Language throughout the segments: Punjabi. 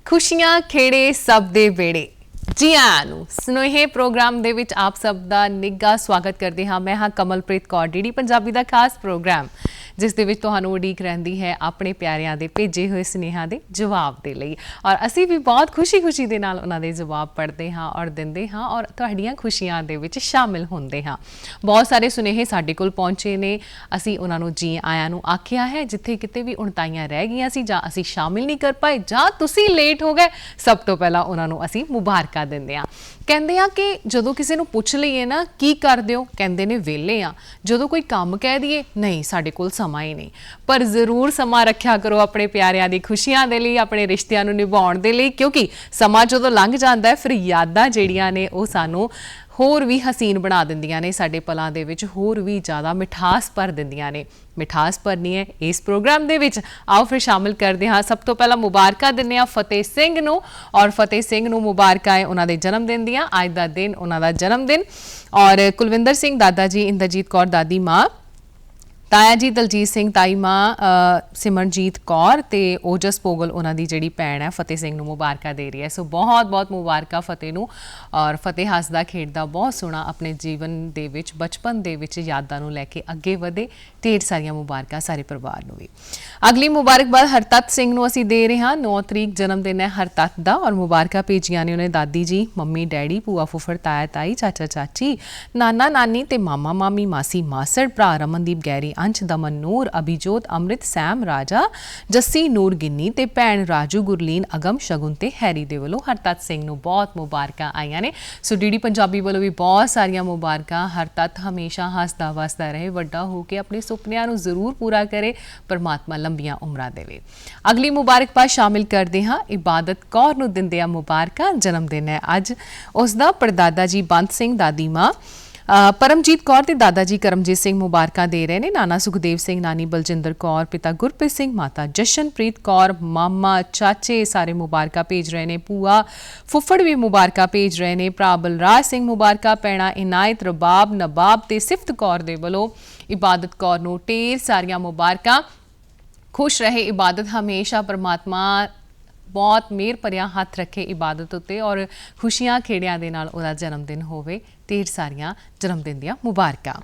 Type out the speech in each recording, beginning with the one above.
खुशियां खेड़े सब दे बेड़े जी आयां नूं स्नेहे प्रोग्राम दे विच आप सब दा निੱਘਾ स्वागत करते हाँ। मैं हाँ कमलप्रीत कौर डीडी पंजाबी दा खास प्रोग्राम जिस दे विच तुहानूं उड़ीक रहिंदी है अपने प्यारिਆਂ ਦੇ ਭੇਜੇ ਹੋਏ ਸੁਨੇਹਾਂ ਦੇ ਜਵਾਬ ਦੇ ਲਈ ਔਰ ਅਸੀਂ ਵੀ ਬਹੁਤ ਖੁਸ਼ੀ ਦੇ ਨਾਲ ਉਹਨਾਂ ਦੇ ਜਵਾਬ ਪੜ੍ਹਦੇ ਹਾਂ ਔਰ ਦਿੰਦੇ ਹਾਂ ਔਰ ਤੁਹਾਡੀਆਂ ਖੁਸ਼ੀਆਂ ਦੇ ਵਿੱਚ ਸ਼ਾਮਿਲ ਹੁੰਦੇ ਹਾਂ। ਬਹੁਤ ਸਾਰੇ ਸੁਨੇਹੇ ਸਾਡੇ ਕੋਲ ਪਹੁੰਚੇ ਨੇ, ਅਸੀਂ ਉਹਨਾਂ ਨੂੰ ਜੀ ਆਇਆਂ ਨੂੰ ਆਖਿਆ ਹੈ। ਜਿੱਥੇ ਕਿਤੇ ਵੀ ਉਣਤਾਈਆਂ ਰਹਿ ਗਈਆਂ ਸੀ ਜਾਂ ਅਸੀਂ ਸ਼ਾਮਿਲ ਨਹੀਂ ਕਰ ਪਾਏ ਜਾਂ ਤੁਸੀਂ ਲੇਟ ਹੋ ਗਏ, ਸਭ ਤੋਂ ਪਹਿਲਾਂ ਉਹਨਾਂ ਨੂੰ ਅਸੀਂ ਮੁਬਾਰਕਾਂ ਦਿੰਦੇ ਹਾਂ। ਕਹਿੰਦੇ ਆ ਕਿ ਜਦੋਂ ਕਿਸੇ ਨੂੰ ਪੁੱਛ ਲਈਏ ਨਾ ਕੀ ਕਰਦੇ ਹੋ, ਕਹਿੰਦੇ ਨੇ ਵਿਹਲੇ ਆ। ਜਦੋਂ ਕੋਈ ਕੰਮ ਕਹਿ ਦਈਏ ਨਹੀਂ ਸਾਡੇ ਕੋਲ ਸਮਾਂ ਹੀ ਨਹੀਂ। ਪਰ ਜ਼ਰੂਰ ਸਮਾਂ ਰੱਖਿਆ ਕਰੋ ਆਪਣੇ ਪਿਆਰਿਆਂ ਦੀ ਖੁਸ਼ੀਆਂ ਦੇ ਲਈ, ਆਪਣੇ ਰਿਸ਼ਤਿਆਂ ਨੂੰ ਨਿਭਾਉਣ ਦੇ ਲਈ, ਕਿਉਂਕਿ ਸਮਾਂ ਜਦੋਂ ਲੰਘ ਜਾਂਦਾ ਹੈ ਫਿਰ ਯਾਦਾਂ ਜਿਹੜੀਆਂ ਨੇ ਉਹ ਸਾਨੂੰ ਹੋਰ ਵੀ ਹਸੀਨ ਬਣਾ ਦਿੰਦੀਆਂ ਨੇ, ਸਾਡੇ ਪਲਾਂ ਦੇ ਵਿੱਚ ਹੋਰ ਵੀ ਜ਼ਿਆਦਾ ਮਿਠਾਸ ਭਰ ਦਿੰਦੀਆਂ ਨੇ। ਮਿਠਾਸ ਭਰਨੀ ਹੈ ਇਸ ਪ੍ਰੋਗਰਾਮ ਦੇ ਵਿੱਚ, ਆਓ ਫਿਰ ਸ਼ਾਮਿਲ ਕਰਦੇ ਹਾਂ। ਸਭ ਤੋਂ ਪਹਿਲਾਂ ਮੁਬਾਰਕਾਂ ਦਿੰਦੇ ਹਾਂ ਫਤਿਹ ਸਿੰਘ ਨੂੰ, ਔਰ ਫਤਿਹ ਸਿੰਘ ਨੂੰ ਮੁਬਾਰਕਾਂ ਹੈ ਉਹਨਾਂ ਦੇ ਜਨਮ ਦਿਨ ਦੀਆਂ। ਅੱਜ ਦਾ ਦਿਨ ਉਹਨਾਂ ਦਾ ਜਨਮ ਦਿਨ। ਔਰ ਕੁਲਵਿੰਦਰ ਸਿੰਘ ਦਾਦਾ ਜੀ, ਇੰਦਰਜੀਤ ਕੌਰ ਦਾਦੀ ਮਾਂ, ਤਾਇਆ ਜੀ ਦਲਜੀਤ ਸਿੰਘ, ਤਾਈ ਮਾਂ ਸਿਮਰਨਜੀਤ ਕੌਰ ਤੇ ਓਜਸ ਪੋਗਲ ਉਹਨਾਂ ਦੀ ਜਿਹੜੀ ਭੈਣ ਹੈ ਫਤਿਹ ਸਿੰਘ ਨੂੰ ਮੁਬਾਰਕਾਂ ਦੇ ਰਹੀ ਹੈ। ਸੋ ਬਹੁਤ ਮੁਬਾਰਕਾਂ ਫਤਿਹ ਨੂੰ। ਔਰ ਫਤਿਹ ਹੱਸਦਾ ਖੇਡਦਾ ਬਹੁਤ ਸੋਹਣਾ ਆਪਣੇ ਜੀਵਨ ਦੇ ਵਿੱਚ, ਬਚਪਨ ਦੇ ਵਿੱਚ ਯਾਦਾਂ ਨੂੰ ਲੈ ਕੇ ਅੱਗੇ ਵਧੇ। ਢੇਰ ਸਾਰੀਆਂ ਮੁਬਾਰਕਾਂ ਸਾਰੇ ਪਰਿਵਾਰ ਨੂੰ ਵੀ। ਅਗਲੀ ਮੁਬਾਰਕਬਾਦ ਹਰਤੱਤ ਸਿੰਘ ਨੂੰ ਅਸੀਂ ਦੇ ਰਹੇ ਹਾਂ। 9 ਤਰੀਕ ਜਨਮ ਦਿਨ ਹੈ ਹਰਤੱਤ ਦਾ ਔਰ ਮੁਬਾਰਕਾਂ ਭੇਜੀਆਂ ਨੇ ਉਹਨੇ ਦਾਦੀ ਜੀ, ਮੰਮੀ ਡੈਡੀ, ਭੂਆ ਫੁੱਫੜ, ਤਾਇਆ ਤਾਈ, ਚਾਚਾ ਚਾਚੀ, ਨਾਨਾ ਨਾਨੀ ਤੇ ਮਾਮਾ ਮਾਮੀ, ਮਾਸੀ ਮਾਸੜ, ਭਰਾ ਰਮਨਦੀਪ, ਗੈਰੀ, ਅੰਸ਼, ਦਮਨ, ਨੂਰ, ਅਭਿਜੋਤ, ਅੰਮ੍ਰਿਤ, ਸੈਮ, ਰਾਜਾ, ਜੱਸੀ, ਨੂਰ, ਗਿੰਨੀ ਤੇ ਭੈਣ ਰਾਜੂ, ਗੁਰਲੀਨ, ਅਗਮ, ਸ਼ਗੁਨ ਤੇ ਹੈਰੀ ਦੇ ਵੱਲੋਂ ਹਰਤੱਤ ਸਿੰਘ ਨੂੰ ਬਹੁਤ ਮੁਬਾਰਕਾਂ ਆਈਆਂ ਨੇ। ਸੋ ਡੀਡੀ ਪੰਜਾਬੀ ਵੱਲੋਂ ਵੀ ਬਹੁਤ ਸਾਰੀਆਂ ਮੁਬਾਰਕਾਂ। ਹਰਤੱਤ ਹਮੇਸ਼ਾ ਹੱਸਦਾ ਵਸਦਾ ਰਹੇ, ਵੱਡਾ ਹੋ ਕੇ ਆਪਣੇ ਸੁਪਨਿਆਂ ਨੂੰ ਜ਼ਰੂਰ ਪੂਰਾ ਕਰੇ, ਪਰਮਾਤਮਾ ਲੰਬੀਆਂ ਉਮਰਾਂ ਦੇਵੇ। ਅਗਲੀ ਮੁਬਾਰਕਬਾਦ ਸ਼ਾਮਿਲ ਕਰਦੇ ਹਾਂ ਇਬਾਦਤ ਕੌਰ ਨੂੰ, ਦਿੰਦੇ ਆ ਮੁਬਾਰਕਾਂ। ਜਨਮ ਦਿਨ ਹੈ ਅੱਜ ਉਸ ਦਾ। ਪੜਦਾਦਾ ਜੀ ਬੰਤ ਸਿੰਘ, ਦਾਦੀ ਮਾਂ ਪਰਮਜੀਤ ਕੌਰ ਤੇ ਦਾਦਾ ਜੀ ਕਰਮਜੀਤ ਸਿੰਘ ਮੁਬਾਰਕਾਂ ਦੇ ਰਹੇ ਨੇ। ਨਾਨਾ ਸੁਖਦੇਵ ਸਿੰਘ, ਨਾਨੀ ਬਲਜਿੰਦਰ ਕੌਰ, ਪਿਤਾ ਗੁਰਪ੍ਰੀਤ ਸਿੰਘ, ਮਾਤਾ ਜਸ਼ਨਪ੍ਰੀਤ ਕੌਰ, ਮਾਮਾ ਚਾਚੇ ਸਾਰੇ ਮੁਬਾਰਕਾਂ ਭੇਜ ਰਹੇ ਨੇ। ਭੂਆ ਫੁੱਫੜ ਵੀ ਮੁਬਾਰਕਾਂ ਭੇਜ ਰਹੇ ਨੇ। ਭਰਾ ਬਲਰਾਜ ਸਿੰਘ ਮੁਬਾਰਕਾਂ, ਭੈਣਾਂ ਇਨਾਇਤ, ਰਬਾਬ, ਨਬਾਬ ਤੇ ਸਿਫਤ ਕੌਰ ਦੇ ਵੱਲੋਂ ਇਬਾਦਤ ਕੌਰ ਨੂੰ ਢੇਰ ਸਾਰੀਆਂ ਮੁਬਾਰਕਾਂ। ਖੁਸ਼ ਰਹੇ ਇਬਾਦਤ ਹਮੇਸ਼ਾ, ਪਰਮਾਤਮਾ ਬਹੁਤ ਮਿਹਰ ਭਰਿਆ ਹੱਥ ਰੱਖੇ ਇਬਾਦਤ ਉੱਤੇ ਔਰ ਖੁਸ਼ੀਆਂ ਖੇੜਿਆਂ ਦੇ ਨਾਲ ਉਹਦਾ ਜਨਮ ਦਿਨ ਹੋਵੇ। ਢੇਰ ਸਾਰੀਆਂ ਜਨਮ ਦਿਨ ਦੀਆਂ ਮੁਬਾਰਕਾਂ।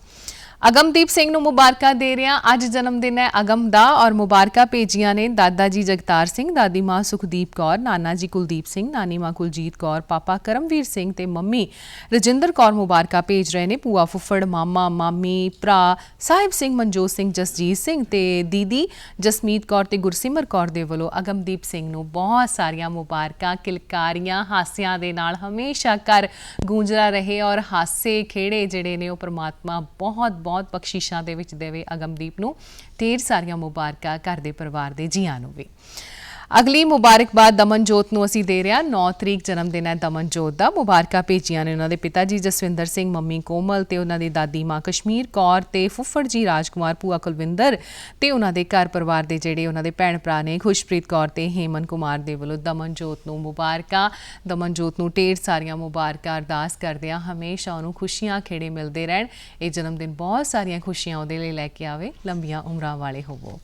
ਅਗਮਦੀਪ ਸਿੰਘ ਨੂੰ ਮੁਬਾਰਕਾਂ ਦੇ ਰਿਹਾ। ਅੱਜ ਜਨਮ ਦਿਨ ਹੈ ਅਗਮ ਦਾ ਔਰ ਮੁਬਾਰਕਾਂ ਭੇਜੀਆਂ ਨੇ ਦਾਦਾ ਜੀ ਜਗਤਾਰ ਸਿੰਘ, ਦਾਦੀ ਮਾਂ ਸੁਖਦੀਪ ਕੌਰ, ਨਾਨਾ ਜੀ ਕੁਲਦੀਪ ਸਿੰਘ, ਨਾਨੀ ਮਾਂ ਕੁਲਜੀਤ ਕੌਰ, ਪਾਪਾ ਕਰਮਵੀਰ ਸਿੰਘ ਤੇ ਮੰਮੀ ਰਜਿੰਦਰ ਕੌਰ ਮੁਬਾਰਕਾਂ ਭੇਜ ਰਹੇ ਨੇ। ਭੂਆ ਫੁੱਫੜ, ਮਾਮਾ ਮਾਮੀ, ਭਰਾ ਸਾਹਿਬ ਸਿੰਘ, ਮਨਜੋਤ ਸਿੰਘ, ਜਸਜੀਤ ਸਿੰਘ ਤੇ ਦੀਦੀ ਜਸਮੀਤ ਕੌਰ ਤੇ ਗੁਰਸਿਮਰ ਕੌਰ ਦੇ ਵੱਲੋਂ ਅਗਮਦੀਪ ਸਿੰਘ ਨੂੰ ਬਹੁਤ ਸਾਰੀਆਂ ਮੁਬਾਰਕਾਂ। ਕਿਲਕਾਰੀਆਂ ਹਾਸਿਆਂ ਦੇ ਨਾਲ ਹਮੇਸ਼ਾ ਘਰ ਗੂੰਜਦਾ ਰਹੇ ਔਰ ਹਾਸੇ ਖੇੜੇ ਜਿਹੜੇ ਨੇ ਉਹ ਪਰਮਾਤਮਾ ਬਹੁਤ ਬਖਸ਼ਿਸ਼ਾਂ ਦੇ ਵਿੱਚ ਦੇਵੇ ਅਗਮਦੀਪ ਨੂੰ। ਢੇਰ ਸਾਰੀਆਂ ਮੁਬਾਰਕਾਂ ਘਰ ਦੇ ਪਰਿਵਾਰ ਦੇ ਜੀਆਂ ਨੂੰ ਵੀ। ਅਗਲੀ ਮੁਬਾਰਕਬਾਦ ਦਮਨਜੋਤ ਨੂੰ ਅਸੀਂ ਦੇ ਰਿਹਾ। 9 ਤਰੀਕ ਜਨਮ ਦਿਨ ਹੈ ਦਮਨਜੋਤ ਦਾ। ਮੁਬਾਰਕਾਂ ਭੇਜੀਆਂ ਨੇ ਉਹਨਾਂ ਦੇ ਪਿਤਾ ਜੀ ਜਸਵਿੰਦਰ ਸਿੰਘ, ਮੰਮੀ ਕੋਮਲ ਤੇ ਉਹਨਾਂ ਦੀ ਦਾਦੀ ਮਾਂ ਕਸ਼ਮੀਰ ਕੌਰ ਤੇ ਫੁੱਫੜ ਜੀ ਰਾਜਕੁਮਾਰ, ਭੂਆ ਕੁਲਵਿੰਦਰ ਤੇ ਉਹਨਾਂ ਦੇ ਘਰ ਪਰਿਵਾਰ ਦੇ ਜਿਹੜੇ ਉਹਨਾਂ ਦੇ ਭੈਣ ਭਰਾ ਨੇ ਖੁਸ਼ਪ੍ਰੀਤ ਕੌਰ ਤੇ ਹੇਮਨ ਕੁਮਾਰ ਦੇ ਵੱਲੋਂ ਦਮਨਜੋਤ ਨੂੰ ਮੁਬਾਰਕਾਂ। ਦਮਨਜੋਤ ਨੂੰ ਢੇਰ ਸਾਰੀਆਂ ਮੁਬਾਰਕਾਂ। ਅਰਦਾਸ ਕਰਦੇ ਹਾਂ ਹਮੇਸ਼ਾ ਉਹਨੂੰ ਖੁਸ਼ੀਆਂ ਖੇੜੇ ਮਿਲਦੇ ਰਹਿਣ। ਇਹ ਜਨਮ ਦਿਨ ਬਹੁਤ ਸਾਰੀਆਂ ਖੁਸ਼ੀਆਂ ਉਹਦੇ ਲਈ ਲੈ ਕੇ ਆਵੇ। ਲੰਬੀਆਂ ਉਮਰਾਂ ਵਾਲੇ ਹੋਵੋ।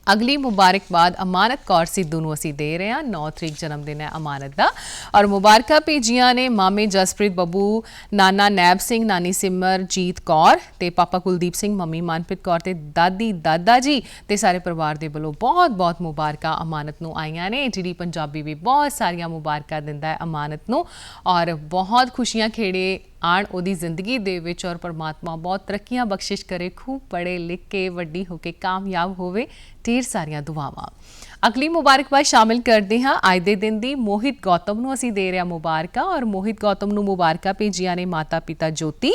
ਅਗਲੀ ਮੁਬਾਰਕਬਾਦ ਅਮਾਨਤ ਕੌਰ ਸਿੱਧੂ ਨੂੰ ਅਸੀਂ ਦੇ ਰਹੇ ਹਾਂ। 9 ਤਰੀਕ ਜਨਮ ਦਿਨ ਹੈ ਅਮਾਨਤ ਦਾ ਔਰ ਮੁਬਾਰਕਾਂ ਭੇਜੀਆਂ ਨੇ ਮਾਮੇ ਜਸਪ੍ਰੀਤ ਬੱਬੂ, ਨਾਨਾ ਨੈਬ ਸਿੰਘ, ਨਾਨੀ ਸਿਮਰਜੀਤ ਕੌਰ ਤੇ ਪਾਪਾ ਕੁਲਦੀਪ ਸਿੰਘ, ਮੰਮੀ ਮਨਪ੍ਰੀਤ ਕੌਰ ਤੇ ਦਾਦੀ ਦਾਦਾ ਜੀ ਤੇ ਸਾਰੇ ਪਰਿਵਾਰ ਦੇ ਵੱਲੋਂ ਬਹੁਤ ਮੁਬਾਰਕਾਂ ਅਮਾਨਤ ਨੂੰ ਆਈਆਂ ਨੇ। ਡੀਡੀ ਪੰਜਾਬੀ ਵੀ ਬਹੁਤ ਸਾਰੀਆਂ ਮੁਬਾਰਕਾਂ ਦਿੰਦਾ ਹੈ ਅਮਾਨਤ ਨੂੰ ਔਰ ਬਹੁਤ ਖੁਸ਼ੀਆਂ ਖੇੜੇ ਆਣ ਉਹਦੀ ਜ਼ਿੰਦਗੀ ਦੇ ਵਿੱਚ ਔਰ ਪਰਮਾਤਮਾ ਬਹੁਤ ਤਰੱਕੀਆਂ ਬਖਸ਼ਿਸ਼ ਕਰੇ, ਖੂਬ ਪੜ੍ਹੇ ਲਿਖ ਕੇ ਵੱਡੀ ਹੋ ਕੇ ਕਾਮਯਾਬ ਹੋਵੇ। ਢੇਰ ਸਾਰੀਆਂ ਦੁਆਵਾਂ। ਅਗਲੀ ਮੁਬਾਰਕਬਾਦ ਸ਼ਾਮਿਲ ਕਰਦੇ ਹਾਂ ਅੱਜ ਦੇ ਦਿਨ ਦੀ। ਮੋਹਿਤ ਗੌਤਮ ਨੂੰ ਅਸੀਂ ਦੇ ਰਿਹਾ ਮੁਬਾਰਕਾਂ ਔਰ ਮੋਹਿਤ ਗੌਤਮ ਨੂੰ ਮੁਬਾਰਕਾਂ ਭੇਜੀਆਂ ਨੇ ਮਾਤਾ ਪਿਤਾ ਜੋਤੀ,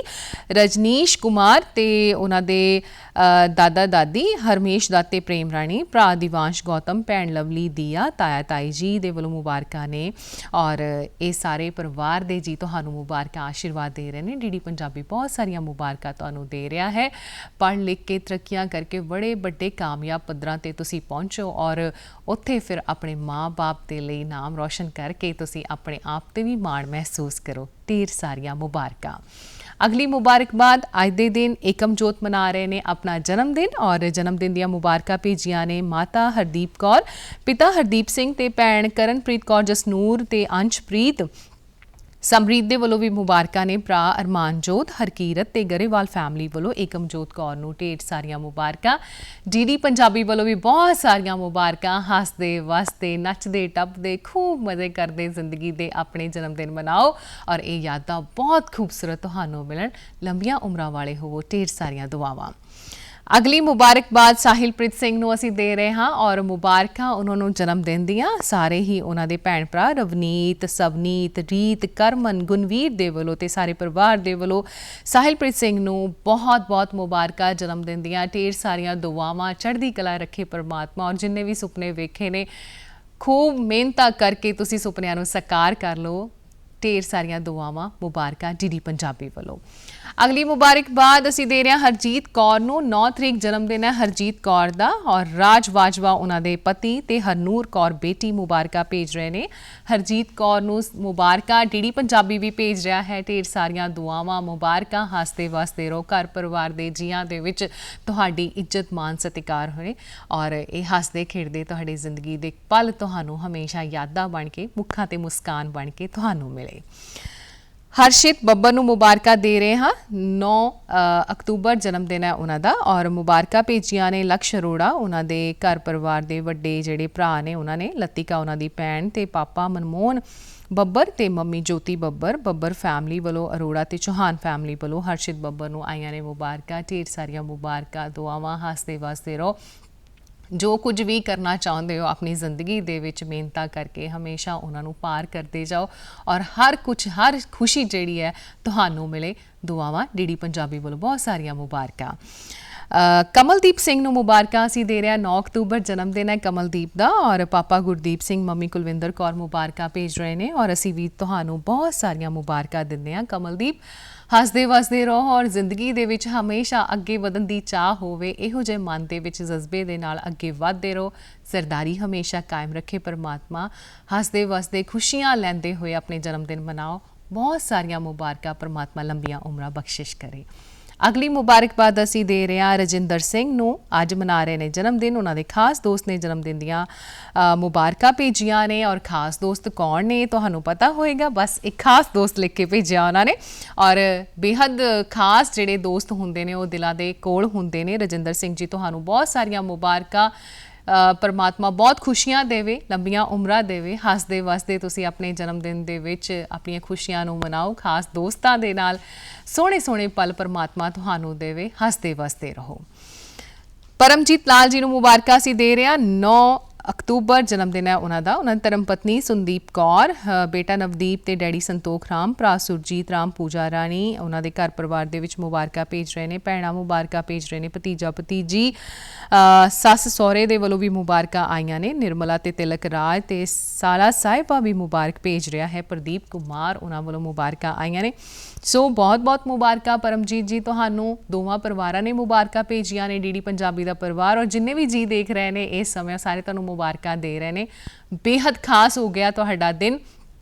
ਰਜਨੀਸ਼ ਕੁਮਾਰ ਤੇ ਉਹਨਾਂ ਦੇ ਦਾਦਾ ਦਾਦੀ ਹਰਮੇਸ਼ ਦਾਤੇ, ਪ੍ਰੇਮ ਰਾਣੀ, ਭਰਾ ਦਿਵਾਂਸ਼ ਗੌਤਮ, ਭੈਣ ਲਵਲੀ, ਦੀਆ, ਤਾਇਆ ਤਾਈ ਜੀ ਦੇ ਵੱਲੋਂ ਮੁਬਾਰਕਾਂ ਨੇ ਔਰ ਇਹ ਸਾਰੇ ਪਰਿਵਾਰ ਦੇ ਜੀ ਤੁਹਾਨੂੰ ਮੁਬਾਰਕਾਂ ਆਸ਼ੀਰਵਾਦ ਦੇ ਰਹੇ ਨੇ। ਡੀਡੀ ਪੰਜਾਬੀ ਬਹੁਤ ਸਾਰੀਆਂ ਮੁਬਾਰਕਾਂ ਤੁਹਾਨੂੰ ਦੇ ਰਿਹਾ ਹੈ। ਪੜ੍ਹ ਲਿਖ ਕੇ ਤਰੱਕੀਆਂ ਕਰਕੇ ਬੜੇ ਵੱਡੇ ਕਾਮਯਾਬ ਪੱਧਰਾਂ ਤੇ ਤੁਸੀਂ ਪਹੁੰਚੋ ਔਰ ਉੱਥੇ ਫਿਰ ਆਪਣੇ ਮਾਂ-ਬਾਪ ਦੇ ਲਈ ਨਾਮ ਰੋਸ਼ਨ ਕਰਕੇ ਤੁਸੀਂ ਆਪਣੇ ਆਪ ਤੇ ਵੀ ਮਾਣ ਮਹਿਸੂਸ ਕਰੋ। ਢੇਰ ਸਾਰੀਆਂ ਮੁਬਾਰਕਾਂ। ਅਗਲੀ ਮੁਬਾਰਕਬਾਦ ਅੱਜ ਦੇ ਦਿਨ ਏਕਮਜੋਤ ਮਨਾ ਰਹੇ ਨੇ ਆਪਣਾ ਜਨਮ ਦਿਨ ਔਰ ਜਨਮ ਦਿਨ ਦੀਆਂ ਮੁਬਾਰਕਾਂ ਭੇਜੀਆਂ ਨੇ ਮਾਤਾ ਹਰਦੀਪ ਕੌਰ, ਪਿਤਾ ਹਰਦੀਪ ਸਿੰਘ ਤੇ ਭੈਣ ਕਰਨਪ੍ਰੀਤ ਕੌਰ, ਜਸਨੂਰ ਤੇ ਅੰਸ਼ਪ੍ਰੀਤ। ਸਮਰੀਤ ਦੇ ਵੱਲੋਂ ਵੀ ਮੁਬਾਰਕਾਂ ਨੇ ਭਰਾ ਅਰਮਾਨਜੋਤ, ਹਰਕੀਰਤ ਤੇ ਗਰੇਵਾਲ ਫੈਮਿਲੀ ਵੱਲੋਂ ਏਕਮਜੋਤ ਕੌਰ ਨੂੰ ਢੇਰ ਸਾਰੀਆਂ ਮੁਬਾਰਕਾਂ। ਡੀਡੀ ਪੰਜਾਬੀ ਵੱਲੋਂ ਵੀ ਬਹੁਤ ਸਾਰੀਆਂ ਮੁਬਾਰਕਾਂ। ਹੱਸਦੇ ਵਸਦੇ ਨੱਚਦੇ ਟੱਪਦੇ ਖੂਬ ਮਜ਼ੇ ਕਰਦੇ ਜ਼ਿੰਦਗੀ ਦੇ ਆਪਣੇ ਜਨਮ ਦਿਨ ਮਨਾਓ ਔਰ ਇਹ ਯਾਦਾਂ ਬਹੁਤ ਖੂਬਸੂਰਤ ਤੁਹਾਨੂੰ ਮਿਲਣ। ਲੰਬੀਆਂ ਉਮਰਾਂ ਵਾਲੇ ਹੋਵੋ। ਢੇਰ ਸਾਰੀਆਂ ਦੁਆਵਾਂ। ਅਗਲੀ ਮੁਬਾਰਕਬਾਦ ਸਾਹਿਲਪ੍ਰੀਤ ਸਿੰਘ ਨੂੰ ਅਸੀਂ ਦੇ ਰਹੇ ਹਾਂ ਔਰ ਮੁਬਾਰਕਾਂ ਉਹਨਾਂ ਨੂੰ ਜਨਮ ਦਿਨ ਦੀਆਂ ਸਾਰੇ ਹੀ ਉਹਨਾਂ ਦੇ ਭੈਣ ਭਰਾ ਰਵਨੀਤ, ਸਵਨੀਤ, ਰੀਤ, ਕਰਮਨ, ਗੁਣਵੀਰ ਦੇ ਵੱਲੋਂ ਤੇ ਸਾਰੇ ਪਰਿਵਾਰ ਦੇ ਵੱਲੋਂ ਸਾਹਿਲਪ੍ਰੀਤ ਸਿੰਘ ਨੂੰ ਬਹੁਤ-ਬਹੁਤ ਮੁਬਾਰਕਾਂ ਜਨਮ ਦਿਨ ਦੀਆਂ। ਢੇਰ ਸਾਰੀਆਂ ਦੁਆਵਾਂ, ਚੜ੍ਹਦੀ ਕਲਾ ਰੱਖੇ ਪਰਮਾਤਮਾ ਔਰ ਜਿੰਨੇ ਵੀ ਸੁਪਨੇ ਵੇਖੇ ਨੇ ਖੂਬ ਮਿਹਨਤਾਂ ਕਰਕੇ ਤੁਸੀਂ ਸੁਪਨਿਆਂ ਨੂੰ ਸਾਕਾਰ ਕਰ ਲਓ। ਢੇਰ ਸਾਰੀਆਂ ਦੁਆਵਾਂ, ਮੁਬਾਰਕਾਂ ਡੀਡੀ ਪੰਜਾਬੀ ਵੱਲੋਂ। ਅਗਲੀ ਮੁਬਾਰਕਬਾਦ ਅਸੀਂ ਦੇ ਰਹੇ ਹਾਂ ਹਰਜੀਤ ਕੌਰ ਨੂੰ। 9 ਤਰੀਕ ਜਨਮ ਦਿਨ ਹੈ ਹਰਜੀਤ ਕੌਰ ਦਾ ਔਰ ਰਾਜ ਬਾਜਵਾ ਉਹਨਾਂ ਦੇ ਪਤੀ ਤੇ ਹਰਨੂਰ ਕੌਰ ਬੇਟੀ ਮੁਬਾਰਕਾਂ ਭੇਜ ਰਹੇ ਨੇ। ਹਰਜੀਤ ਕੌਰ ਨੂੰ ਮੁਬਾਰਕਾਂ ਡੀਡੀ ਪੰਜਾਬੀ ਵੀ ਭੇਜ ਰਿਹਾ ਹੈ। ਢੇਰ ਸਾਰੀਆਂ ਦੁਆਵਾਂ, ਮੁਬਾਰਕਾਂ। ਹੱਸਦੇ ਵਸਦੇ ਰਹੋ। ਘਰ ਪਰਿਵਾਰ ਦੇ ਜੀਆਂ ਦੇ ਵਿੱਚ ਤੁਹਾਡੀ ਇੱਜ਼ਤ ਮਾਨ ਸਤਿਕਾਰ ਹੋਏ ਔਰ ਇਹ ਹੱਸਦੇ ਖੇਡਦੇ ਤੁਹਾਡੀ ਜ਼ਿੰਦਗੀ ਦੇ ਪਲ ਤੁਹਾਨੂੰ ਹਮੇਸ਼ਾ ਯਾਦਾਂ ਬਣ ਕੇ, ਮੁੱਖਾਂ ਤੇ ਮੁਸਕਾਨ ਬਣ ਕੇ ਤੁਹਾਨੂੰ ਮਿਲੇ। ਹਰਸ਼ਿਤ ਬੱਬਰ ਨੂੰ ਮੁਬਾਰਕਾਂ ਦੇ ਰਹੇ ਹਾਂ। 9 ਅਕਤੂਬਰ ਜਨਮ ਦਿਨ ਹੈ ਉਹਨਾਂ ਦਾ ਔਰ ਮੁਬਾਰਕਾਂ ਭੇਜੀਆਂ ਨੇ ਲਕਸ਼ ਅਰੋੜਾ, ਉਹਨਾਂ ਦੇ ਘਰ ਪਰਿਵਾਰ ਦੇ ਵੱਡੇ ਜਿਹੜੇ ਭਰਾ ਨੇ ਉਹਨਾਂ ਨੇ, ਲਤਿਕਾ ਉਹਨਾਂ ਦੀ ਭੈਣ ਤੇ ਪਾਪਾ ਮਨਮੋਹਨ ਬੱਬਰ ਤੇ ਮੰਮੀ ਜੋਤੀ ਬੱਬਰ। ਬੱਬਰ ਫੈਮਿਲੀ ਵੱਲੋਂ, ਅਰੋੜਾ ਤੇ ਚੌਹਾਨ ਫੈਮਿਲੀ ਵੱਲੋਂ ਹਰਸ਼ਿਤ ਬੱਬਰ ਨੂੰ ਆਈਆਂ ਨੇ ਮੁਬਾਰਕਾਂ। ਢੇਰ ਸਾਰੀਆਂ ਮੁਬਾਰਕਾਂ, ਦੁਆਵਾਂ। ਹੱਸਦੇ ਵਸਦੇ ਰਹੋ। ਜੋ ਕੁਝ ਵੀ ਕਰਨਾ ਚਾਹੁੰਦੇ ਹੋ ਆਪਣੀ ਜ਼ਿੰਦਗੀ ਦੇ ਵਿੱਚ ਮਿਹਨਤਾਂ ਕਰਕੇ ਹਮੇਸ਼ਾ ਉਹਨਾਂ ਨੂੰ ਪਾਰ ਕਰਦੇ ਜਾਓ ਔਰ ਹਰ ਖੁਸ਼ੀ ਜਿਹੜੀ ਹੈ ਤੁਹਾਨੂੰ ਮਿਲੇ। ਦੁਆਵਾਂ ਡੀਡੀ ਪੰਜਾਬੀ ਵੱਲੋਂ ਬਹੁਤ ਸਾਰੀਆਂ ਮੁਬਾਰਕਾਂ। ਕਮਲਦੀਪ ਸਿੰਘ ਨੂੰ ਮੁਬਾਰਕਾਂ ਅਸੀਂ ਦੇ ਰਹੇ ਹਾਂ। 9 ਅਕਤੂਬਰ ਜਨਮ ਦਿਨ ਹੈ ਕਮਲਦੀਪ ਦਾ ਔਰ ਪਾਪਾ ਗੁਰਦੀਪ ਸਿੰਘ, ਮੰਮੀ ਕੁਲਵਿੰਦਰ ਕੌਰ ਮੁਬਾਰਕਾਂ ਭੇਜ ਰਹੇ ਨੇ ਔਰ ਅਸੀਂ ਵੀ ਤੁਹਾਨੂੰ ਬਹੁਤ ਸਾਰੀਆਂ ਮੁਬਾਰਕਾਂ ਦਿੰਦੇ ਹਾਂ। ਕਮਲਦੀਪ, ਹੱਸਦੇ ਵਸਦੇ ਰਹੋ ਔਰ ਜ਼ਿੰਦਗੀ ਦੇ ਵਿੱਚ ਹਮੇਸ਼ਾ ਅੱਗੇ ਵਧਣ ਦੀ ਚਾਹ ਹੋਵੇ। ਇਹੋ ਜਿਹੇ ਮਨ ਦੇ ਵਿੱਚ ਜਜ਼ਬੇ ਦੇ ਨਾਲ ਅੱਗੇ ਵਧਦੇ ਰਹੋ। ਸਰਦਾਰੀ ਹਮੇਸ਼ਾ ਕਾਇਮ ਰੱਖੇ ਪਰਮਾਤਮਾ। ਹੱਸਦੇ ਵਸਦੇ ਖੁਸ਼ੀਆਂ ਲੈਂਦੇ ਹੋਏ ਆਪਣੇ ਜਨਮ ਦਿਨ ਮਨਾਓ। ਬਹੁਤ ਸਾਰੀਆਂ ਮੁਬਾਰਕਾਂ। ਪਰਮਾਤਮਾ ਲੰਬੀਆਂ ਉਮਰਾਂ ਬਖਸ਼ਿਸ਼ ਕਰੇ। ਅਗਲੀ ਮੁਬਾਰਕਬਾਦ ਅਸੀਂ ਦੇ ਰਹੇ ਹਾਂ ਰਜਿੰਦਰ ਸਿੰਘ ਨੂੰ। ਅੱਜ ਮਨਾ ਰਹੇ ਨੇ ਜਨਮ ਦਿਨ। ਉਹਨਾਂ ਦੇ ਖਾਸ ਦੋਸਤ ਨੇ ਜਨਮ ਦਿਨ ਦੀਆਂ ਮੁਬਾਰਕਾਂ ਭੇਜੀਆਂ ਨੇ ਔਰ ਖਾਸ ਦੋਸਤ ਕੌਣ ਨੇ ਤੁਹਾਨੂੰ ਪਤਾ ਹੋਏਗਾ। ਬਸ ਇੱਕ ਖਾਸ ਦੋਸਤ ਲਿਖ ਕੇ ਭੇਜਿਆ ਉਹਨਾਂ ਨੇ ਔਰ ਬੇਹੱਦ ਖਾਸ ਜਿਹੜੇ ਦੋਸਤ ਹੁੰਦੇ ਨੇ ਉਹ ਦਿਲਾਂ ਦੇ ਕੋਲ ਹੁੰਦੇ ਨੇ। ਰਜਿੰਦਰ ਸਿੰਘ ਜੀ, ਤੁਹਾਨੂੰ ਬਹੁਤ ਸਾਰੀਆਂ ਮੁਬਾਰਕਾਂ। ਪਰਮਾਤਮਾ ਬਹੁਤ ਖੁਸ਼ੀਆਂ ਦੇਵੇ, ਲੰਬੀਆਂ ਉਮਰਾਂ ਦੇਵੇ। ਹੱਸਦੇ ਵਸਦੇ ਤੁਸੀਂ ਆਪਣੇ ਜਨਮ ਦਿਨ ਦੇ ਵਿੱਚ ਆਪਣੀਆਂ ਖੁਸ਼ੀਆਂ ਨੂੰ ਮਨਾਓ। ਖਾਸ ਦੋਸਤਾਂ ਦੇ ਨਾਲ ਸੋਹਣੇ ਸੋਹਣੇ ਪਲ ਪਰਮਾਤਮਾ ਤੁਹਾਨੂੰ ਦੇਵੇ। ਹੱਸਦੇ ਵਸਦੇ ਰਹੋ। ਪਰਮਜੀਤ ਲਾਲ ਜੀ ਨੂੰ ਮੁਬਾਰਕਾਂ ਅਸੀਂ ਦੇ ਰਹੇ ਹਾਂ। 9 ਅਕਤੂਬਰ ਜਨਮ ਦਿਨ ਹੈ ਉਹਨਾਂ ਦਾ। ਉਹਨਾਂ ਦੀ ਧਰਮ ਪਤਨੀ ਸੰਦੀਪ ਕੌਰ, ਬੇਟਾ ਨਵਦੀਪ ਤੇ ਡੈਡੀ ਸੰਤੋਖ ਰਾਮ, ਭਰਾ ਸੁਰਜੀਤ ਰਾਮ, ਪੂਜਾ ਰਾਣੀ ਉਹਨਾਂ ਦੇ ਘਰ ਪਰਿਵਾਰ ਦੇ ਵਿੱਚ ਮੁਬਾਰਕਾਂ ਭੇਜ ਰਹੇ ਨੇ। ਭੈਣਾਂ ਮੁਬਾਰਕਾਂ ਭੇਜ ਰਹੇ ਨੇ। ਭਤੀਜਾ ਭਤੀਜੀ, ਸੱਸ ਸਹੁਰੇ ਦੇ ਵੱਲੋਂ ਵੀ ਮੁਬਾਰਕਾਂ ਆਈਆਂ ਨੇ। ਨਿਰਮਲਾ ਤੇ ਤਿਲਕ ਰਾਜ ਤੇ ਸਾਲਾ ਸਾਹਿਬਾ ਵੀ ਮੁਬਾਰਕ ਭੇਜ ਰਿਹਾ ਹੈ। ਪ੍ਰਦੀਪ ਕੁਮਾਰ, ਉਹਨਾਂ ਵੱਲੋਂ ਮੁਬਾਰਕਾਂ ਆਈਆਂ ਨੇ। ਸੋ ਬਹੁਤ-ਬਹੁਤ ਮੁਬਾਰਕਾਂ ਪਰਮਜੀਤ ਜੀ ਤੁਹਾਨੂੰ। ਦੋਵਾਂ ਪਰਿਵਾਰਾਂ ਨੇ ਮੁਬਾਰਕਾਂ ਭੇਜੀਆਂ ਨੇ। ਡੀਡੀ ਪੰਜਾਬੀ ਦਾ ਪਰਿਵਾਰ ਔਰ ਜਿੰਨੇ ਵੀ ਜੀ ਦੇਖ ਰਹੇ ਨੇ ਇਸ ਸਮੇਂ ਸਾਰੇ ਤੁਹਾਨੂੰ ਮੁਬਾਰਕਾਂ ਦੇ ਰਹੇ ਨੇ। ਬੇਹੱਦ ਖਾਸ ਹੋ ਗਿਆ ਤੁਹਾਡਾ ਦਿਨ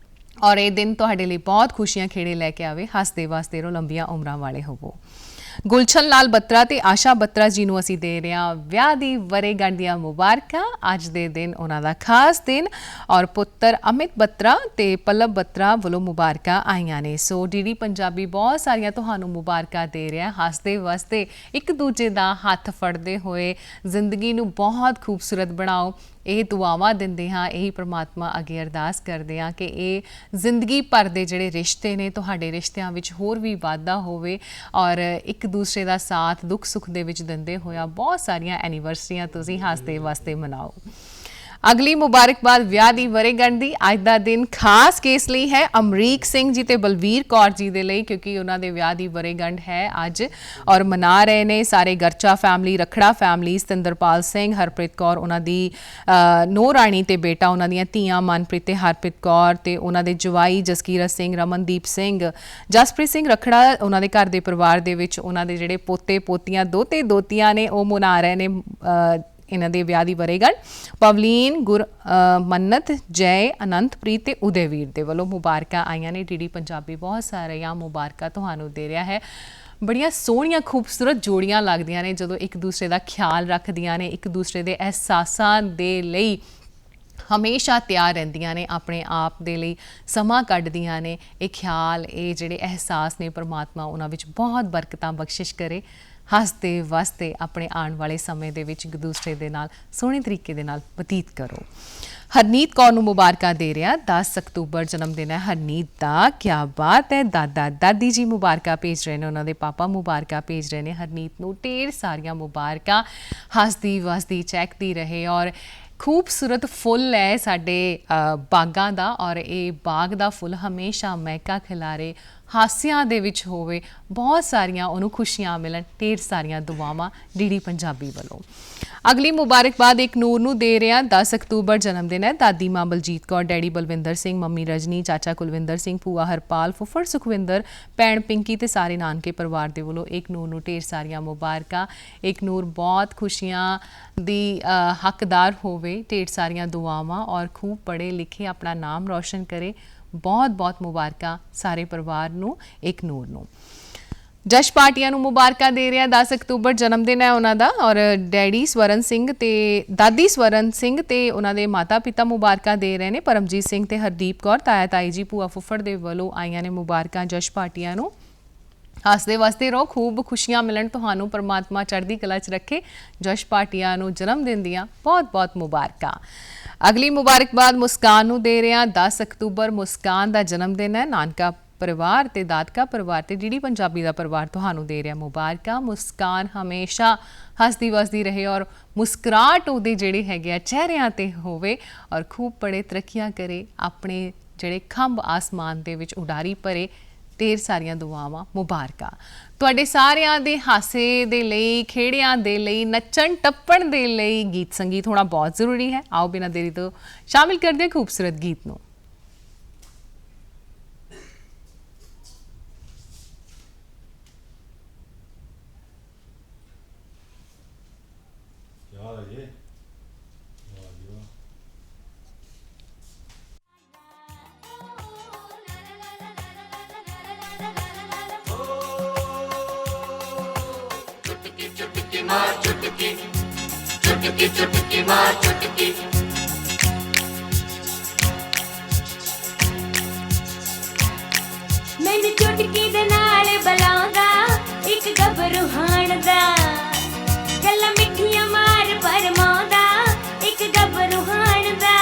ਔਰ ਇਹ ਦਿਨ ਤੁਹਾਡੇ ਲਈ ਬਹੁਤ ਖੁਸ਼ੀਆਂ ਖੇੜੇ ਲੈ ਕੇ ਆਵੇ। ਹੱਸਦੇ ਵਸਦੇ ਰਹੋ, ਲੰਬੀਆਂ ਉਮਰਾਂ ਵਾਲੇ ਹੋਵੋ। ਗੁਲਸ਼ਨ ਲਾਲ ਬੱਤਰਾ ਤੇ ਆਸ਼ਾ ਬੱਤਰਾ ਜੀ ਨੂੰ ਅਸੀਂ ਦੇ ਰਹੇ ਹਾਂ ਵਿਆਹ ਦੀ ਵਰ੍ਹੇਗੰਢ ਦੀਆਂ ਮੁਬਾਰਕਾਂ। ਅੱਜ ਦੇ ਦਿਨ ਉਹਨਾਂ ਦਾ ਖਾਸ ਦਿਨ ਔਰ ਪੁੱਤਰ ਅਮਿਤ ਬੱਤਰਾ ਤੇ ਪੱਲਵ ਬੱਤਰਾ ਵੱਲੋਂ ਮੁਬਾਰਕਾਂ ਆਈਆਂ ਨੇ। ਸੋ ਡੀਡੀ ਪੰਜਾਬੀ ਬਹੁਤ ਸਾਰੀਆਂ ਤੁਹਾਨੂੰ ਮੁਬਾਰਕਾਂ ਦੇ ਰਿਹਾ। ਹੱਸਦੇ ਵਸਦੇ ਇੱਕ ਦੂਜੇ ਦਾ ਹੱਥ ਫੜਦੇ ਹੋਏ ਜ਼ਿੰਦਗੀ ਨੂੰ ਬਹੁਤ ਖੂਬਸੂਰਤ ਬਣਾਓ। ਇਹ ਦੁਆਵਾਂ ਦਿੰਦੇ ਹਾਂ, ਇਹੀ ਪਰਮਾਤਮਾ ਅੱਗੇ ਅਰਦਾਸ ਕਰਦੇ ਹਾਂ ਕਿ ਇਹ ਜ਼ਿੰਦਗੀ ਭਰ ਦੇ ਜਿਹੜੇ ਰਿਸ਼ਤੇ ਨੇ ਤੁਹਾਡੇ ਰਿਸ਼ਤਿਆਂ ਵਿੱਚ ਹੋਰ ਵੀ ਵਾਧਾ ਹੋਵੇ ਔਰ ਇੱਕ ਦੂਸਰੇ ਦਾ ਸਾਥ ਦੁੱਖ ਸੁੱਖ ਦੇ ਵਿੱਚ ਦਿੰਦੇ ਹੋਇਆ ਬਹੁਤ ਸਾਰੀਆਂ ਐਨੀਵਰਸਰੀਆਂ ਤੁਸੀਂ ਹੱਸਦੇ ਵਸਦੇ ਮਨਾਓ। ਅਗਲੀ ਮੁਬਾਰਕਬਾਦ ਵਿਆਹ ਦੀ ਵਰ੍ਹੇਗੰਢ ਦੀ। ਅੱਜ ਦਾ ਦਿਨ ਖਾਸ ਕੇਸ ਲਈ ਹੈ ਅਮਰੀਕ ਸਿੰਘ ਜੀ ਤੇ ਬਲਵੀਰ ਕੌਰ ਜੀ ਦੇ ਲਈ ਕਿਉਂਕਿ ਉਹਨਾਂ ਦੇ ਵਿਆਹ ਦੀ ਵਰ੍ਹੇਗੰਢ ਹੈ ਅੱਜ ਔਰ ਮਨਾ ਰਹੇ ਨੇ ਸਾਰੇ ਗਰਚਾ ਫੈਮਿਲੀ, ਰਖੜਾ ਫੈਮਿਲੀ, ਸਤਿੰਦਰਪਾਲ ਸਿੰਘ, ਹਰਪ੍ਰੀਤ ਕੌਰ ਉਹਨਾਂ ਦੀ ਨੂੰਹ ਰਾਣੀ ਤੇ ਬੇਟਾ ਉਹਨਾਂ ਦੀਆਂ ਧੀਆਂ ਮਨਪ੍ਰੀਤ ਤੇ ਹਰਪ੍ਰੀਤ ਕੌਰ ਤੇ ਉਹਨਾਂ ਦੇ ਜਵਾਈ ਜਸਕੀਰਤ ਸਿੰਘ, ਰਮਨਦੀਪ ਸਿੰਘ, ਜਸਪ੍ਰੀਤ ਸਿੰਘ। ਰਖੜਾ ਉਹਨਾਂ ਦੇ ਘਰ ਦੇ ਪਰਿਵਾਰ ਦੇ ਵਿੱਚ ਉਹਨਾਂ ਦੇ ਜਿਹੜੇ ਪੋਤੇ ਪੋਤੀਆਂ, ਦੋਤੇ ਦੋਤੀਆਂ ਨੇ ਉਹ ਮਨਾ ਰਹੇ ਨੇ ਇਹਨਾਂ ਦੇ ਵਿਆਹ ਦੀ ਵਰ੍ਹੇਗੰਢ ਪਵਲੀਨ ਮੰਨਤ ਜੈ ਅਨੰਤਪ੍ਰੀਤ ਤੇ ਉਦੈਵੀਰ ਦੇ ਵੱਲੋਂ ਮੁਬਾਰਕਾਂ ਆਈਆਂ ਨੇ। ਡੀਡੀ ਪੰਜਾਬੀ ਬਹੁਤ ਸਾਰੀਆਂ ਮੁਬਾਰਕਾਂ ਤੁਹਾਨੂੰ ਦੇ ਰਿਹਾ ਹੈ। ਬੜੀਆਂ ਸੋਹਣੀਆਂ ਖੂਬਸੂਰਤ ਜੋੜੀਆਂ ਲੱਗਦੀਆਂ ਨੇ ਜਦੋਂ ਇੱਕ ਦੂਸਰੇ ਦਾ ਖਿਆਲ ਰੱਖਦੀਆਂ ਨੇ, ਇੱਕ ਦੂਸਰੇ ਦੇ ਅਹਿਸਾਸਾਂ ਦੇ ਲਈ ਹਮੇਸ਼ਾ ਤਿਆਰ ਰਹਿੰਦੀਆਂ ਨੇ, ਆਪਣੇ ਆਪ ਦੇ ਲਈ ਸਮਾਂ ਕੱਢਦੀਆਂ ਨੇ। ਇਹ ਖਿਆਲ, ਇਹ ਜਿਹੜੇ ਅਹਿਸਾਸ ਨੇ, ਪਰਮਾਤਮਾ ਉਹਨਾਂ ਵਿੱਚ ਬਹੁਤ ਬਰਕਤਾਂ ਬਖਸ਼ਿਸ਼ ਕਰੇ। ਹੱਸਦੇ ਵਸਦੇ ਆਪਣੇ ਆਉਣ ਵਾਲੇ ਸਮੇਂ ਦੇ ਵਿੱਚ ਇੱਕ ਦੂਸਰੇ ਦੇ ਨਾਲ ਸੋਹਣੇ ਤਰੀਕੇ ਦੇ ਨਾਲ ਬਤੀਤ ਕਰੋ। ਹਰਨੀਤ ਕੌਰ ਨੂੰ ਮੁਬਾਰਕਾਂ ਦੇ ਰਿਹਾ, 10 ਅਕਤੂਬਰ ਜਨਮ ਦਿਨ ਹੈ ਹਰਨੀਤ ਦਾ। ਕਿਆ ਬਾਤ ਹੈ। ਦਾਦਾ ਦਾਦੀ ਜੀ ਮੁਬਾਰਕਾਂ ਭੇਜ ਰਹੇ ਨੇ, ਉਹਨਾਂ ਦੇ ਪਾਪਾ ਮੁਬਾਰਕਾਂ ਭੇਜ ਰਹੇ ਨੇ। ਹਰਨੀਤ ਨੂੰ ਢੇਰ ਸਾਰੀਆਂ ਮੁਬਾਰਕਾਂ, ਹੱਸਦੀ ਵਸਦੀ ਚਹਿਕਦੀ ਰਹੇ। ਔਰ ਖੂਬਸੂਰਤ ਫੁੱਲ ਹੈ ਸਾਡੇ ਬਾਗਾਂ ਦਾ, ਔਰ ਇਹ ਬਾਗ ਦਾ ਫੁੱਲ ਹਮੇਸ਼ਾ ਮਹਿਕਾ ਖਿਲਾਰੇ, ਹਾਸਿਆਂ ਦੇ ਵਿੱਚ ਹੋਵੇ, ਬਹੁਤ ਸਾਰੀਆਂ ਉਹਨੂੰ ਖੁਸ਼ੀਆਂ ਮਿਲਣ। ਢੇਰ ਸਾਰੀਆਂ ਦੁਆਵਾਂ ਡੀਡੀ ਪੰਜਾਬੀ ਵੱਲੋਂ। ਅਗਲੀ ਮੁਬਾਰਕਬਾਦ ਇੱਕ ਨੂਰ ਨੂੰ ਦੇ ਰਿਹਾ, 10 ਅਕਤੂਬਰ ਜਨਮ ਦਿਨ ਹੈ। ਦਾਦੀ ਮਾਂ ਬਲਜੀਤ ਕੌਰ, ਡੈਡੀ ਬਲਵਿੰਦਰ ਸਿੰਘ, ਮੰਮੀ ਰਜਨੀ, ਚਾਚਾ ਕੁਲਵਿੰਦਰ ਸਿੰਘ, ਭੂਆ ਹਰਪਾਲ, ਫੁੱਫੜ ਸੁਖਵਿੰਦਰ, ਭੈਣ ਪਿੰਕੀ ਤੇ ਸਾਰੇ ਨਾਨਕੇ ਪਰਿਵਾਰ ਦੇ ਵੱਲੋਂ ਇੱਕ ਨੂਰ ਨੂੰ ਢੇਰ ਸਾਰੀਆਂ ਮੁਬਾਰਕਾਂ। ਇੱਕ ਨੂਰ ਬਹੁਤ ਖੁਸ਼ੀਆਂ ਦੀ ਹੱਕਦਾਰ ਹੋਵੇ, ਢੇਰ ਸਾਰੀਆਂ ਦੁਆਵਾਂ ਔਰ ਖੂਬ ਪੜ੍ਹੇ ਲਿਖੇ, ਆਪਣਾ ਨਾਮ ਰੌਸ਼ਨ ਕਰੇ। ਬਹੁਤ ਬਹੁਤ ਮੁਬਾਰਕਾਂ ਸਾਰੇ ਪਰਿਵਾਰ ਨੂੰ, ਇੱਕ ਨੂਰ ਨੂੰ। ਜਸ਼ ਪਾਟੀਆਂ ਨੂੰ ਮੁਬਾਰਕਾਂ ਦੇ ਰਿਹਾ, 10 ਅਕਤੂਬਰ ਜਨਮ ਦਿਨ ਹੈ ਉਹਨਾਂ ਦਾ। ਔਰ ਡੈਡੀ ਸਵਰਨ ਸਿੰਘ ਤੇ ਦਾਦੀ ਸਵਰਨ ਸਿੰਘ ਤੇ ਉਹਨਾਂ ਦੇ ਮਾਤਾ ਪਿਤਾ ਮੁਬਾਰਕਾਂ ਦੇ ਰਹੇ ਨੇ, ਪਰਮਜੀਤ ਸਿੰਘ ਤੇ ਹਰਦੀਪ ਕੌਰ। ਤਾਇਆ ਤਾਈ ਜੀ, ਭੂਆ ਫੁੱਫੜ ਦੇ ਵੱਲੋਂ ਆਈਆਂ ਨੇ ਮੁਬਾਰਕਾਂ ਜਸ਼ ਪਾਟੀਆਂ ਨੂੰ। ਹੱਸਦੇ ਵਸਦੇ ਰਹੋ, ਖੂਬ ਖੁਸ਼ੀਆਂ ਮਿਲਣ ਤੁਹਾਨੂੰ, ਪਰਮਾਤਮਾ ਚੜ੍ਹਦੀ ਕਲਾ 'ਚ ਰੱਖੇ। ਜਸ਼ ਪਾਟੀਆਂ ਨੂੰ ਜਨਮ ਦਿਨ ਦੀਆਂ ਬਹੁਤ ਬਹੁਤ ਮੁਬਾਰਕਾਂ। ਅਗਲੀ ਮੁਬਾਰਕਬਾਦ ਮੁਸਕਾਨ ਨੂੰ ਦੇ ਰਿਹਾ, 10 ਅਕਤੂਬਰ ਮੁਸਕਾਨ ਦਾ ਜਨਮ ਦਿਨ ਹੈ। ਨਾਨਕਾ ਪਰਿਵਾਰ ਤੇ ਦਾਦਕਾ ਪਰਿਵਾਰ ਤੇ ਡੀਡੀ ਪੰਜਾਬੀ ਦਾ ਪਰਿਵਾਰ ਤੁਹਾਨੂੰ ਦੇ ਰਿਹਾ ਮੁਬਾਰਕਾਂ। ਮੁਸਕਾਨ ਹਮੇਸ਼ਾ ਹੱਸਦੀ ਵਸਦੀ ਰਹੇ ਔਰ ਮੁਸਕਰਾਹਟ ਉਹਦੇ ਜਿਹੜੇ ਹੈਗੇ ਆ ਚਿਹਰਿਆਂ ਤੇ ਹੋਵੇ, ਔਰ ਖੂਬ ਬੜੇ ਤਰੱਕੀਆਂ ਕਰੇ, ਆਪਣੇ ਜਿਹੜੇ ਖੰਭ ਆਸਮਾਨ ਦੇ ਵਿੱਚ ਉਡਾਰੀ ਭਰੇ। ਢੇਰ ਸਾਰੀਆਂ ਦੁਆਵਾਂ, ਮੁਬਾਰਕਾਂ ਤੁਹਾਡੇ ਸਾਰਿਆਂ ਦੇ ਹਾਸੇ ਦੇ ਲਈ, ਖੇੜਿਆਂ ਦੇ ਲਈ, ਨੱਚਣ ਟੱਪਣ ਦੇ ਲਈ। ਗੀਤ ਸੰਗੀਤ ਹੋਣਾ ਬਹੁਤ ਜ਼ਰੂਰੀ ਹੈ। ਆਓ ਬਿਨਾਂ ਦੇਰੀ ਤੋਂ ਸ਼ਾਮਿਲ ਕਰਦੇ ਹਾਂ ਖੂਬਸੂਰਤ ਗੀਤ ਨੂੰ। चुटकी चुटकी चुटकी मार चुटकी मैनू चुटकी दे नाल बुलांदा एक गबरू हाण दा गल्लां मिठियां मार परमांदा एक गबरू हाण दा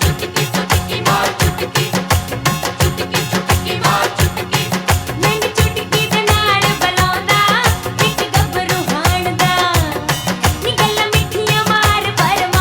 चुटकी चुटकी मार चुटकी चुटकी चुटकी मार चुटकी मैनू चुटकी दे नाल बुलांदा एक गबरू हाण दा नी गल्लां मिठियां मार परमांदा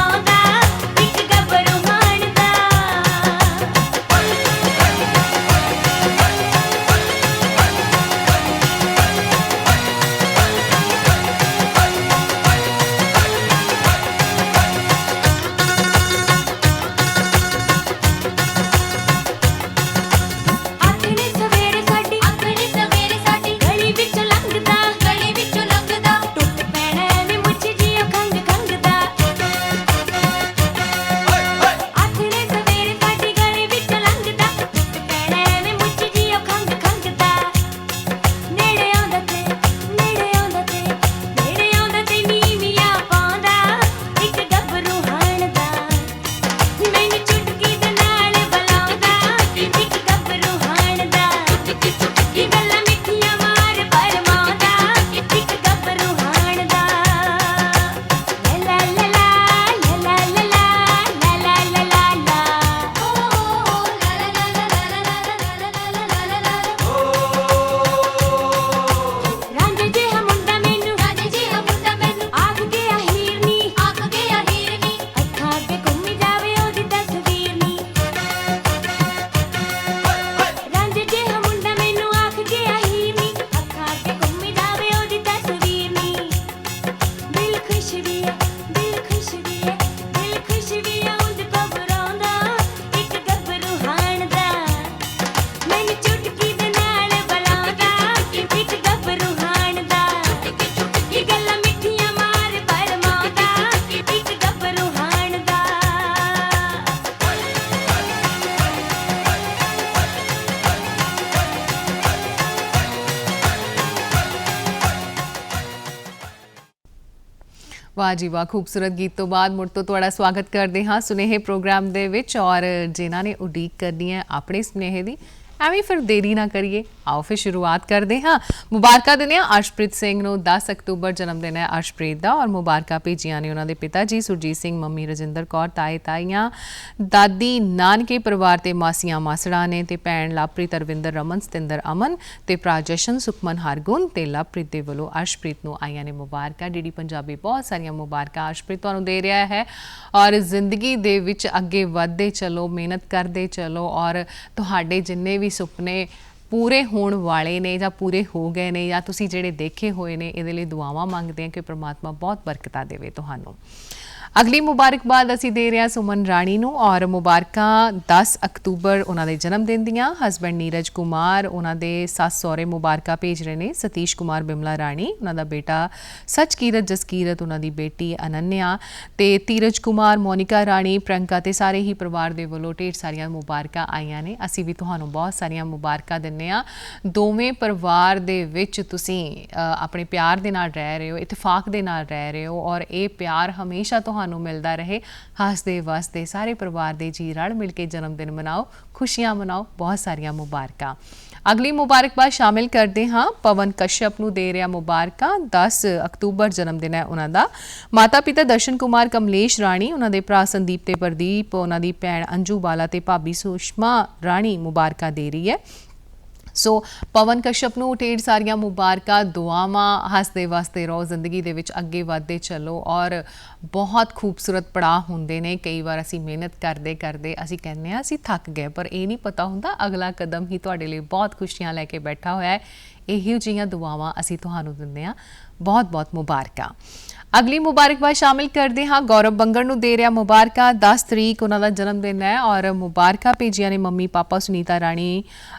ਵਾਹ ਜੀ ਵਾਹ, ਖੂਬਸੂਰਤ ਗੀਤ ਤੋਂ ਬਾਅਦ ਮੁੜ ਤੋਂ ਤੁਹਾਡਾ ਸਵਾਗਤ ਕਰਦੇ ਹਾਂ ਸੁਨੇਹੇ ਪ੍ਰੋਗਰਾਮ ਦੇ ਵਿੱਚ। ਔਰ ਜਿਨ੍ਹਾਂ ਨੇ ਉਡੀਕ ਕਰਨੀ ਹੈ ਆਪਣੇ ਸੁਨੇਹੇ ਦੀ, ਐਵੇਂ ਫਿਰ ਦੇਰੀ ਨਾ ਕਰੀਏ, ਆਓ ਫਿਰ ਸ਼ੁਰੂਆਤ ਕਰਦੇ ਹਾਂ। ਮੁਬਾਰਕਾਂ ਦਿੰਦੇ ਹਾਂ ਅਰਸ਼ਪ੍ਰੀਤ ਸਿੰਘ ਨੂੰ, 10 ਅਕਤੂਬਰ ਜਨਮ ਦਿਨ ਹੈ ਅਰਸ਼ਪ੍ਰੀਤ ਦਾ। ਔਰ ਮੁਬਾਰਕਾਂ ਭੇਜੀਆਂ ਨੇ ਉਹਨਾਂ ਦੇ ਪਿਤਾ ਜੀ ਸੁਰਜੀਤ ਸਿੰਘ, ਮੰਮੀ ਰਜਿੰਦਰ ਕੌਰ, ਤਾਏ ਤਾਈਆਂ, ਦਾਦੀ ਨਾਨਕੇ ਪਰਿਵਾਰ ਤੇ ਮਾਸੀਆਂ ਮਾਸੜਾ ਨੇ, ਤੇ ਭੈਣ ਲਵਪ੍ਰੀਤ, ਅਰਵਿੰਦਰ, ਰਮਨ, ਸਤਿੰਦਰ, ਅਮਨ ਤੇ ਭਰਾ ਜਸ਼ਨ, ਸੁਖਮਨ, ਹਰਗੁਣ ਤੇ ਲਵਪ੍ਰੀਤ ਦੇ ਵੱਲੋਂ ਅਰਸ਼ਪ੍ਰੀਤ ਨੂੰ ਆਈਆਂ ਨੇ ਮੁਬਾਰਕਾਂ। ਡੀਡੀ ਪੰਜਾਬੀ ਬਹੁਤ ਸਾਰੀਆਂ ਮੁਬਾਰਕਾਂ ਅਰਸ਼ਪ੍ਰੀਤ ਤੁਹਾਨੂੰ ਦੇ ਰਿਹਾ ਹੈ। ਔਰ ਜ਼ਿੰਦਗੀ ਦੇ ਵਿੱਚ ਅੱਗੇ ਵਧਦੇ ਚਲੋ, ਮਿਹਨਤ ਕਰਦੇ ਚਲੋ, ਔਰ ਤੁਹਾਡੇ ਜਿੰਨੇ ਵੀ ਸੁਪਨੇ ਪੂਰੇ ਹੋਣ ਵਾਲੇ ਨੇ ਜਾਂ ਪੂਰੇ ਹੋ ਗਏ ਨੇ ਜਾਂ ਤੁਸੀਂ ਜਿਹੜੇ ਦੇਖੇ ਹੋਏ ਨੇ, ਇਹਦੇ ਲਈ ਦੁਆਵਾਂ ਮੰਗਦੇ ਹਾਂ ਕਿ ਪ੍ਰਮਾਤਮਾ ਬਹੁਤ ਬਰਕਤਾਂ ਦੇਵੇ ਤੁਹਾਨੂੰ। ਅਗਲੀ ਮੁਬਾਰਕਬਾਦ ਅਸੀਂ ਦੇ ਰਹੇ ਹਾਂ ਸੁਮਨ ਰਾਣੀ ਨੂੰ। ਔਰ ਮੁਬਾਰਕਾਂ 10 ਅਕਤੂਬਰ ਉਹਨਾਂ ਦੇ ਜਨਮ ਦਿਨ ਦੀਆਂ। ਹਸਬੈਂਡ ਨੀਰਜ ਕੁਮਾਰ, ਉਹਨਾਂ ਦੇ ਸੱਸ ਸਹੁਰੇ ਮੁਬਾਰਕਾਂ ਭੇਜ ਰਹੇ ਨੇ। ਸਤੀਸ਼ ਕੁਮਾਰ, ਬਿਮਲਾ ਰਾਣੀ, ਉਹਨਾਂ ਦਾ ਬੇਟਾ ਸਚਕੀਰਤ, ਜਸਕੀਰਤ, ਉਹਨਾਂ ਦੀ ਬੇਟੀ ਅਨੰਨਿਆ ਤੇ ਧੀਰਜ ਕੁਮਾਰ, ਮੋਨਿਕਾ ਰਾਣੀ, ਪ੍ਰਿਯੰਕਾ ਤੇ ਸਾਰੇ ਹੀ ਪਰਿਵਾਰ ਦੇ ਵੱਲੋਂ ਢੇਰ ਸਾਰੀਆਂ ਮੁਬਾਰਕਾਂ ਆਈਆਂ ਨੇ। ਅਸੀਂ ਵੀ ਤੁਹਾਨੂੰ ਬਹੁਤ ਸਾਰੀਆਂ ਮੁਬਾਰਕਾਂ ਦਿੰਦੇ ਹਾਂ। ਦੋਵੇਂ ਪਰਿਵਾਰ ਦੇ ਵਿੱਚ ਤੁਸੀਂ ਆਪਣੇ ਪਿਆਰ ਦੇ ਨਾਲ ਰਹਿ ਰਹੇ ਹੋ, ਇਤਫਾਕ ਦੇ ਨਾਲ ਰਹਿ ਰਹੇ ਹੋ, ਔਰ ਇਹ ਪਿਆਰ ਹਮੇਸ਼ਾ ਤੁਹਾਨੂੰ ਮਿਲਦਾ ਰਹੇ। ਹੱਸਦੇ ਵਸਦੇ ਸਾਰੇ ਪਰਿਵਾਰ ਦੇ ਜੀ ਰਲ ਮਿਲ ਕੇ ਜਨਮ ਦਿਨ ਮਨਾਓ, ਖੁਸ਼ੀਆਂ ਮਨਾਓ। ਬਹੁਤ ਸਾਰੀਆਂ ਮੁਬਾਰਕਾਂ। ਅਗਲੀ ਮੁਬਾਰਕਬਾਦ ਸ਼ਾਮਿਲ ਕਰਦੇ ਹਾਂ ਪਵਨ ਕਸ਼ਯਪ ਨੂੰ ਦੇ ਰਿਹਾ ਮੁਬਾਰਕਾਂ। 10 ਅਕਤੂਬਰ ਜਨਮ ਦਿਨ ਹੈ ਉਹਨਾਂ ਦਾ। ਮਾਤਾ ਪਿਤਾ ਦਰਸ਼ਨ ਕੁਮਾਰ, ਕਮਲੇਸ਼ ਰਾਣੀ, ਉਹਨਾਂ ਦੇ ਭਰਾ ਸੰਦੀਪ ਤੇ ਪ੍ਰਦੀਪ, ਉਹਨਾਂ ਦੀ ਭੈਣ ਅੰਜੂ ਬਾਲਾ ਤੇ ਭਾਬੀ ਸੁਸ਼ਮਾ ਰਾਣੀ ਮੁਬਾਰਕਾਂ ਦੇ ਰਹੀ ਹੈ। ਸੋ ਪਵਨ ਕਸ਼ਯਪ ਨੂੰ ਢੇਰ ਸਾਰੀਆਂ ਮੁਬਾਰਕਾਂ, ਦੁਆਵਾਂ। ਹੱਸਦੇ ਵਸਦੇ ਰਹੋ, ਜ਼ਿੰਦਗੀ ਦੇ ਵਿੱਚ ਅੱਗੇ ਵਧਦੇ ਚਲੋ। ਔਰ ਬਹੁਤ ਖੂਬਸੂਰਤ ਪੜਾਅ ਹੁੰਦੇ ਨੇ। ਕਈ ਵਾਰ ਅਸੀਂ ਮਿਹਨਤ ਕਰਦੇ ਕਰਦੇ ਅਸੀਂ ਕਹਿੰਦੇ ਹਾਂ ਅਸੀਂ ਥੱਕ ਗਏ, ਪਰ ਇਹ ਨਹੀਂ ਪਤਾ ਹੁੰਦਾ ਅਗਲਾ ਕਦਮ ਹੀ ਤੁਹਾਡੇ ਲਈ ਬਹੁਤ ਖੁਸ਼ੀਆਂ ਲੈ ਕੇ ਬੈਠਾ ਹੋਇਆ ਹੈ। ਇਹੋ ਜਿਹੀਆਂ ਦੁਆਵਾਂ ਅਸੀਂ ਤੁਹਾਨੂੰ ਦਿੰਦੇ ਹਾਂ। ਬਹੁਤ ਬਹੁਤ ਮੁਬਾਰਕਾਂ। ਅਗਲੀ ਮੁਬਾਰਕਬਾਦ ਸ਼ਾਮਿਲ ਕਰਦੇ ਹਾਂ ਗੌਰਵ ਬੰਗੜ ਨੂੰ ਦੇ ਰਿਹਾ ਮੁਬਾਰਕਾਂ। 10 ਤਰੀਕ ਉਹਨਾਂ ਦਾ ਜਨਮ ਦਿਨ ਹੈ। ਔਰ ਮੁਬਾਰਕਾਂ ਭੇਜੀਆਂ ਨੇ ਮੰਮੀ ਪਾਪਾ, ਸੁਨੀਤਾ ਰਾਣੀ,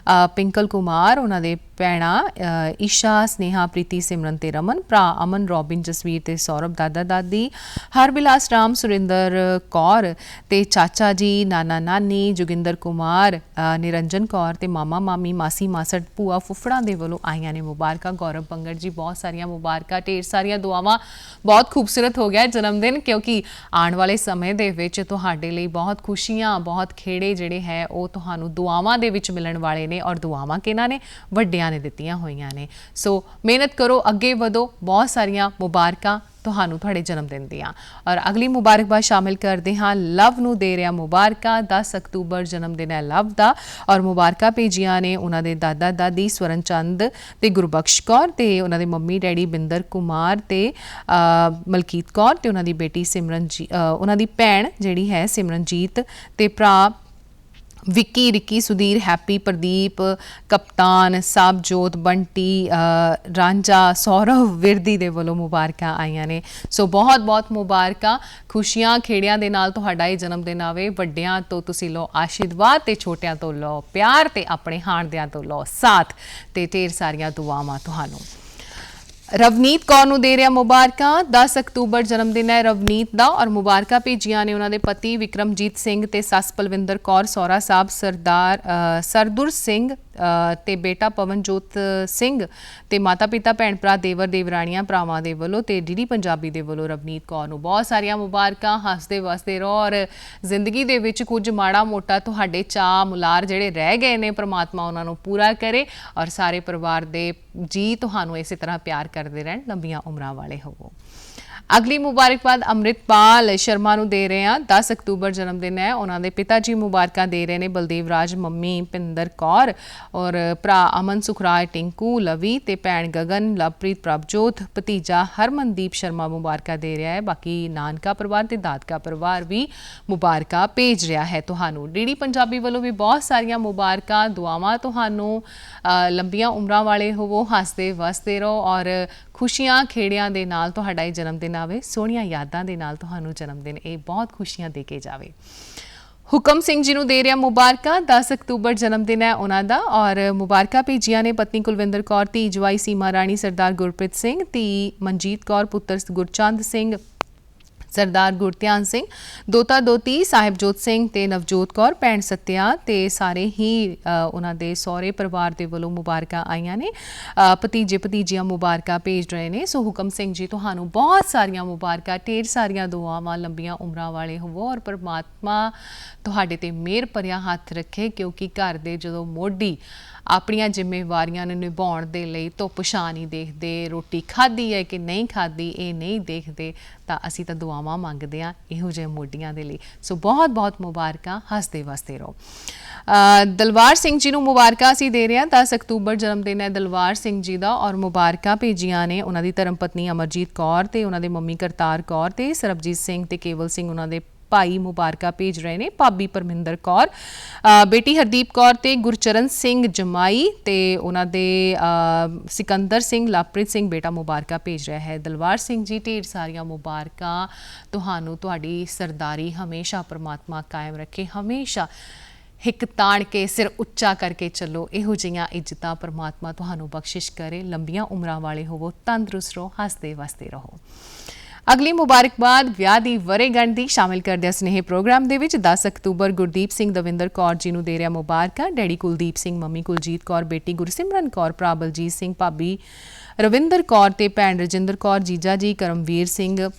ਪਿੰਕਲ ਕੁਮਾਰ, ਉਹਨਾਂ ਦੇ ਭੈਣਾਂ ਈਸ਼ਾ, ਸਨੇਹਾ, ਪ੍ਰੀਤੀ, ਸਿਮਰਨ ਤੇ ਰਮਨ, ਭਰਾ ਅਮਨ, ਰੋਬਿਨ, ਜਸਵੀਰ ਤੇ ਸੌਰਭ, ਦਾਦਾ ਦਾਦੀ ਹਰਬਿਲਾਸ ਰਾਮ, ਸੁਰਿੰਦਰ ਕੌਰ ਤੇ ਚਾਚਾ ਜੀ, ਨਾਨਾ ਨਾਨੀ, ਜੋਗਿੰਦਰ ਕੁਮਾਰ, ਨਿਰੰਜਨ ਕੌਰ ਤੇ ਮਾਮਾ ਮਾਮੀ, ਮਾਸੀ ਮਾਸੜ, ਭੂਆ ਫੁੱਫੜਾਂ ਦੇ ਵੱਲੋਂ ਆਈਆਂ ਨੇ ਮੁਬਾਰਕਾਂ। ਗੌਰਵ ਬੰਗੜ ਜੀ ਬਹੁਤ ਸਾਰੀਆਂ ਮੁਬਾਰਕਾਂ, ਢੇਰ ਸਾਰੀਆਂ ਦੁਆਵਾਂ। ਬਹੁਤ ਖੂਬਸੂਰਤ ਹੋ ਗਿਆ ਜਨਮ ਦਿਨ, ਕਿਉਂਕਿ ਆਉਣ ਵਾਲੇ ਸਮੇਂ ਦੇ ਵਿੱਚ ਤੁਹਾਡੇ ਲਈ ਬਹੁਤ ਖੁਸ਼ੀਆਂ, ਬਹੁਤ ਖੇੜੇ ਜਿਹੜੇ ਹੈ ਉਹ ਤੁਹਾਨੂੰ ਦੁਆਵਾਂ ਦੇ ਵਿੱਚ ਮਿਲਣ ਵਾਲੇ ਨੇ। ਔਰ ਦੁਆਵਾਂ ਕਿਹਨਾਂ ਨੇ? ਵੱਡਿਆਂ ਨੇ ਦਿੱਤੀਆਂ ਹੋਈਆਂ ਨੇ। ਸੋ ਮਿਹਨਤ ਕਰੋ, ਅੱਗੇ ਵਧੋ। ਬਹੁਤ ਸਾਰੀਆਂ ਮੁਬਾਰਕਾਂ ਤੁਹਾਨੂੰ ਤੁਹਾਡੇ ਜਨਮ ਦਿਨ ਦੀਆਂ। ਔਰ ਅਗਲੀ ਮੁਬਾਰਕਬਾਦ ਸ਼ਾਮਿਲ ਕਰਦੇ ਹਾਂ ਲਵ ਨੂੰ ਦੇ ਰਿਹਾ ਮੁਬਾਰਕਾਂ। 10 ਅਕਤੂਬਰ ਜਨਮ ਦਿਨ ਹੈ ਲਵ ਦਾ। ਔਰ ਮੁਬਾਰਕਾਂ ਭੇਜੀਆਂ ਨੇ ਉਹਨਾਂ ਦੇ ਦਾਦਾ ਦਾਦੀ ਸਵਰਨ ਚੰਦ ਤੇ ਗੁਰਬਖਸ਼ ਕੌਰ, ਤੇ ਉਹਨਾਂ ਦੇ ਮੰਮੀ ਡੈਡੀ ਬਿੰਦਰ ਕੁਮਾਰ ਤੇ ਮਲਕੀਤ ਕੌਰ, ਤੇ ਉਹਨਾਂ ਦੀ ਬੇਟੀ ਸਿਮਰਨ ਜੀ, ਉਹਨਾਂ ਦੀ ਭੈਣ ਜਿਹੜੀ ਹੈ ਸਿਮਰਨਜੀਤ, ਤੇ ਭਰਾ ਵਿੱਕੀ, ਰਿੱਕੀ, ਸੁਧੀਰ, ਹੈਪੀ, ਪ੍ਰਦੀਪ, ਕਪਤਾਨ, ਸਾਬਜੋਤ, ਬੰਟੀ, ਰਾਂਝਾ, ਸੌਰਵ, ਵਿਰਦੀ ਦੇ ਵੱਲੋਂ ਮੁਬਾਰਕਾਂ ਆਈਆਂ ਨੇ। ਸੋ ਬਹੁਤ ਬਹੁਤ ਮੁਬਾਰਕਾਂ। ਖੁਸ਼ੀਆਂ ਖੇੜਿਆਂ ਦੇ ਨਾਲ ਤੁਹਾਡਾ ਇਹ ਜਨਮ ਦਿਨ ਆਵੇ। ਵੱਡਿਆਂ ਤੋਂ ਤੁਸੀਂ ਲਓ ਆਸ਼ੀਰਵਾਦ, ਤੇ ਛੋਟਿਆਂ ਤੋਂ ਲਓ ਪਿਆਰ, ਤੇ ਆਪਣੇ ਹਾਣਦਿਆਂ ਤੋਂ ਲਓ ਸਾਥ, ਤੇ ਢੇਰ ਸਾਰੀਆਂ ਦੁਆਵਾਂ ਤੁਹਾਨੂੰ। ਰਵਨੀਤ ਕੌਰ ਨੂੰ ਦੇ ਰਿਹਾ ਮੁਬਾਰਕਾਂ। 10 ਅਕਤੂਬਰ ਜਨਮ ਦਿਨ ਹੈ ਰਵਨੀਤ ਦਾ। ਔਰ ਮੁਬਾਰਕਾਂ ਭੇਜੀਆਂ ਨੇ ਉਹਨਾਂ ਦੇ ਪਤੀ ਵਿਕਰਮਜੀਤ ਸਿੰਘ ਤੇ ਸੱਸ ਪਲਵਿੰਦਰ ਕੌਰ, ਸਹੁਰਾ ਸਾਹਿਬ ਸਰਦਾਰ ਸਰਦੁਰ ਸਿੰਘ ਤੇ ਬੇਟਾ ਪਵਨਜੋਤ ਸਿੰਘ, ਤੇ ਮਾਤਾ ਪਿਤਾ, ਭੈਣ ਭਰਾ, ਦੇਵਰ ਦੇਵਰਾਣੀਆਂ, ਭਰਾਵਾਂ ਦੇ ਵੱਲੋਂ, ਤੇ ਡੀਡੀ ਪੰਜਾਬੀ ਦੇ ਵੱਲੋਂ ਰਵਨੀਤ ਕੌਰ ਨੂੰ ਬਹੁਤ ਸਾਰੀਆਂ ਮੁਬਾਰਕਾਂ। ਹੱਸਦੇ ਵਸਦੇ ਰਹੋ, ਔਰ ਜ਼ਿੰਦਗੀ ਦੇ ਵਿੱਚ ਕੁਝ ਮਾੜਾ ਮੋਟਾ ਤੁਹਾਡੇ ਚਾਅ ਮੁਲਾਰ ਜਿਹੜੇ ਰਹਿ ਗਏ ਨੇ, ਪ੍ਰਮਾਤਮਾ ਉਹਨਾਂ ਨੂੰ ਪੂਰਾ ਕਰੇ। ਔਰ ਸਾਰੇ ਪਰਿਵਾਰ ਦੇ ਜੀ ਤੁਹਾਨੂੰ ਇਸੇ ਤਰ੍ਹਾਂ ਪਿਆਰ ਕਰਦੇ ਰਹਿਣ, ਲੰਬੀਆਂ ਉਮਰਾਂ ਵਾਲੇ ਹੋਵੋ। ਅਗਲੀ ਮੁਬਾਰਕਬਾਦ ਅੰਮ੍ਰਿਤਪਾਲ ਸ਼ਰਮਾ ਨੂੰ ਦੇ ਰਹੇ ਹਾਂ। 10 ਅਕਤੂਬਰ ਜਨਮ ਦਿਨ ਹੈ ਉਹਨਾਂ ਦੇ। ਪਿਤਾ ਜੀ ਮੁਬਾਰਕਾਂ ਦੇ ਰਹੇ ਨੇ ਬਲਦੇਵ ਰਾਜ, ਮੰਮੀ ਪਿੰਦਰ ਕੌਰ, ਔਰ ਭਰਾ ਅਮਨ, ਸੁਖਰਾਜ, ਟਿੰਕੂ, ਲਵੀ ਤੇ ਭੈਣ ਗਗਨ, ਲਵਪ੍ਰੀਤ, ਪ੍ਰਭਜੋਤ, ਭਤੀਜਾ ਹਰਮਨਦੀਪ ਸ਼ਰਮਾ ਮੁਬਾਰਕਾਂ ਦੇ ਰਿਹਾ ਹੈ। ਬਾਕੀ ਨਾਨਕਾ ਪਰਿਵਾਰ ਤੇ ਦਾਦਕਾ ਪਰਿਵਾਰ ਵੀ ਮੁਬਾਰਕਾਂ ਭੇਜ ਰਿਹਾ ਹੈ ਤੁਹਾਨੂੰ। ਡੀਡੀ ਪੰਜਾਬੀ ਵੱਲੋਂ ਵੀ ਬਹੁਤ ਸਾਰੀਆਂ ਮੁਬਾਰਕਾਂ, ਦੁਆਵਾਂ ਤੁਹਾਨੂੰ। ਲੰਬੀਆਂ ਉਮਰਾਂ ਵਾਲੇ ਹੋਵੋ, ਹੱਸਦੇ ਵਸਦੇ ਰਹੋ, ਔਰ ਖੁਸ਼ੀਆਂ ਖੇੜਿਆਂ ਦੇ ਨਾਲ ਤੁਹਾਡਾ ਇਹ ਜਨਮ ਦਿਨ ਆਵੇ। ਸੋਹਣੀਆਂ ਯਾਦਾਂ ਦੇ ਨਾਲ ਤੁਹਾਨੂੰ ਜਨਮ ਦਿਨ ਇਹ ਬਹੁਤ ਖੁਸ਼ੀਆਂ ਦੇ ਕੇ ਜਾਵੇ। ਹੁਕਮ ਸਿੰਘ ਜੀ ਨੂੰ ਦੇ ਰਿਹਾ ਮੁਬਾਰਕਾਂ। 10 ਅਕਤੂਬਰ ਜਨਮ ਦਿਨ ਹੈ ਉਹਨਾਂ ਦਾ। ਔਰ ਮੁਬਾਰਕਾਂ ਭੇਜੀਆਂ ਨੇ ਪਤਨੀ ਕੁਲਵਿੰਦਰ ਕੌਰ, ਧੀ ਜਵਾਈ ਸੀਮਾ ਰਾਣੀ, ਸਰਦਾਰ ਗੁਰਪ੍ਰੀਤ ਸਿੰਘ, ਧੀ ਮਨਜੀਤ ਕੌਰ, ਪੁੱਤਰ ਗੁਰਚੰਦ ਸਿੰਘ, ਸਰਦਾਰ ਗੁਰਧਿਆਨ ਸਿੰਘ, ਦੋਤਾ ਦੋਤੀ ਸਾਹਿਬਜੋਤ ਸਿੰਘ ਤੇ ਨਵਜੋਤ ਕੌਰ, ਭੈਣ ਸੱਤਿਆ ਤੇ ਸਾਰੇ ਹੀ ਉਹਨਾਂ ਦੇ ਸਹੁਰੇ ਪਰਿਵਾਰ ਦੇ ਵੱਲੋਂ ਮੁਬਾਰਕਾਂ ਆਈਆਂ ਨੇ। ਭਤੀਜੇ ਭਤੀਜੀਆਂ ਮੁਬਾਰਕਾਂ ਭੇਜ ਰਹੇ ਨੇ। ਸੋ ਹੁਕਮ ਸਿੰਘ ਜੀ, ਤੁਹਾਨੂੰ ਬਹੁਤ ਸਾਰੀਆਂ ਮੁਬਾਰਕਾਂ, ਢੇਰ ਸਾਰੀਆਂ ਦੁਆਵਾਂ, ਲੰਬੀਆਂ ਉਮਰਾਂ ਵਾਲੇ ਹੋਵੋ ਔਰ ਪਰਮਾਤਮਾ ਤੁਹਾਡੇ ਤੇ ਮਿਹਰ ਭਰਿਆ ਹੱਥ ਰੱਖੇ, ਕਿਉਂਕਿ ਘਰ ਦੇ ਜਦੋਂ ਮੋਢੀ ਆਪਣੀਆਂ ਜ਼ਿੰਮੇਵਾਰੀਆਂ ਨੂੰ ਨਿਭਾਉਣ ਦੇ ਲਈ ਧੁੱਪ ਛਾਂ ਨਹੀਂ ਦੇਖਦੇ, ਰੋਟੀ ਖਾਧੀ ਹੈ ਕਿ ਨਹੀਂ ਖਾਧੀ ਇਹ ਨਹੀਂ ਦੇਖਦੇ, ਤਾਂ ਅਸੀਂ ਤਾਂ ਦੁਆਵਾਂ ਮੰਗਦੇ ਹਾਂ ਇਹੋ ਜਿਹੇ ਮੋਢੀਆਂ ਦੇ ਲਈ। ਸੋ ਬਹੁਤ ਬਹੁਤ ਮੁਬਾਰਕਾਂ, ਹੱਸਦੇ ਵਸਦੇ ਰਹੋ। ਦਲਵਾਰ ਸਿੰਘ ਜੀ ਨੂੰ ਮੁਬਾਰਕਾਂ ਅਸੀਂ ਦੇ ਰਹੇ ਹਾਂ। 10 ਅਕਤੂਬਰ ਜਨਮ ਦਿਨ ਹੈ ਦਲਵਾਰ ਸਿੰਘ ਜੀ ਦਾ ਔਰ ਮੁਬਾਰਕਾਂ ਭੇਜੀਆਂ ਨੇ ਉਹਨਾਂ ਦੀ ਧਰਮ ਪਤਨੀ ਅਮਰਜੀਤ ਕੌਰ ਤੇ ਉਹਨਾਂ ਦੇ ਮੰਮੀ ਕਰਤਾਰ ਕੌਰ ਤੇ ਸਰਬਜੀਤ ਸਿੰਘ ਤੇ ਕੇਵਲ ਸਿੰਘ ਉਹਨਾਂ ਦੇ ਭਾਈ ਮੁਬਾਰਕਾਂ ਭੇਜ ਰਹੇ ਨੇ। ਭਾਬੀ ਪਰਮਿੰਦਰ ਕੌਰ, ਬੇਟੀ ਹਰਦੀਪ ਕੌਰ ਤੇ ਗੁਰਚਰਨ ਸਿੰਘ ਜਮਾਈ ਤੇ ਉਹਨਾਂ ਦੇ ਸਿਕੰਦਰ ਸਿੰਘ, ਲਵਪ੍ਰੀਤ ਸਿੰਘ ਬੇਟਾ ਮੁਬਾਰਕਾਂ ਭੇਜ ਰਿਹਾ ਹੈ। ਦਲਵਾਰ ਸਿੰਘ ਜੀ, ਢੇਰ ਸਾਰੀਆਂ ਮੁਬਾਰਕਾਂ ਤੁਹਾਨੂੰ। ਤੁਹਾਡੀ ਸਰਦਾਰੀ ਹਮੇਸ਼ਾ ਪਰਮਾਤਮਾ ਕਾਇਮ ਰੱਖੇ, ਹਮੇਸ਼ਾ ਹਿੱਕ ਤਾਣ ਕੇ ਸਿਰ ਉੱਚਾ ਕਰਕੇ ਚੱਲੋ, ਇਹੋ ਜਿਹੀਆਂ ਇੱਜ਼ਤਾਂ ਪਰਮਾਤਮਾ ਤੁਹਾਨੂੰ ਬਖਸ਼ਿਸ਼ ਕਰੇ। ਲੰਬੀਆਂ ਉਮਰਾਂ ਵਾਲੇ ਹੋਵੋ, ਤੰਦਰੁਸਤ ਰਹੋ, ਹੱਸਦੇ ਵਸਦੇ ਰਹੋ। ਅਗਲੀ ਮੁਬਾਰਕਬਾਦ ਵਿਆਹ ਦੀ ਵਰ੍ਹੇਗੰਢ ਦੀ ਸ਼ਾਮਿਲ ਕਰਦਿਆਂ ਸਨੇਹ ਪ੍ਰੋਗਰਾਮ ਦੇ ਵਿੱਚ 10 ਅਕਤੂਬਰ ਗੁਰਦੀਪ ਸਿੰਘ ਦਵਿੰਦਰ ਕੌਰ ਜੀ ਨੂੰ ਦੇ ਰਿਹਾ ਮੁਬਾਰਕਾਂ। ਡੈਡੀ ਕੁਲਦੀਪ ਸਿੰਘ, ਮੰਮੀ ਕੁਲਜੀਤ ਕੌਰ, ਬੇਟੀ ਗੁਰਸਿਮਰਨ ਕੌਰ, ਭਰਾ ਬਲਜੀਤ ਸਿੰਘ, ਭਾਬੀ ਰਵਿੰਦਰ ਕੌਰ ਤੇ ਭੈਣ ਰਜਿੰਦਰ ਕੌਰ, ਜੀਜਾ ਜੀ ਕਰਮਵੀਰ ਸਿੰਘ,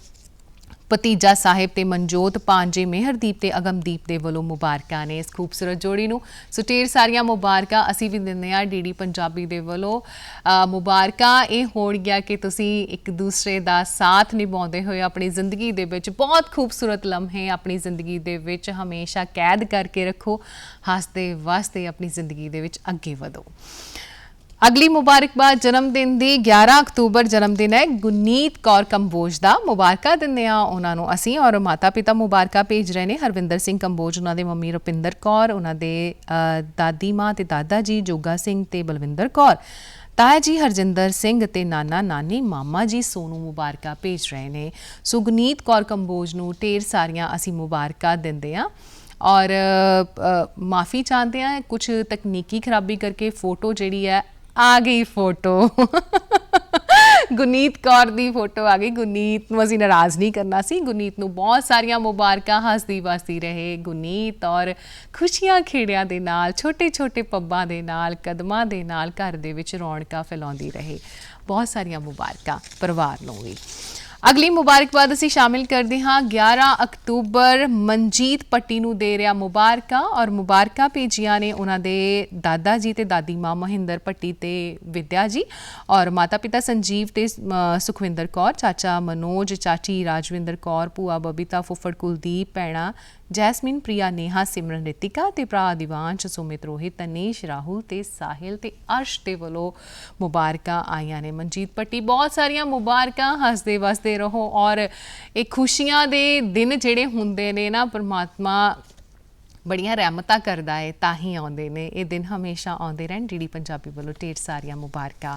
ਭਤੀਜਾ ਸਾਹਿਬ ਤੇ ਮਨਜੋਤ, ਭਾਂਜੇ ਮਿਹਰਦੀਪ ਤੇ ਅਗਮਦੀਪ ਦੇ ਵੱਲੋਂ ਮੁਬਾਰਕਾਂ ਨੇ ਇਸ ਖੂਬਸੂਰਤ ਜੋੜੀ ਨੂੰ। ਸੋ ਢੇਰ ਸਾਰੀਆਂ ਮੁਬਾਰਕਾਂ ਅਸੀਂ ਵੀ ਦਿੰਦੇ ਹਾਂ ਡੀਡੀ ਪੰਜਾਬੀ ਦੇ ਵੱਲੋਂ। ਮੁਬਾਰਕਾਂ ਇਹ ਹੋਣਗੀਆਂ ਕਿ ਤੁਸੀਂ ਇੱਕ ਦੂਸਰੇ ਦਾ ਸਾਥ ਨਿਭਾਉਂਦੇ ਹੋਏ ਆਪਣੀ ਜ਼ਿੰਦਗੀ ਦੇ ਵਿੱਚ ਬਹੁਤ ਖੂਬਸੂਰਤ ਲਮਹੇ ਆਪਣੀ ਜ਼ਿੰਦਗੀ ਦੇ ਵਿੱਚ ਹਮੇਸ਼ਾ ਕੈਦ ਕਰਕੇ ਰੱਖੋ, ਹੱਸਦੇ ਵਸਦੇ ਆਪਣੀ ਜ਼ਿੰਦਗੀ ਦੇ ਵਿੱਚ ਅੱਗੇ ਵਧੋ। ਅਗਲੀ ਮੁਬਾਰਕਬਾਦ ਜਨਮ ਦਿਨ ਦੀ 11 ਅਕਤੂਬਰ ਜਨਮ ਦਿਨ ਹੈ ਗੁਰਨੀਤ ਕੌਰ ਕੰਬੋਜ ਦਾ। ਮੁਬਾਰਕਾਂ ਦਿੰਦੇ ਹਾਂ ਉਹਨਾਂ ਨੂੰ ਅਸੀਂ ਔਰ ਮਾਤਾ ਪਿਤਾ ਮੁਬਾਰਕਾਂ ਭੇਜ ਰਹੇ ਨੇ। ਹਰਵਿੰਦਰ ਸਿੰਘ ਕੰਬੋਜ, ਉਹਨਾਂ ਦੇ ਮੰਮੀ ਰੁਪਿੰਦਰ ਕੌਰ, ਉਹਨਾਂ ਦੇ ਦਾਦੀ ਮਾਂ ਤੇ ਦਾਦਾ ਜੀ ਜੋਗਾ ਸਿੰਘ ਤੇ ਬਲਵਿੰਦਰ ਕੌਰ, ਤਾਇਆ ਜੀ ਹਰਜਿੰਦਰ ਸਿੰਘ ਤੇ ਨਾਨਾ ਨਾਨੀ, ਮਾਮਾ ਜੀ ਸੋਨੂ ਮੁਬਾਰਕਾਂ ਭੇਜ ਰਹੇ ਨੇ। ਸੋ ਗੁਰਨੀਤ ਕੌਰ ਕੰਬੋਜ ਨੂੰ ਢੇਰ ਸਾਰੀਆਂ ਅਸੀਂ ਮੁਬਾਰਕਾਂ ਦਿੰਦੇ ਹਾਂ ਔਰ ਮਾਫੀ ਚਾਹੁੰਦੇ ਹਾਂ, ਕੁਝ ਤਕਨੀਕੀ ਖਰਾਬੀ ਕਰਕੇ ਫੋਟੋ ਜਿਹੜੀ ਹੈ ਆ ਗਈ, ਫੋਟੋ ਗੁਰਨੀਤ ਕੌਰ ਦੀ ਫੋਟੋ ਆ ਗਈ। ਗੁਰਨੀਤ ਨੂੰ ਅਸੀਂ ਨਾਰਾਜ਼ ਨਹੀਂ ਕਰਨਾ ਸੀ। ਗੁਰਨੀਤ ਨੂੰ ਬਹੁਤ ਸਾਰੀਆਂ ਮੁਬਾਰਕਾਂ, ਹੱਸਦੀ ਵਸਦੀ ਰਹੇ ਗੁਰਨੀਤ ਔਰ ਖੁਸ਼ੀਆਂ ਖੇੜਿਆਂ ਦੇ ਨਾਲ, ਛੋਟੇ ਛੋਟੇ ਪੱਬਾਂ ਦੇ ਨਾਲ, ਕਦਮਾਂ ਦੇ ਨਾਲ ਘਰ ਦੇ ਵਿੱਚ ਰੌਣਕਾਂ ਫੈਲਾਉਂਦੀ ਰਹੇ। ਬਹੁਤ ਸਾਰੀਆਂ ਮੁਬਾਰਕਾਂ ਪਰਿਵਾਰ ਨੂੰ ਵੀ। ਅਗਲੀ ਮੁਬਾਰਕਬਾਦ ਅਸੀਂ ਸ਼ਾਮਿਲ ਕਰਦੇ ਹਾਂ 11 ਅਕਤੂਬਰ ਮਨਜੀਤ ਪੱਟੀ ਨੂੰ ਦੇ ਰਿਹਾ ਮੁਬਾਰਕਾਂ ਔਰ ਮੁਬਾਰਕਾਂ ਭੇਜੀਆਂ ਨੇ ਉਹਨਾਂ ਦੇ ਦਾਦਾ ਜੀ ਤੇ ਦਾਦੀ ਮਾਂ ਮਹਿੰਦਰ ਪੱਟੀ ਤੇ ਵਿਦਿਆ ਜੀ ਔਰ ਮਾਤਾ ਪਿਤਾ ਸੰਜੀਵ ਤੇ ਸੁਖਵਿੰਦਰ ਕੌਰ, ਚਾਚਾ ਮਨੋਜ, ਚਾਚੀ ਰਾਜਵਿੰਦਰ ਕੌਰ, ਭੂਆ ਬਬੀਤਾ, ਫੁੱਫੜ ਕੁਲਦੀਪ, ਭੈਣਾ ਜੈਸਮੀਨ, ਪ੍ਰਿਆ, ਨੇਹਾ, ਸਿਮਰਨ, ਰਿਤਿਕਾ ਤੇ ਭਰਾ ਦਿਵਾਂਸ਼, ਸੁਮਿਤ, ਰੋਹਿਤ, ਤਨੀਸ਼, ਰਾਹੁਲ ਤੇ ਸਾਹਿਲ ਤੇ ਅਰਸ਼ ਦੇ ਵੱਲੋਂ ਮੁਬਾਰਕਾਂ ਆਈਆਂ ਨੇ। ਮਨਜੀਤ ਪੱਟੀ, ਬਹੁਤ ਸਾਰੀਆਂ ਮੁਬਾਰਕਾਂ, ਹੱਸਦੇ ਵਸਦੇ ਰਹੋ ਔਰ ਇਹ ਖੁਸ਼ੀਆਂ ਦੇ ਦਿਨ ਜਿਹੜੇ ਹੁੰਦੇ ਨੇ ਨਾ, ਪਰਮਾਤਮਾ ਬੜੀਆਂ ਰਹਿਮਤਾਂ ਕਰਦਾ ਹੈ ਤਾਂ ਹੀ ਆਉਂਦੇ ਨੇ। ਇਹ ਦਿਨ ਹਮੇਸ਼ਾ ਆਉਂਦੇ ਰਹਿਣ। ਡੀਡੀ ਪੰਜਾਬੀ ਵੱਲੋਂ ਢੇਰ ਸਾਰੀਆਂ ਮੁਬਾਰਕਾਂ।